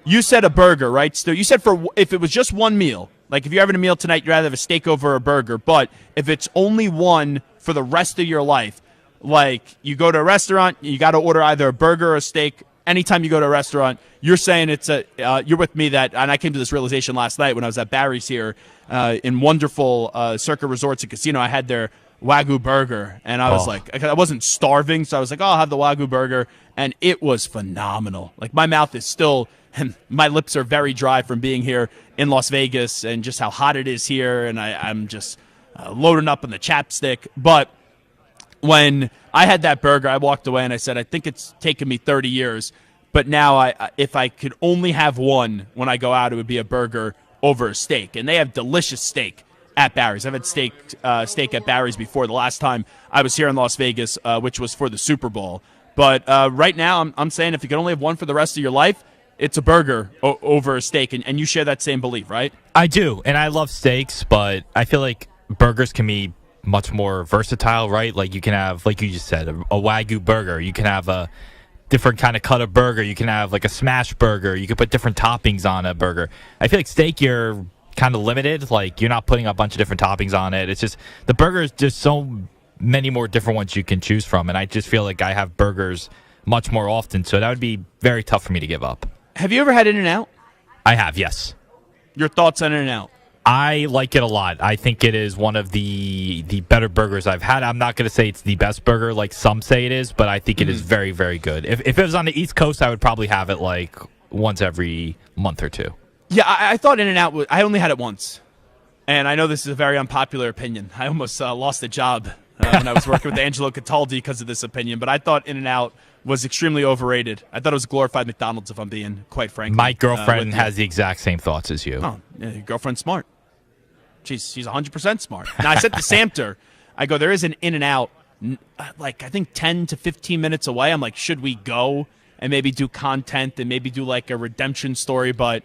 You said a burger, right, Stu? You said if it was just one meal, like if you're having a meal tonight, you'd rather have a steak over a burger. But if it's only one for the rest of your life, like you go to a restaurant, you got to order either a burger or a steak. Anytime you go to a restaurant, you're saying you're with me that, and I came to this realization last night when I was at Barry's here in wonderful Circa Resorts and Casino. I had their Wagyu burger, and I was like, I wasn't starving, so I was like, I'll have the Wagyu burger, and it was phenomenal. Like, my mouth is still, and my lips are very dry from being here in Las Vegas and just how hot it is here, and I'm just loading up on the chapstick. But when I had that burger, I walked away and I said, I think it's taken me 30 years, but now if I could only have one when I go out, it would be a burger over a steak. And they have delicious steak at Barry's. I've had steak at Barry's before. The last time I was here in Las Vegas, which was for the Super Bowl. But right now, I'm saying if you could only have one for the rest of your life, it's a burger over a steak. And you share that same belief, right? I do, and I love steaks, but I feel like burgers can be much more versatile, right? Like you can have, like you just said, a Wagyu burger. You can have a different kind of cut of burger. You can have like a smash burger. You can put different toppings on a burger. I feel like steak, you're kind of limited. Like you're not putting a bunch of different toppings on it. It's just the burgers, just so many more different ones you can choose from. And I just feel like I have burgers much more often. So that would be very tough for me to give up. Have you ever had In-N-Out? I have, yes. Your thoughts on In-N-Out? I like it a lot. I think it is one of the better burgers I've had. I'm not going to say it's the best burger like some say it is, but I think it is very, very good. If it was on the East Coast, I would probably have it like once every month or two. Yeah, I thought In-N-Out I only had it once. And I know this is a very unpopular opinion. I almost lost a job when I was working with Angelo Cataldi because of this opinion, but I thought In-N-Out was extremely overrated. I thought it was a glorified McDonald's, if I'm being quite frank. My girlfriend has the exact same thoughts as you. Oh, yeah, your girlfriend's smart. She's 100% smart. Now, I said to Samter, I go, there is an In-N-Out, like, I think 10 to 15 minutes away. I'm like, should we go and maybe do content and maybe do, like, a redemption story? But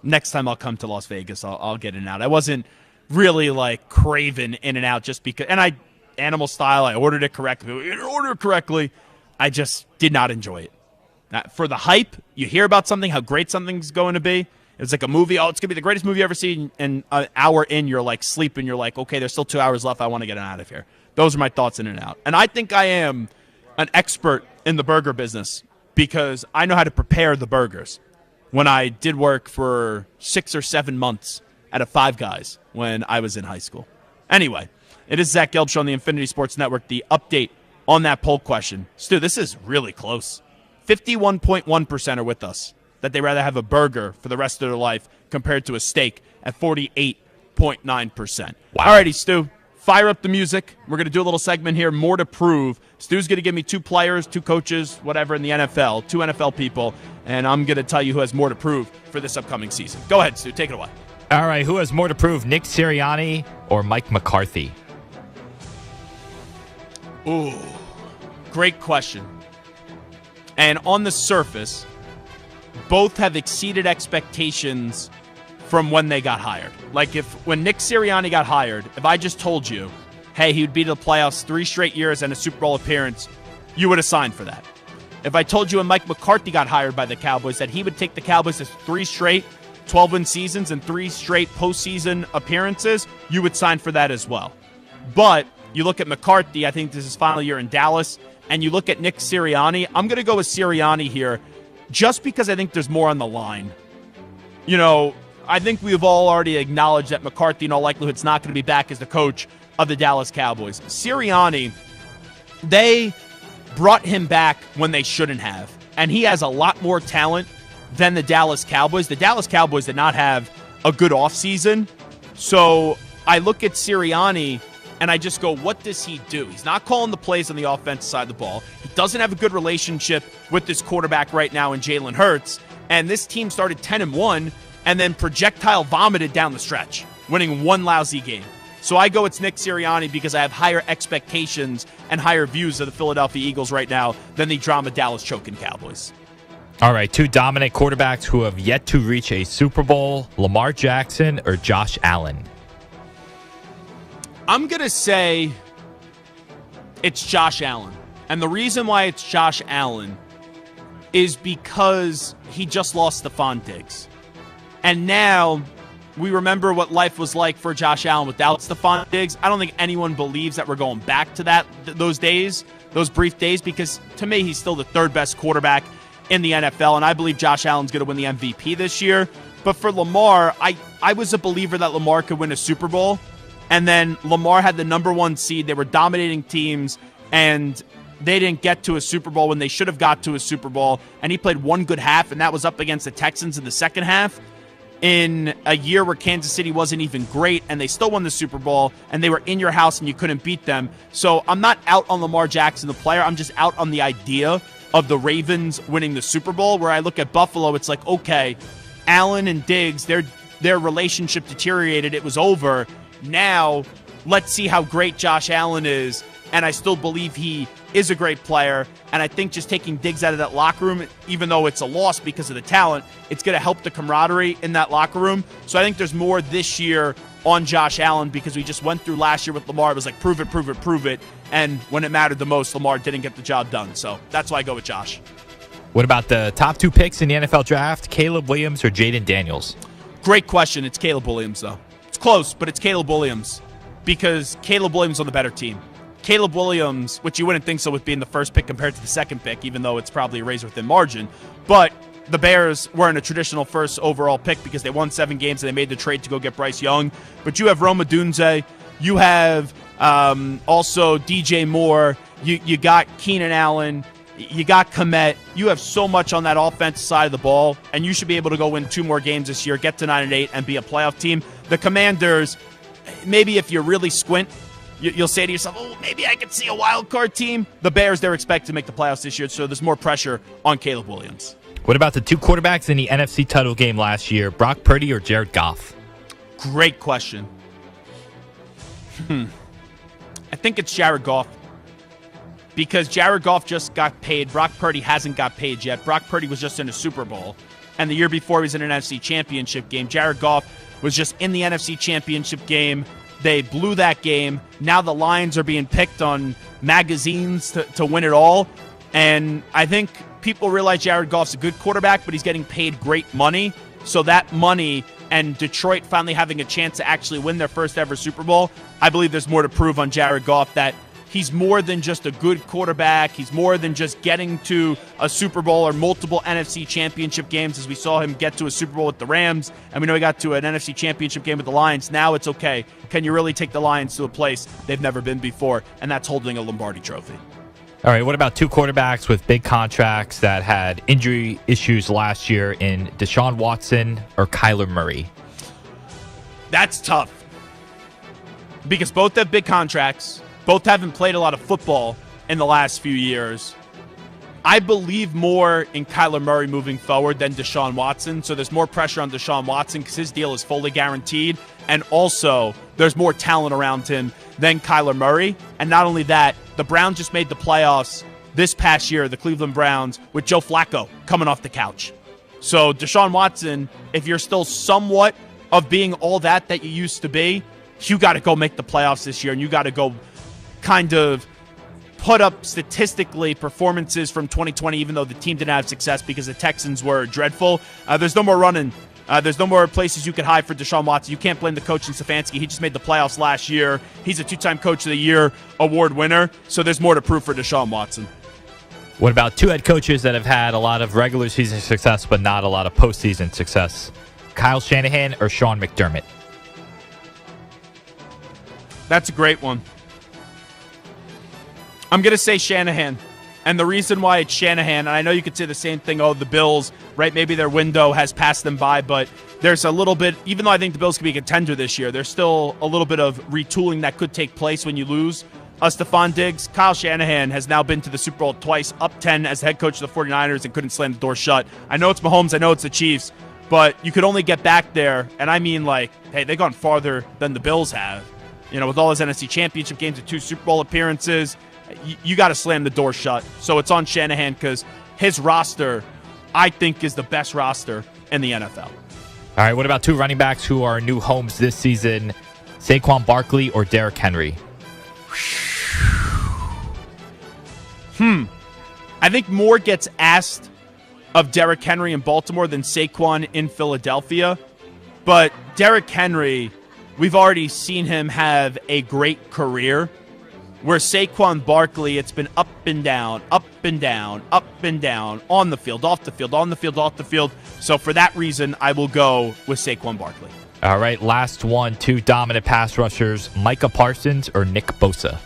next time I'll come to Las Vegas, I'll get In-N-Out. I wasn't really, like, craving In-N-Out just because – and animal style, I ordered it correctly. I just did not enjoy it. For the hype, you hear about something, how great something's going to be. It's like a movie. Oh, it's going to be the greatest movie you've ever seen. And an hour in, you're like sleeping. You're like, okay, there's still 2 hours left. I want to get out of here. Those are my thoughts in and out. And I think I am an expert in the burger business because I know how to prepare the burgers. When I did work for 6 or 7 months at a Five Guys when I was in high school. Anyway, it is Zach Gelb Show on the Infinity Sports Network. The update on that poll question. Stu, this is really close. 51.1% are with us that they'd rather have a burger for the rest of their life compared to a steak at 48.9%. Wow. All righty, Stu, fire up the music. We're going to do a little segment here, more to prove. Stu's going to give me 2 players, 2 coaches, whatever in the NFL, 2 NFL people, and I'm going to tell you who has more to prove for this upcoming season. Go ahead, Stu, take it away. All right, who has more to prove, Nick Sirianni or Mike McCarthy? Ooh, great question. And on the surface, both have exceeded expectations from when they got hired. Like when Nick Sirianni got hired, if I just told you, hey, he would be to the playoffs 3 straight years and a Super Bowl appearance, you would have signed for that. If I told you when Mike McCarthy got hired by the Cowboys that he would take the Cowboys to 3 straight 12-win seasons and 3 straight postseason appearances, you would sign for that as well. But you look at McCarthy, I think this is his final year in Dallas, and you look at Nick Sirianni, I'm going to go with Sirianni here just because I think there's more on the line. You know, I think we've all already acknowledged that McCarthy in all likelihood is not going to be back as the coach of the Dallas Cowboys. Sirianni, they brought him back when they shouldn't have. And he has a lot more talent than the Dallas Cowboys. The Dallas Cowboys did not have a good offseason. So I look at Sirianni and I just go, what does he do? He's not calling the plays on the offensive side of the ball. He doesn't have a good relationship with this quarterback right now in Jalen Hurts. And this team started 10-1 and then projectile vomited down the stretch, winning one lousy game. So I go, it's Nick Sirianni because I have higher expectations and higher views of the Philadelphia Eagles right now than the drama Dallas choking Cowboys. All right, two dominant quarterbacks who have yet to reach a Super Bowl, Lamar Jackson or Josh Allen? I'm going to say it's Josh Allen. And the reason why it's Josh Allen is because he just lost Stephon Diggs. And now we remember what life was like for Josh Allen without Stephon Diggs. I don't think anyone believes that we're going back to those days, those brief days, because to me, he's still the third best quarterback in the NFL, and I believe Josh Allen's going to win the MVP this year. But for Lamar, I was a believer that Lamar could win a Super Bowl, and then Lamar had the number one seed. They were dominating teams, and they didn't get to a Super Bowl when they should have got to a Super Bowl, and he played one good half, and that was up against the Texans in the second half in a year where Kansas City wasn't even great, and they still won the Super Bowl, and they were in your house, and you couldn't beat them. So I'm not out on Lamar Jackson, the player. I'm just out on the idea of the Ravens winning the Super Bowl, where I look at Buffalo, it's like, okay, Allen and Diggs, their relationship deteriorated. It was over. Now, let's see how great Josh Allen is, and I still believe he is a great player, and I think just taking Diggs out of that locker room, even though it's a loss because of the talent, it's going to help the camaraderie in that locker room. So I think there's more this year on Josh Allen because we just went through last year with Lamar. It was like, prove it, prove it, prove it, and when it mattered the most, Lamar didn't get the job done. So that's why I go with Josh. What about the top two picks in the NFL draft, Caleb Williams or Jaden Daniels? Great question. It's Caleb Williams, though. It's close, but it's Caleb Williams because Caleb Williams on the better team. Caleb Williams, which you wouldn't think so with being the first pick compared to the second pick, even though it's probably a razor within margin. But the Bears weren't a traditional first overall pick because they won 7 games and they made the trade to go get Bryce Young. But you have Rome Odunze. You have also DJ Moore. You got Keenan Allen. You got Kmet. You have so much on that offensive side of the ball, and you should be able to go win 2 more games this year, get to 9-8, and be a playoff team. The Commanders, maybe if you really squint, you'll say to yourself, oh, maybe I could see a wild card team. The Bears, they're expected to make the playoffs this year, so there's more pressure on Caleb Williams. What about the two quarterbacks in the NFC title game last year, Brock Purdy or Jared Goff? Great question. I think it's Jared Goff because Jared Goff just got paid. Brock Purdy hasn't got paid yet. Brock Purdy was just in a Super Bowl, and the year before he was in an NFC Championship game. Jared Goff was just in the NFC Championship game. They blew that game. Now the Lions are being picked on magazines to win it all. And I think people realize Jared Goff's a good quarterback, but he's getting paid great money. So that money and Detroit finally having a chance to actually win their first ever Super Bowl, I believe there's more to prove on Jared Goff, that he's more than just a good quarterback. He's more than just getting to a Super Bowl or multiple NFC Championship games, as we saw him get to a Super Bowl with the Rams, and we know he got to an NFC Championship game with the Lions. Now it's okay. Can you really take the Lions to a place they've never been before? And that's holding a Lombardi trophy. All right, what about two quarterbacks with big contracts that had injury issues last year in Deshaun Watson or Kyler Murray? That's tough because both have big contracts. Both haven't played a lot of football in the last few years. I believe more in Kyler Murray moving forward than Deshaun Watson. So there's more pressure on Deshaun Watson because his deal is fully guaranteed. And also, there's more talent around him than Kyler Murray. And not only that, the Browns just made the playoffs this past year, the Cleveland Browns, with Joe Flacco coming off the couch. So Deshaun Watson, if you're still somewhat of being all that you used to be, you got to go make the playoffs this year, and you got to go kind of put up statistically performances from 2020, even though the team didn't have success because the Texans were dreadful. There's no more running. There's no more places you could hide for Deshaun Watson. You can't blame the coach in Stefanski. He just made the playoffs last year. He's a 2-time Coach of the Year award winner, so there's more to prove for Deshaun Watson. What about two head coaches that have had a lot of regular season success but not a lot of postseason success? Kyle Shanahan or Sean McDermott? That's a great one. I'm going to say Shanahan. And the reason why it's Shanahan, and I know you could say the same thing, the Bills, right? Maybe their window has passed them by, but there's a little bit, even though I think the Bills could be a contender this year, there's still a little bit of retooling that could take place when you lose Stephon Diggs. Kyle Shanahan has now been to the Super Bowl twice, up 10 as the head coach of the 49ers and couldn't slam the door shut. I know it's Mahomes, I know it's the Chiefs, but you could only get back there, and I mean hey, they've gone farther than the Bills have. With all his NFC Championship games and 2 Super Bowl appearances, you got to slam the door shut. So it's on Shanahan because his roster, I think, is the best roster in the NFL. All right, what about 2 running backs who are new homes this season? Saquon Barkley or Derrick Henry? I think more gets asked of Derrick Henry in Baltimore than Saquon in Philadelphia. But Derrick Henry, we've already seen him have a great career. Where Saquon Barkley, it's been up and down, up and down, up and down, on the field, off the field, on the field, off the field. So for that reason, I will go with Saquon Barkley. All right, last one. 2 dominant pass rushers, Micah Parsons or Nick Bosa?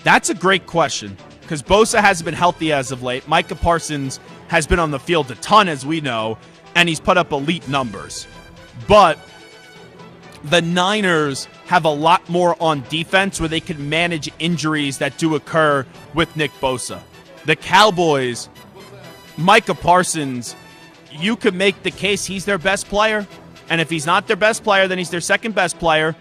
That's a great question because Bosa hasn't been healthy as of late. Micah Parsons has been on the field a ton, as we know, and he's put up elite numbers. But the Niners have a lot more on defense where they can manage injuries that do occur with Nick Bosa. The Cowboys, Micah Parsons, you could make the case he's their best player. And if he's not their best player, then he's their second best player.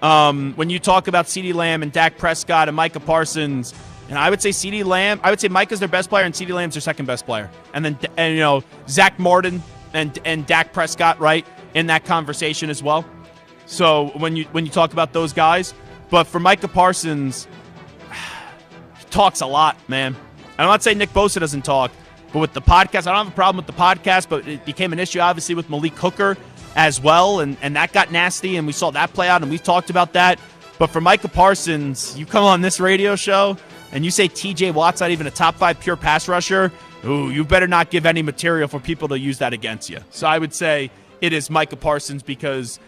When you talk about CeeDee Lamb and Dak Prescott and Micah Parsons, and I would say CeeDee Lamb, I would say Micah's their best player and CeeDee Lamb's their second best player. And then, Zach Martin and Dak Prescott, right, in that conversation as well. So when you talk about those guys, but for Micah Parsons, he talks a lot, man. I'm not saying Nick Bosa doesn't talk, but with the podcast, I don't have a problem with the podcast, but it became an issue, obviously, with Malik Hooker as well, and that got nasty, and we saw that play out, and we've talked about that. But for Micah Parsons, you come on this radio show, and you say T.J. Watt's not even a top 5 pure pass rusher, ooh, you better not give any material for people to use that against you. So I would say it is Micah Parsons because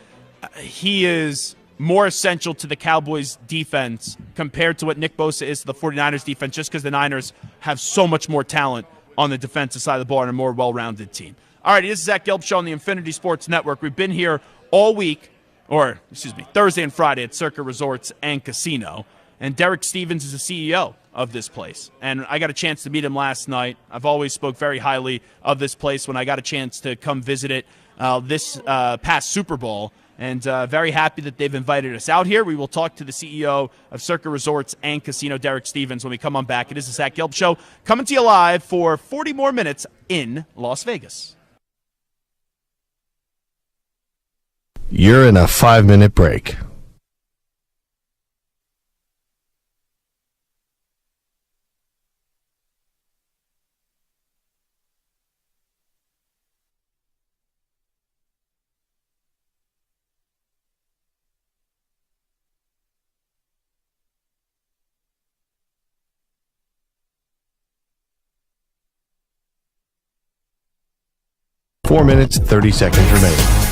he is more essential to the Cowboys' defense compared to what Nick Bosa is to the 49ers' defense, just because the Niners have so much more talent on the defensive side of the ball and a more well-rounded team. All right, this is Zach Gelb Show on the Infinity Sports Network. We've been here all week, Thursday and Friday at Circa Resorts and Casino. And Derek Stevens is the CEO of this place. And I got a chance to meet him last night. I've always spoke very highly of this place when I got a chance to come visit it this past Super Bowl. And very happy that they've invited us out here. We will talk to the CEO of Circa Resorts and Casino, Derek Stevens, when we come on back. It is the Zach Gelb Show, coming to you live for 40 more minutes in Las Vegas. You're in a 5-minute break. Four minutes, 30 seconds remaining.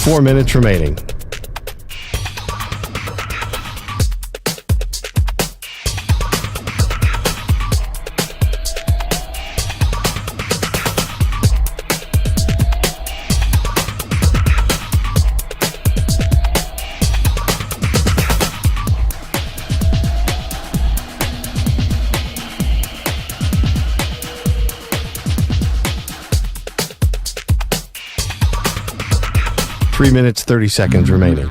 Four minutes remaining. Three minutes, 30 seconds remaining.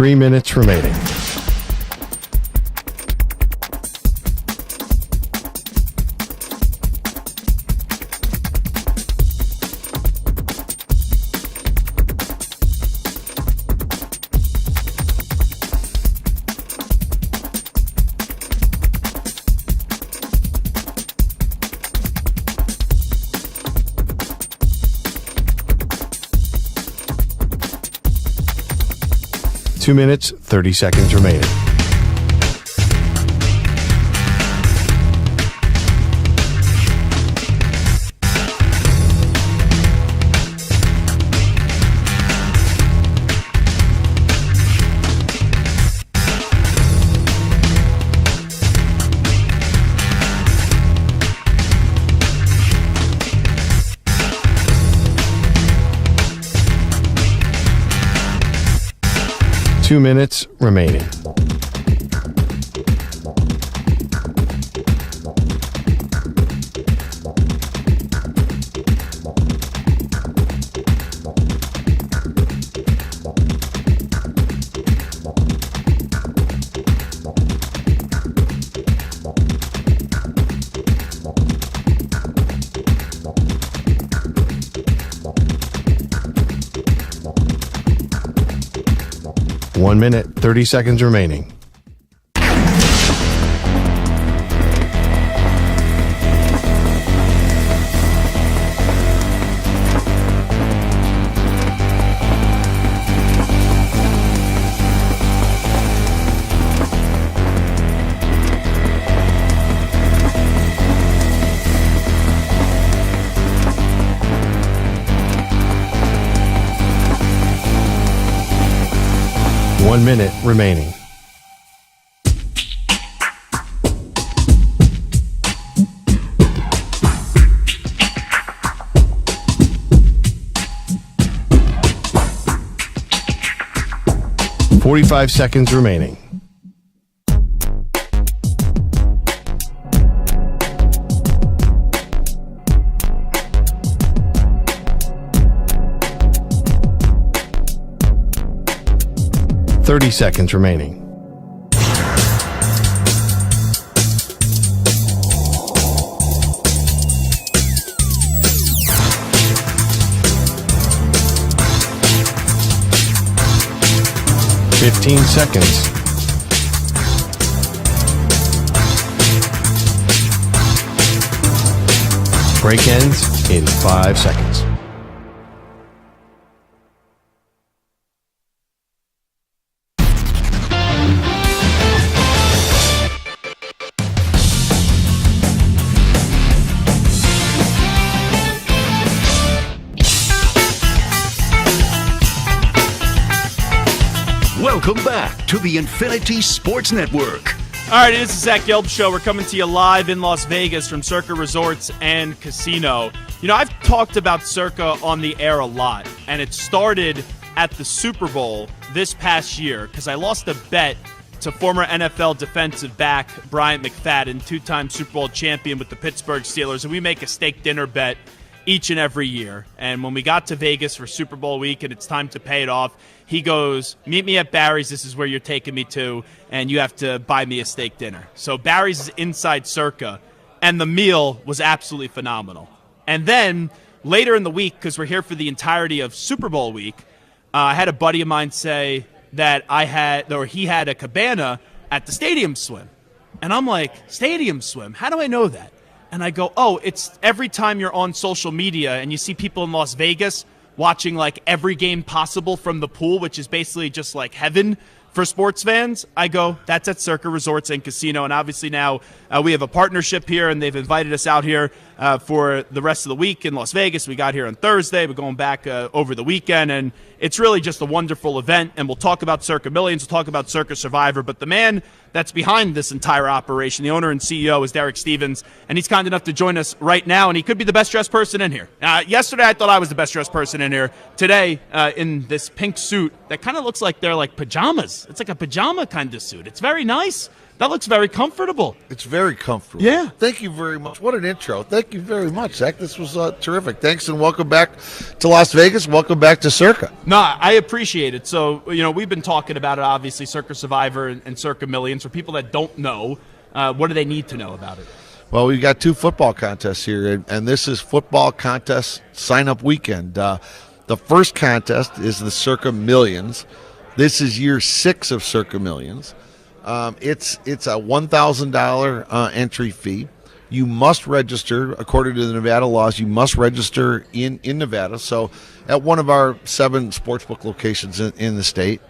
3 minutes remaining. Two minutes, 30 seconds remaining. Two minutes remaining. One minute, 30 seconds remaining. One minute remaining. .45 seconds remaining. .30 seconds remaining. .15 seconds. Break ends in 5 seconds. Welcome back to the Infinity Sports Network. All right, this is Zach Gelb Show. We're coming to you live in Las Vegas from Circa Resorts and Casino. You know, I've talked about Circa on the air a lot, and it started at the Super Bowl this past year because I lost a bet to former NFL defensive back Bryant McFadden, two-time Super Bowl champion with the Pittsburgh Steelers, and we make a steak dinner bet each and every year. And when we got to Vegas for Super Bowl week and it's time to pay it off, he goes, meet me at Barry's, this is where you're taking me to, and you have to buy me a steak dinner. So Barry's is inside Circa, and the meal was absolutely phenomenal. And then later in the week, because we're here for the entirety of Super Bowl week, I had a buddy of mine say that he had a cabana at the Stadium Swim. And I'm like, Stadium Swim? How do I know that? And I go, oh, it's every time you're on social media and you see people in Las Vegas watching like every game possible from the pool, which is basically just like heaven for sports fans. I go, that's at Circa Resorts and Casino. And obviously now we have a partnership here, and they've invited us out here for the rest of the week in Las Vegas. We got here on Thursday. We're going back over the weekend, and it's really just a wonderful event. And we'll talk about Circa Millions. We'll talk about Circa Survivor. But the man that's behind this entire operation, the owner and CEO, is Derek Stevens, and he's kind enough to join us right now, and he could be the best-dressed person in here. Yesterday, I thought I was the best-dressed person in here. Today, in this pink suit that kind of looks like they're like pajamas. It's like a pajama kind of suit. It's very nice. That looks very comfortable. It's very comfortable. Yeah. Thank you very much. What an intro. Thank you very much, Zach. This was terrific. Thanks, and welcome back to Las Vegas. Welcome back to Circa. No, I appreciate it. So, we've been talking about it, obviously, Circa Survivor and Circa Millions. For people that don't know, what do they need to know about it? Well, we've got 2 football contests here, and this is football contest sign-up weekend. The first contest is the Circa Millions. This is year 6 of Circa Millions. It's a $1,000 entry fee. You must register, according to the Nevada laws, you must register in Nevada, so at one of our 7 sportsbook locations in the state.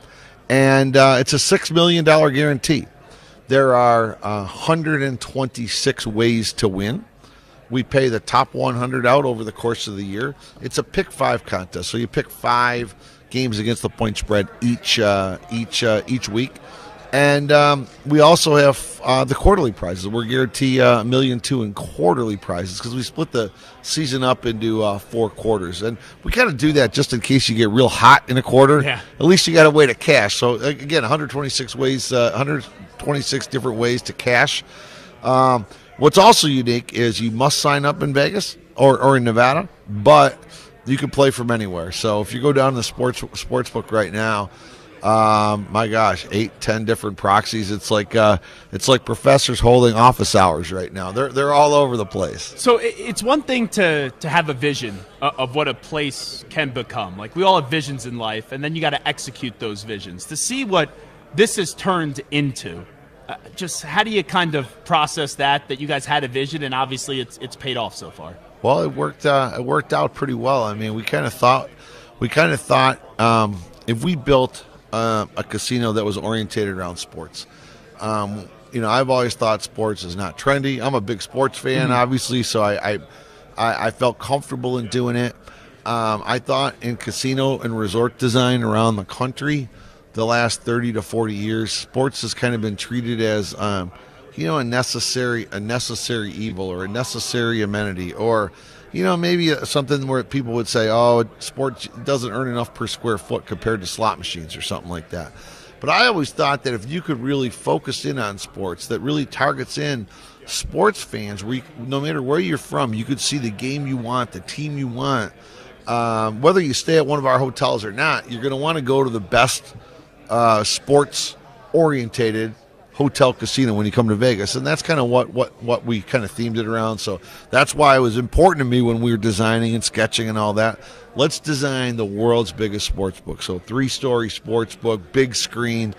And it's a $6 million guarantee. There are 126 ways to win. We pay the top 100 out over the course of the year. It's a pick 5 contest, so you pick 5 games against the point spread each week. And we also have the quarterly prizes. We're guaranteed $1.2 million in quarterly prizes because we split the season up into 4 quarters. And we kind of do that just in case you get real hot in a quarter. Yeah. At least you got a way to cash. So, again, 126 different ways to cash. What's also unique is you must sign up in Vegas or in Nevada, but you can play from anywhere. So if you go down to the sportsbook right now, my gosh, 8-10 different proxies. It's like professors holding office hours right now. They're all over the place. So it's one thing to have a vision of what a place can become. Like, we all have visions in life, and then you got to execute those visions. To see what this has turned into, just how do you kind of process that you guys had a vision, and obviously it's paid off so far? Well, it worked out pretty well. I mean, we kind of thought if we built a casino that was orientated around sports. I've always thought sports is not trendy. I'm a big sports fan, obviously, so I felt comfortable in doing it. I thought in casino and resort design around the country, the last 30 to 40 years, sports has kind of been treated as a necessary evil or a necessary amenity, or maybe something where people would say, oh, sports doesn't earn enough per square foot compared to slot machines or something like that. But I always thought that if you could really focus in on sports, that really targets in sports fans, where no matter where you're from, you could see the game you want, the team you want. Whether you stay at one of our hotels or not, you're going to want to go to the best sports-orientated hotel casino when you come to Vegas, and that's kind of what we kind of themed it around. So that's why it was important to me when we were designing and sketching and all that. Let's design the world's biggest sports book. So 3-story sports book, big screen.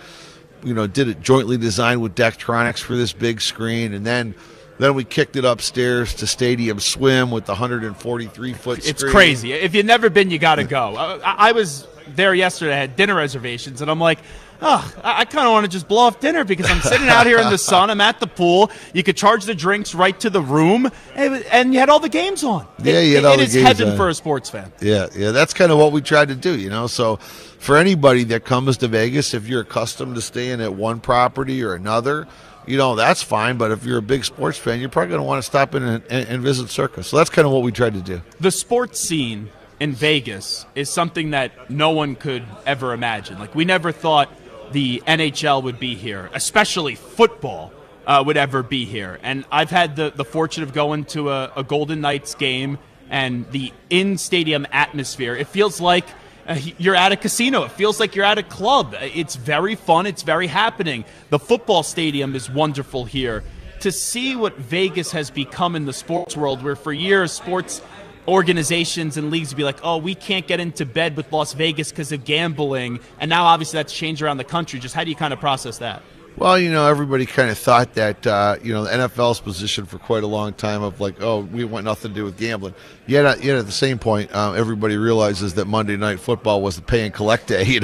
Did it jointly designed with Dektronics for this big screen, and then we kicked it upstairs to Stadium Swim with the 143-foot screen. It's crazy. If you've never been, you got to go. I was there yesterday. I had dinner reservations, and I'm like, I kind of want to just blow off dinner because I'm sitting out here in the sun. I'm at the pool. You could charge the drinks right to the room, and you had all the games on. Yeah, you had all the games on. It is heaven for a sports fan. Yeah, that's kind of what we tried to do, So for anybody that comes to Vegas, if you're accustomed to staying at one property or another, that's fine. But if you're a big sports fan, you're probably going to want to stop in and visit Circa. So that's kind of what we tried to do. The sports scene in Vegas is something that no one could ever imagine. Like, we never thought the NHL would be here, especially football would ever be here. And I've had the fortune of going to a Golden Knights game, and the in-stadium atmosphere, it feels like you're at a casino. It feels like you're at a club. It's very fun. It's very happening. The football stadium is wonderful here. To see what Vegas has become in the sports world, where for years sports organizations and leagues would be like, oh, we can't get into bed with Las Vegas because of gambling, and now obviously that's changed around the country. Just how do you kind of process that? Well, everybody kind of thought that, the NFL's position for quite a long time of like, oh, we want nothing to do with gambling. Yet at the same point, everybody realizes that Monday Night Football was the pay and collect day.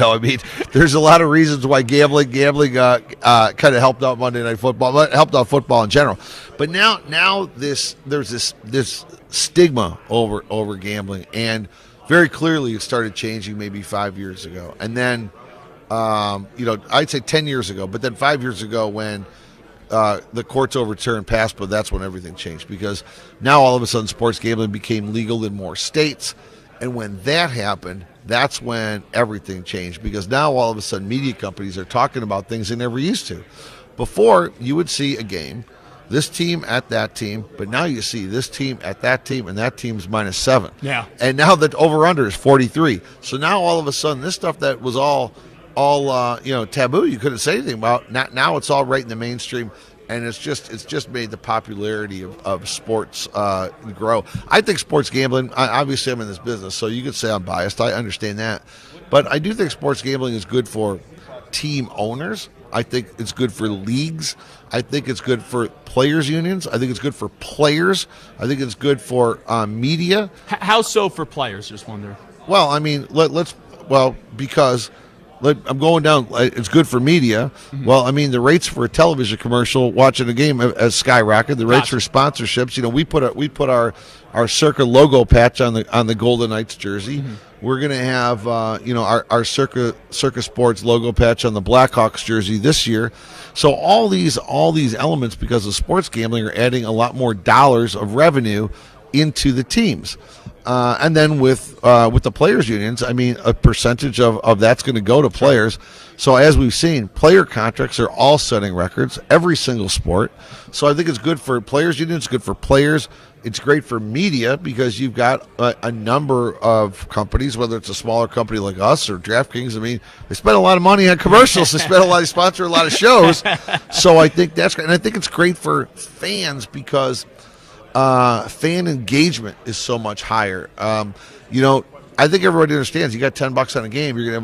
There's a lot of reasons why gambling kind of helped out Monday Night Football, helped out football in general. But now there's this stigma over gambling, and very clearly it started changing maybe 5 years ago, and then I'd say 10 years ago, but then 5 years ago when the courts overturned PASPA, that's when everything changed, because now all of a sudden sports gambling became legal in more states, and when that happened, that's when everything changed, because now all of a sudden media companies are talking about things they never used to. Before, you would see a game, this team at that team, but now you see this team at that team, and that team's -7. Yeah. And now the over-under is 43. So now all of a sudden, this stuff that was all taboo, you couldn't say anything about, now it's all right in the mainstream. And it's just made the popularity of sports grow. I think sports gambling, obviously I'm in this business, so you could say I'm biased. I understand that. But I do think sports gambling is good for team owners. I think it's good for leagues. I think it's good for players' unions. I think it's good for players. I think it's good for media. How so for players? Just wondering. Well, I mean, because I'm going down. It's good for media. Mm-hmm. Well, I mean, the rates for a television commercial watching a game has skyrocketed. The rates for sponsorships. We put our Circa logo patch on the Golden Knights jersey. Mm-hmm. We're going to have our Circa Sports logo patch on the Blackhawks jersey this year. So all these elements, because of sports gambling, are adding a lot more dollars of revenue into the teams. And then with the players' unions, I mean, a percentage of that's going to go to players. So as we've seen, player contracts are all setting records, every single sport. So I think it's good for players' unions, good for players. It's great for media because you've got a number of companies, whether it's a smaller company like us or DraftKings. I mean, they spend a lot of money on commercials. They spend a lot, they sponsor a lot of shows. So I think that's great. And I think it's great for fans because fan engagement is so much higher. I think everybody understands. You got $10 on a game, you're gonna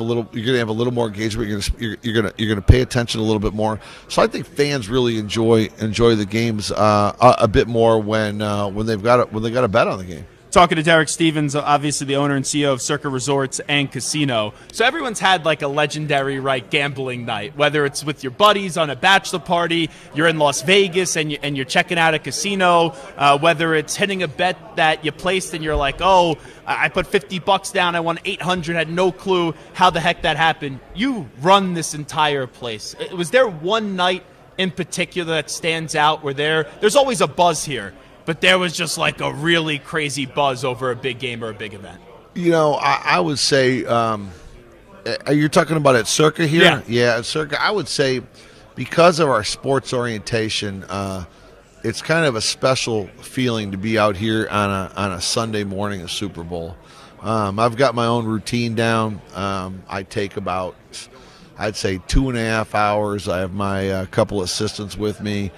have a little more engagement. You're gonna pay attention a little bit more. So I think fans really enjoy the games a bit more when they got a bet on the game. Talking to Derek Stevens, obviously the owner and CEO of Circa Resorts and Casino. So everyone's had like a legendary gambling night, whether it's with your buddies on a bachelor party, you're in Las Vegas and you're checking out a casino, whether it's hitting a bet that you placed and you're like, oh, I put $50 down, I won 800, had no clue how the heck that happened. You run this entire place. Was there one night in particular that stands out where there's always a buzz here, but there was just like a really crazy buzz over a big game or a big event? I would say, you're talking about at Circa here? Yeah, at Circa. I would say because of our sports orientation, it's kind of a special feeling to be out here on a Sunday morning of Super Bowl. I've got my own routine down. I take about, I'd say, 2.5 hours. I have my couple assistants with me,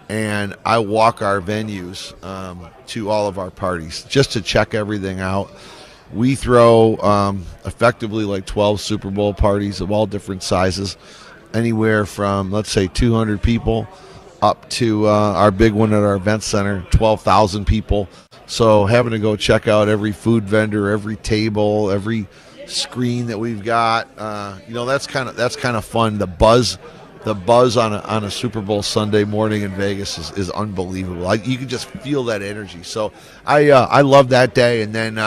and I walk our venues to all of our parties just to check everything out. We throw effectively like 12 Super Bowl parties of all different sizes, anywhere from, let's say, 200 people up to our big one at our event center, 12,000 people. So having to go check out every food vendor, every table, every screen that we've got, that's kind of fun. The buzz on a Super Bowl Sunday morning in Vegas is unbelievable. You can just feel that energy. So I love that day, and then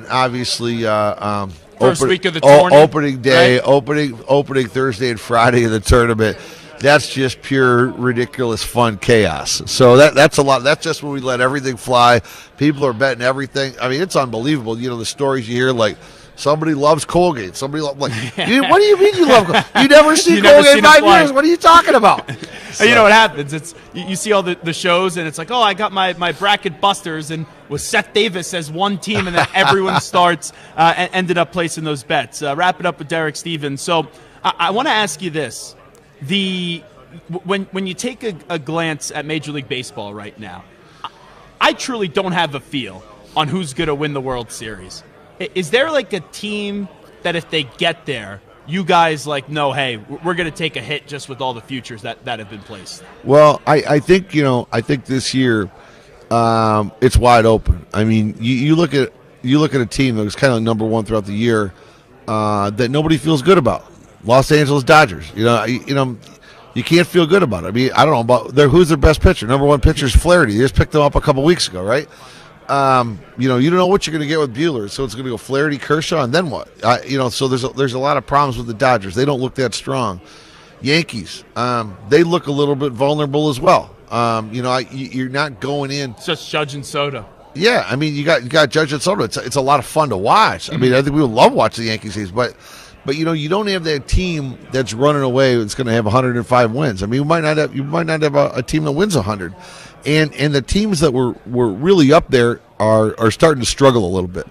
obviously first week of the tournament, opening day, right? opening Thursday and Friday of the tournament. That's just pure ridiculous fun chaos. So that's a lot. That's just when we let everything fly. People are betting everything. I mean, it's unbelievable. The stories you hear, like somebody loves Colgate. Somebody what do you mean you love Colgate? You never see Colgate in 5 years. What are you talking about? So. You know what happens? It's you see all the shows, and it's like, oh, I got my bracket busters, and with Seth Davis as one team, and then everyone starts and ended up placing those bets. Wrap it up with Derek Stevens. So I want to ask you this. When you take a glance at Major League Baseball right now, I truly don't have a feel on who's going to win the World Series. Is there like a team that if they get there, you guys know, hey, we're going to take a hit just with all the futures that have been placed? Well, I think this year it's wide open. I mean, you look at a team that was kind of number one throughout the year that nobody feels good about. Los Angeles Dodgers. You can't feel good about it. I mean, I don't know about who's their best pitcher. Number one pitcher is Flaherty. They just picked them up a couple weeks ago, right? You don't know what you're going to get with Buehler, so it's going to go Flaherty, Kershaw, and then what? So there's a lot of problems with the Dodgers. They don't look that strong. Yankees, they look a little bit vulnerable as well. You're not going in. It's just Judge and Soto. Yeah, I mean, you got Judge and Soto. It's a lot of fun to watch. I mean, I think we would love watching the Yankees games, but But you don't have that team that's running away that's going to have 105 wins. I mean, you might not have a team that wins 100, and the teams that were really up there are starting to struggle a little bit.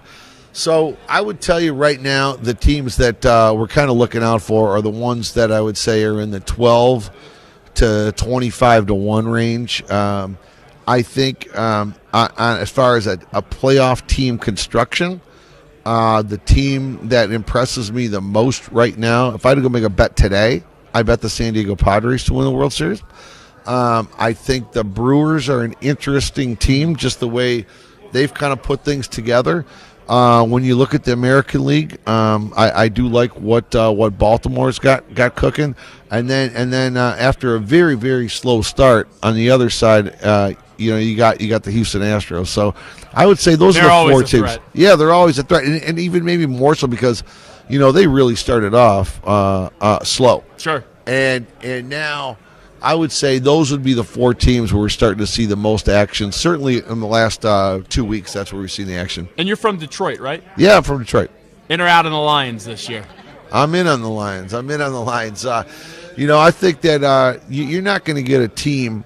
So I would tell you right now, the teams that we're kind of looking out for are the ones that I would say are in the 12 to 25 to 1 range. I think as far as a playoff team construction, the team that impresses me the most right now, if I had to go make a bet today, I bet the San Diego Padres to win the World Series. I think the Brewers are an interesting team, just the way they've kind of put things together. When you look at the American League, I do like what Baltimore's got cooking, and then after a very, very slow start on the other side, you got the Houston Astros. So I would say those are the 4 teams. Threat. Yeah, they're always a threat, and even maybe more so because they really started off slow. Sure. And now I would say those would be the 4 teams where we're starting to see the most action. Certainly in the last 2 weeks, that's where we've seen the action. And you're from Detroit, right? Yeah, I'm from Detroit. In or out on the Lions this year? I'm in on the Lions. I think that you're not going to get a team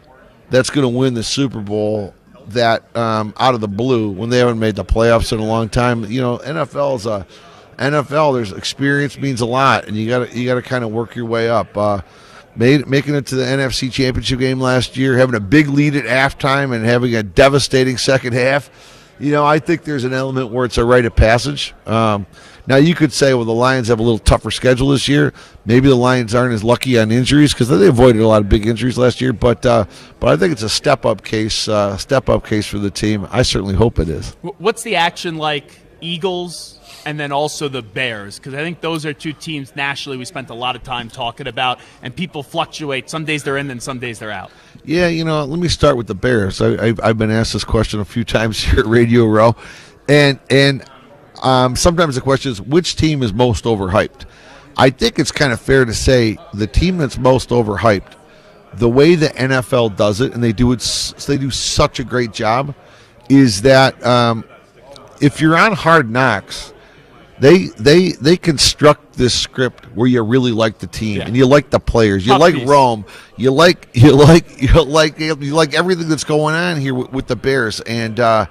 that's going to win the Super Bowl out of the blue when they haven't made the playoffs in a long time. NFL. There's experience means a lot, and you got to kind of work your way up. Making it to the NFC Championship game last year, having a big lead at halftime and having a devastating second half. I think there's an element where it's a rite of passage. Now, you could say, well, the Lions have a little tougher schedule this year. Maybe the Lions aren't as lucky on injuries because they avoided a lot of big injuries last year. But I think it's a step-up case for the team. I certainly hope it is. What's the action like, Eagles and then also the Bears? Because I think those are 2 teams nationally we spent a lot of time talking about, and people fluctuate. Some days they're in and some days they're out. Yeah, let me start with the Bears. I've been asked this question a few times here at Radio Row, and sometimes the question is, which team is most overhyped? I think it's kind of fair to say the team that's most overhyped, the way the NFL does it, and they do such a great job, is that if you're on Hard Knocks, they construct this script where you really like the team and you like the players, you like Rome, you like everything that's going on here with the Bears, and but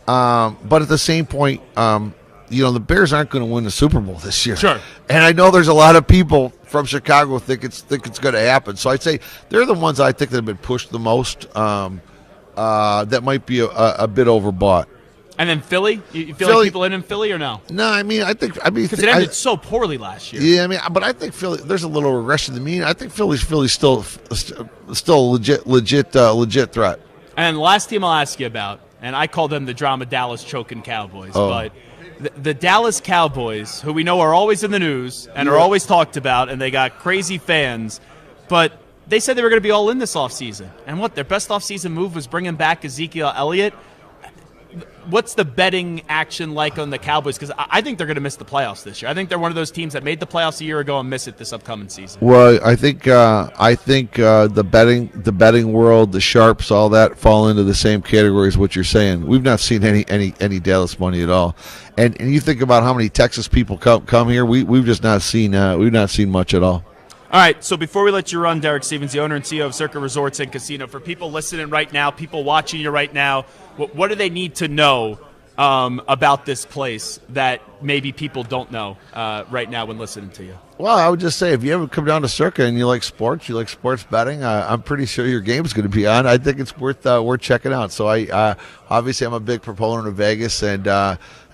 at the same point, the Bears aren't going to win the Super Bowl this year. Sure. And I know there's a lot of people from Chicago think it's going to happen. So I'd say they're the ones I think that have been pushed the most. That might be a bit overbought. And then Philly? You feel like people in Philly or no? No, I mean because it ended so poorly last year. Yeah, but I think Philly. There's a little regression to the mean. I think Philly's still a legit threat. And the last team I'll ask you about, and I call them the drama Dallas choking Cowboys, but the Dallas Cowboys, who we know are always in the news and are always talked about, and they got crazy fans, but they said they were going to be all in this offseason. And their best offseason move was bringing back Ezekiel Elliott. What's the betting action like on the Cowboys? Because I think they're going to miss the playoffs this year. I think they're one of those teams that made the playoffs a year ago and miss it this upcoming season. Well, I think the betting world, the sharps, all that fall into the same category as what you're saying. We've not seen any Dallas money at all, and you think about how many Texas people come here. We've just not seen much at all. All right, so before we let you run, Derek Stevens, the owner and CEO of Circa Resorts and Casino, for people listening right now, people watching you right now, what do they need to know about this place that maybe people don't know right now when listening to you? Well, I would just say if you ever come down to Circa and you like sports betting, I'm pretty sure your game's going to be on. I think it's worth checking out. So obviously I'm a big proponent of Vegas, and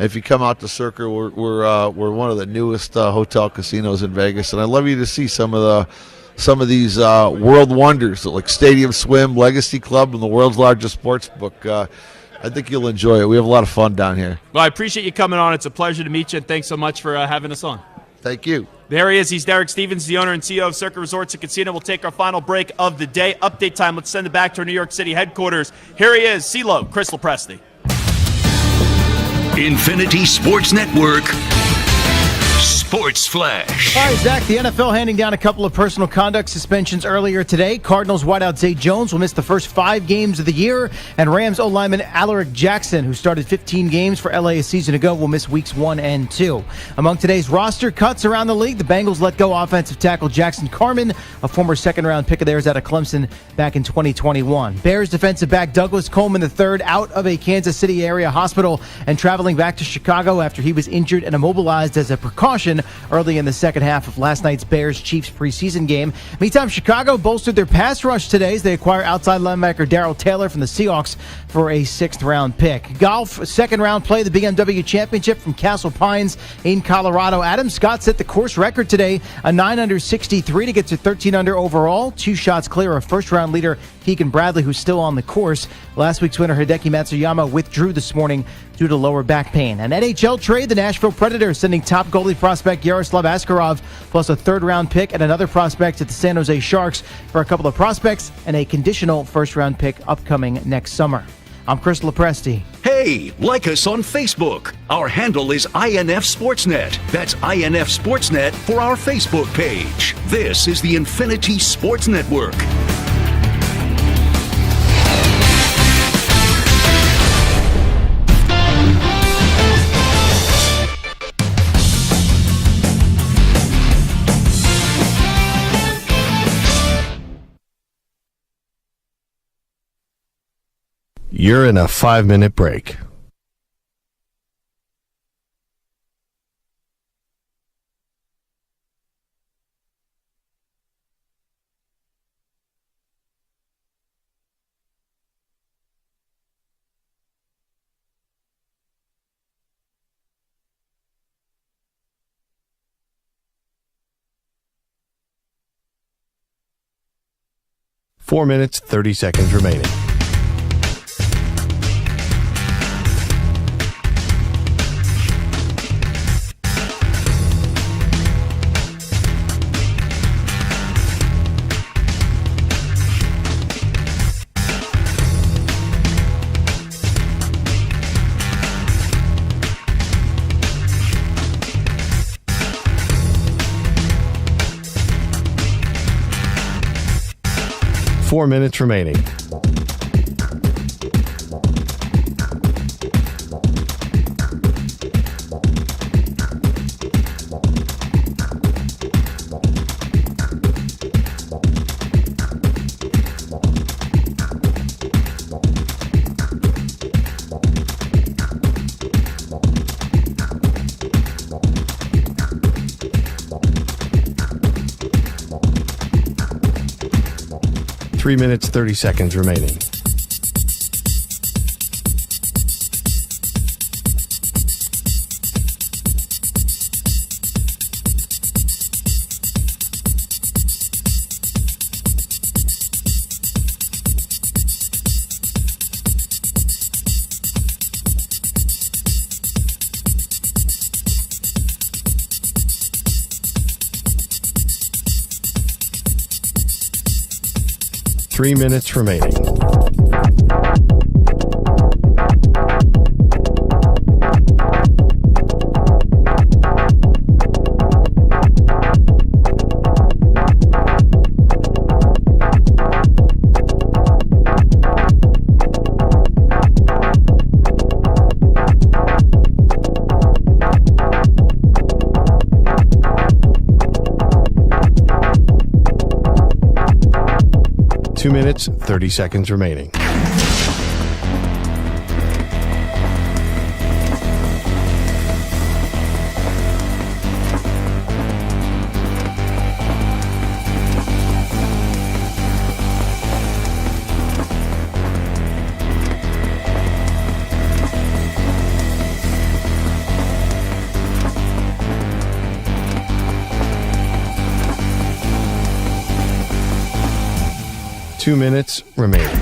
if you come out to Circa, we're one of the newest hotel casinos in Vegas, and I'd love you to see some of these world wonders like Stadium Swim, Legacy Club, and the world's largest sports book. I think you'll enjoy it. We have a lot of fun down here. Well, I appreciate you coming on. It's a pleasure to meet you, and thanks so much for having us on. Thank you. There he is. He's Derek Stevens, the owner and CEO of Circa Resorts and Casino. We'll take our final break of the day. Update time. Let's send it back to our New York City headquarters. Here he is, CeeLo, Crystal Presti. Infinity Sports Network. Sports Sports Flash. All right, Zach, the NFL handing down a couple of personal conduct suspensions earlier today. Cardinals wideout Zay Jones will miss the first 5 games of the year, and Rams O-lineman Alaric Jackson, who started 15 games for LA a season ago, will miss weeks 1 and 2. Among today's roster cuts around the league, the Bengals let go offensive tackle Jackson Carman, a former second-round pick of theirs out of Clemson back in 2021. Bears defensive back Douglas Coleman III out of a Kansas City area hospital and traveling back to Chicago after he was injured and immobilized as a precaution early in the second half of last night's Bears-Chiefs preseason game. Meantime, Chicago bolstered their pass rush today as they acquire outside linebacker Darrell Taylor from the Seahawks for a 6th-round pick. Golf, second-round play, the BMW Championship from Castle Pines in Colorado. Adam Scott set the course record today, a 9-under 63 to get to 13-under overall. 2 shots clear of first-round leader Keegan Bradley, who's still on the course. Last week's winner Hideki Matsuyama withdrew this morning due to lower back pain. An NHL trade, the Nashville Predators sending top goalie prospect Yaroslav Askarov plus a 3rd-round pick and another prospect to the San Jose Sharks for a couple of prospects and a conditional 1st-round pick upcoming next summer. I'm Chris Lopresti. Hey, like us on Facebook. Our handle is INF Sportsnet. That's INF Sportsnet for our Facebook page. This is the Infinity Sports Network. You're in a 5-minute break. Four minutes, 30 seconds remaining. Four minutes remaining. Three minutes, 30 seconds remaining. Three minutes remaining. Two minutes, 30 seconds remaining. Two minutes remaining.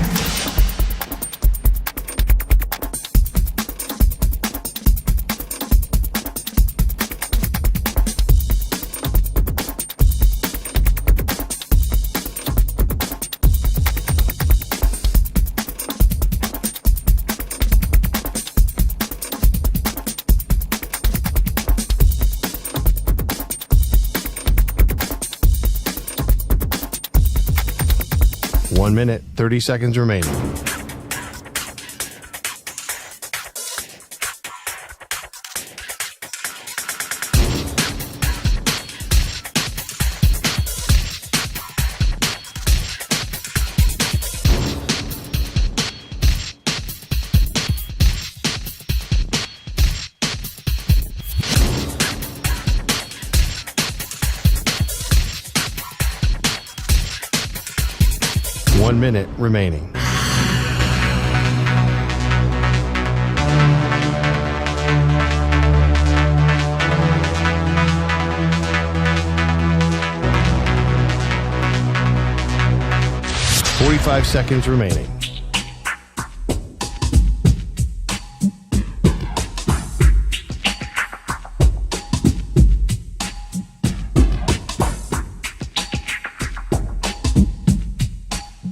1 minute, 30 seconds remaining. One minute remaining. Forty-five seconds remaining.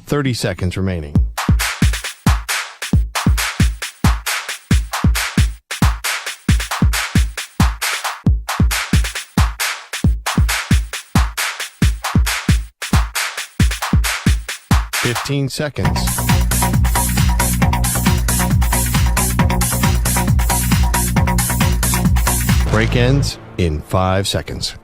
Thirty seconds remaining. Fifteen seconds. Break ends in 5 seconds.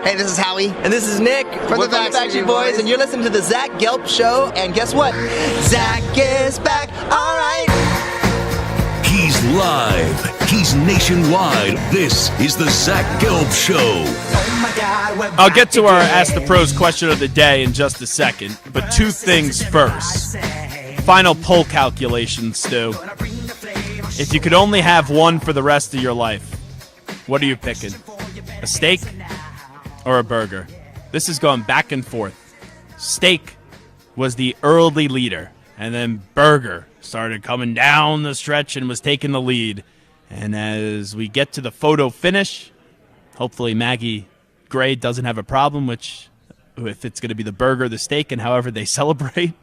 Hey, this is Howie. And this is Nick. From the Backstreet Boys. And you're listening to the Zach Gelb Show. And guess what? Zach is back. All right. He's live. He's nationwide. This is the Zach Gelb Show. I'll get to our Ask the Pros question of the day in just a second. But two things first. Final poll calculation, Stu. If you could only have one for the rest of your life, what are you picking? A steak or a burger? This is going back and forth. Steak was the early leader, and then burger started coming down the stretch and was taking the lead. And as we get to the photo finish, hopefully Maggie Gray doesn't have a problem, which if it's going to be the burger, the steak, and however they celebrate.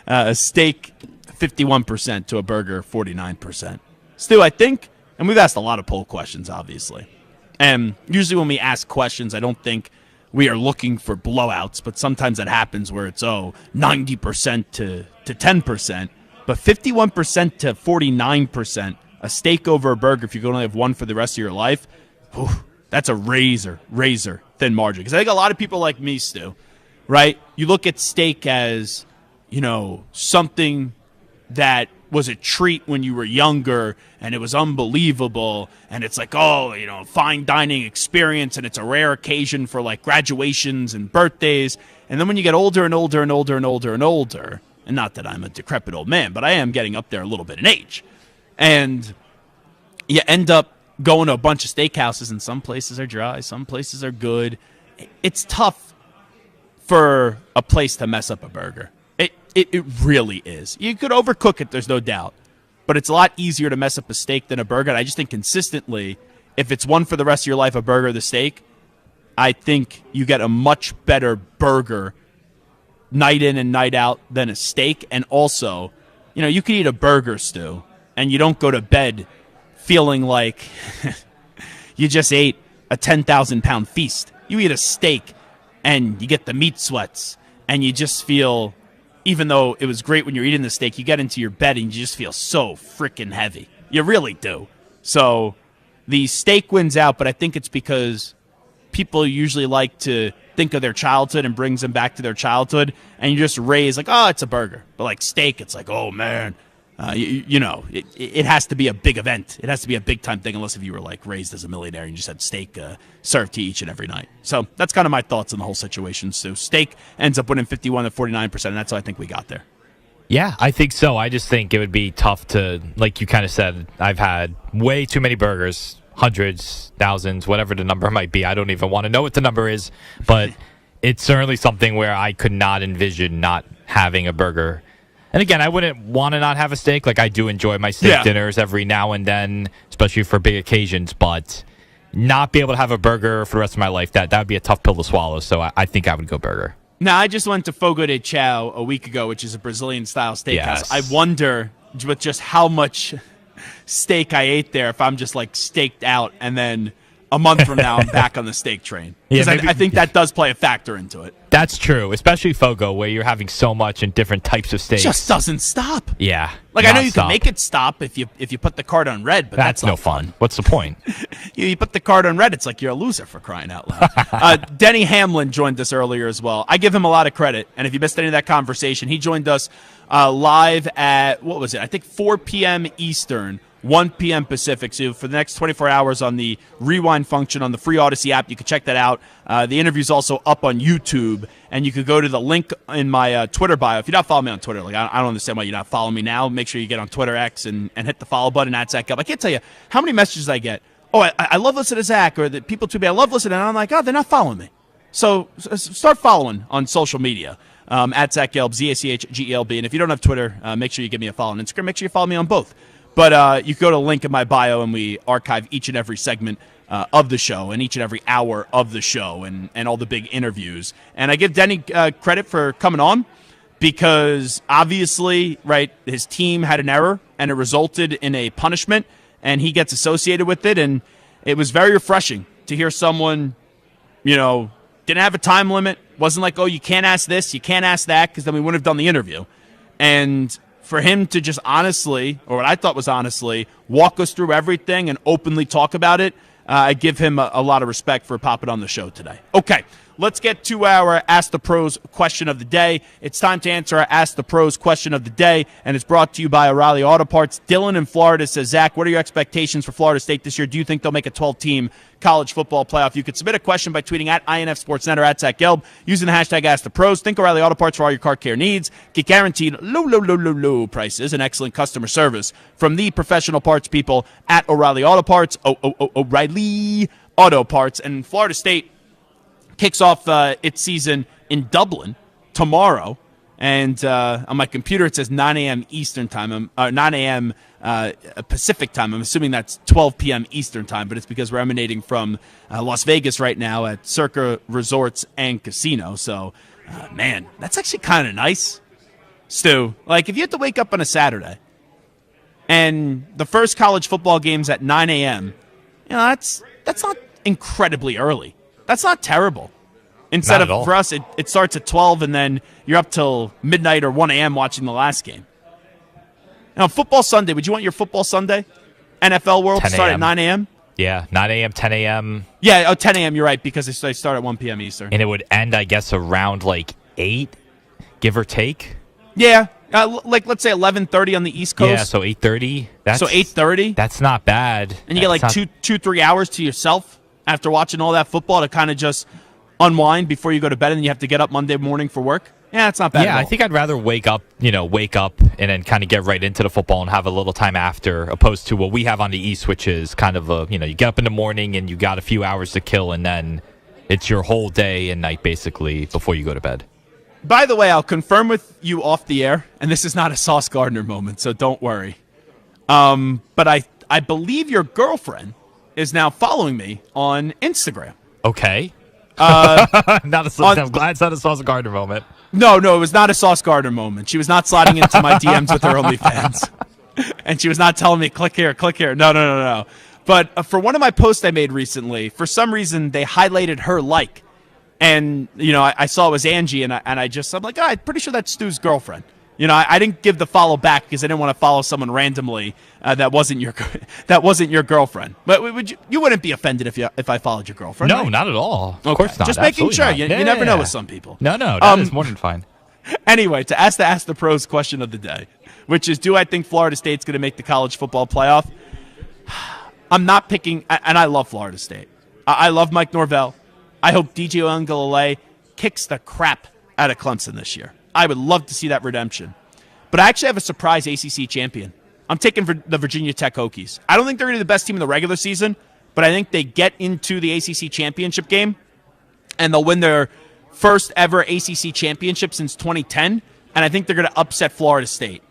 A steak, 51% to a burger, 49%. Stu, I think, and we've asked a lot of poll questions, obviously. And usually when we ask questions, I don't think we are looking for blowouts, but sometimes that happens where it's, 90% to 10%. But 51% to 49%, a steak over a burger, if you can only have one for the rest of your life, that's a razor thin margin. Because I think a lot of people like me, Stu, right? You look at steak as, something that was a treat when you were younger and it was unbelievable, and it's like, fine dining experience, and it's a rare occasion for like graduations and birthdays. And then when you get older and older and older and older and older, and not that I'm a decrepit old man, but I am getting up there a little bit in age, and you end up going to a bunch of steakhouses, and some places are dry, some places are good. It's tough for a place to mess up a burger. It really is. You could overcook it, there's no doubt. But it's a lot easier to mess up a steak than a burger. And I just think consistently, if it's one for the rest of your life, a burger or the steak, I think you get a much better burger night in and night out than a steak. And also, you could eat a burger, Stu, and you don't go to bed feeling like you just ate a 10,000-pound feast. You eat a steak and you get the meat sweats, and you just feel, even though it was great when you're eating the steak, you get into your bed and you just feel so freaking heavy. You really do. So the steak wins out, but I think it's because people usually like to think of their childhood and brings them back to their childhood, and you just raise like, it's a burger. But like steak, it's like, oh man, it has to be a big event. It has to be a big time thing, unless if you were like raised as a millionaire and you just had steak served to you each and every night. So that's kind of my thoughts on the whole situation. So steak ends up winning 51 to 49%, and that's how I think we got there. Yeah, I think so. I just think it would be tough to, like you kind of said, I've had way too many burgers, hundreds, thousands, whatever the number might be. I don't even want to know what the number is, but it's certainly something where I could not envision not having a burger. And again, I wouldn't want to not have a steak. Like, I do enjoy my steak dinners every now and then, especially for big occasions, but not be able to have a burger for the rest of my life, that would be a tough pill to swallow. So I think I would go burger. Now, I just went to Fogo de Chao a week ago, which is a Brazilian-style steakhouse. Yes. I wonder with just how much steak I ate there if I'm just, like, staked out, and then a month from now I'm back on the steak train. Because I think that does play a factor into it. That's true, especially Fogo, where you're having so much and different types of steaks. It just doesn't stop. Yeah. Like, I know you can make it stop if you put the card on red, but that's no fun. What's the point? You put the card on red, it's like you're a loser, for crying out loud. Denny Hamlin joined us earlier as well. I give him a lot of credit, and if you missed any of that conversation, he joined us live at, what was it? I think 4 p.m. Eastern, 1 p.m. Pacific. So for the next 24 hours on the rewind function on the free Odyssey app, you can check that out. The interview's also up on YouTube, and you could go to the link in my Twitter bio. If you're not following me on Twitter, like I don't understand why you're not following me now. Make sure you get on Twitter X and hit the follow button at Zach Gelb. I can't tell you how many messages I get. Oh, I love listening to Zach, or that people tweet me, I love listening, and I'm like, oh, they're not following me. So start following on social media. At Zach Gelb, ZACHGELB. And if you don't have Twitter, make sure you give me a follow on Instagram. Make sure you follow me on both. But you can go to the link in my bio, and we archive each and every segment of the show and each and every hour of the show and all the big interviews. And I give Denny credit for coming on because obviously, right, his team had an error, and it resulted in a punishment, and he gets associated with it. And it was very refreshing to hear someone, didn't have a time limit. Wasn't like, oh, you can't ask this, you can't ask that, because then we wouldn't have done the interview. And for him to just honestly, or what I thought was honestly, walk us through everything and openly talk about it, I give him a lot of respect for popping on the show today. Okay, let's get to our Ask the Pros question of the day. It's time to answer our Ask the Pros question of the day, and it's brought to you by O'Reilly Auto Parts. Dylan in Florida says, Zach, what are your expectations for Florida State this year? Do you think they'll make a 12-team college football playoff? You could submit a question by tweeting at INF Sportsnet or at Zach Gelb using the hashtag Ask the Pros. Think O'Reilly Auto Parts for all your car care needs. Get guaranteed low prices and excellent customer service from the professional parts people at O'Reilly Auto Parts. O'Reilly Auto Parts. And Florida State kicks off its season in Dublin tomorrow. And on my computer, it says 9 a.m. Eastern time, 9 a.m. Pacific time. I'm assuming that's 12 p.m. Eastern time, but it's because we're emanating from Las Vegas right now at Circa Resorts and Casino. So, man, that's actually kind of nice, Stu. Like, if you have to wake up on a Saturday and the first college football game's at 9 a.m., that's not incredibly early. That's not terrible. Instead of, for us, it starts at 12, and then you're up till midnight or 1 a.m. watching the last game. Now, football Sunday, would you want your football Sunday, NFL world, to start at 9 a.m.? Yeah, 9 a.m., 10 a.m. Yeah, 10 a.m., you're right, because they start at 1 p.m. Eastern. And it would end, I guess, around, 8, give or take? Yeah, let's say 11:30 on the East Coast. Yeah, so 8:30. So 8:30? That's not bad. And you get, 2-3 hours to yourself after watching all that football to kind of just unwind before you go to bed, and you have to get up Monday morning for work. Yeah, it's not bad. Yeah, I think I'd rather wake up and then kind of get right into the football and have a little time after, opposed to what we have on the East, which is kind of you get up in the morning and you got a few hours to kill, and then it's your whole day and night basically before you go to bed. By the way, I'll confirm with you off the air, and this is not a Sauce Gardner moment, so don't worry. But I believe your girlfriend is now following me on Instagram. Okay. I'm glad it's not a Sauce Gardner moment. No, it was not a Sauce Gardner moment. She was not sliding into my DMs with her OnlyFans. And she was not telling me, click here. No. But for one of my posts I made recently, for some reason, they highlighted her like. And, I saw it was Angie, and I'm like, I'm pretty sure that's Stu's girlfriend. I didn't give the follow back because I didn't want to follow someone randomly that wasn't your girlfriend. But you wouldn't be offended if I followed your girlfriend? No, right? Not at all. Of course not. Just making sure. Not. You never know with some people. No, that is more than fine. Anyway, to ask the pros question of the day, which is, do I think Florida State's going to make the college football playoff? I'm not picking, and I love Florida State. I love Mike Norvell. I hope DJ Uiagalelei kicks the crap out of Clemson this year. I would love to see that redemption. But I actually have a surprise ACC champion. I'm taking the Virginia Tech Hokies. I don't think they're going to be the best team in the regular season, but I think they get into the ACC championship game, and they'll win their first ever ACC championship since 2010, and I think they're going to upset Florida State.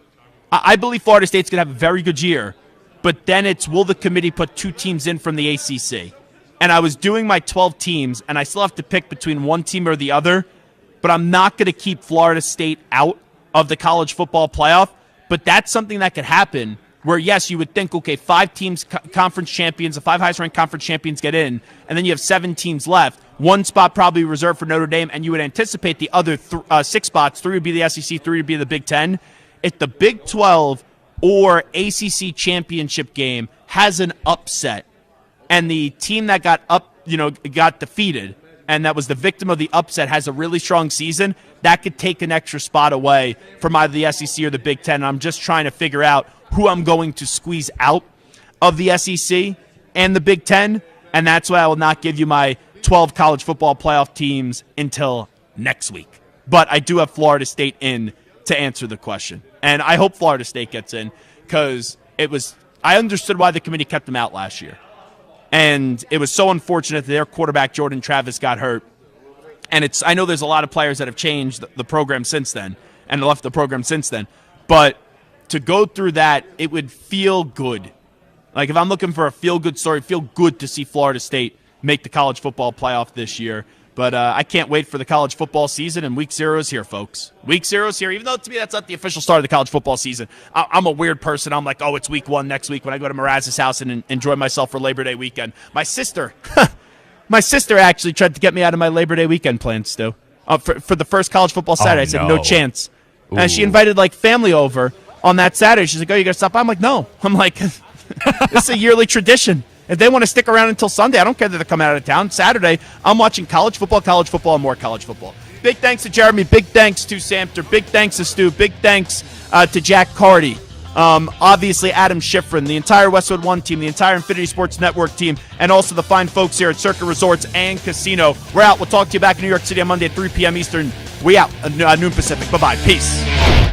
I believe Florida State's going to have a very good year, but then it's will the committee put 2 teams in from the ACC? And I was doing my 12 teams, and I still have to pick between one team or the other, but I'm not going to keep Florida State out of the college football playoff. But that's something that could happen where, yes, you would think, okay, 5 teams, conference champions, the 5 highest-ranked conference champions get in, and then you have 7 teams left. 1 spot probably reserved for Notre Dame, and you would anticipate the other 6 spots, 3 would be the SEC, 3 would be the Big Ten. If the Big 12 or ACC championship game has an upset, and the team that got defeated, and that was the victim of the upset, has a really strong season, that could take an extra spot away from either the SEC or the Big Ten. I'm just trying to figure out who I'm going to squeeze out of the SEC and the Big Ten, and that's why I will not give you my 12 college football playoff teams until next week. But I do have Florida State in to answer the question, and I hope Florida State gets in because I understood why the committee kept them out last year. And it was so unfortunate that their quarterback, Jordan Travis, got hurt. And I know there's a lot of players that have changed the program since then and left the program since then. But to go through that, it would feel good. Like if I'm looking for a feel-good story, feel good to see Florida State make the college football playoff this year. But I can't wait for the college football season, and Week 0 is here, folks. Week 0 is here, even though to me that's not the official start of the college football season. I'm a weird person. I'm like, oh, it's Week 1 next week when I go to Mraz's house and enjoy myself for Labor Day weekend. My sister actually tried to get me out of my Labor Day weekend plans, Stu. For the first college football Saturday. I said, no chance. Ooh. And she invited, family over on that Saturday. She's like, oh, you going to stop by? I'm like, no. I'm like, this is a yearly tradition. If they want to stick around until Sunday, I don't care that they're coming out of town. Saturday, I'm watching college football, and more college football. Big thanks to Jeremy. Big thanks to Samter. Big thanks to Stu. Big thanks to Jack Carty. Obviously, Adam Schifrin, the entire Westwood One team, the entire Infinity Sports Network team, and also the fine folks here at Circa Resorts and Casino. We're out. We'll talk to you back in New York City on Monday at 3 p.m. Eastern. We out. Noon Pacific. Bye-bye. Peace.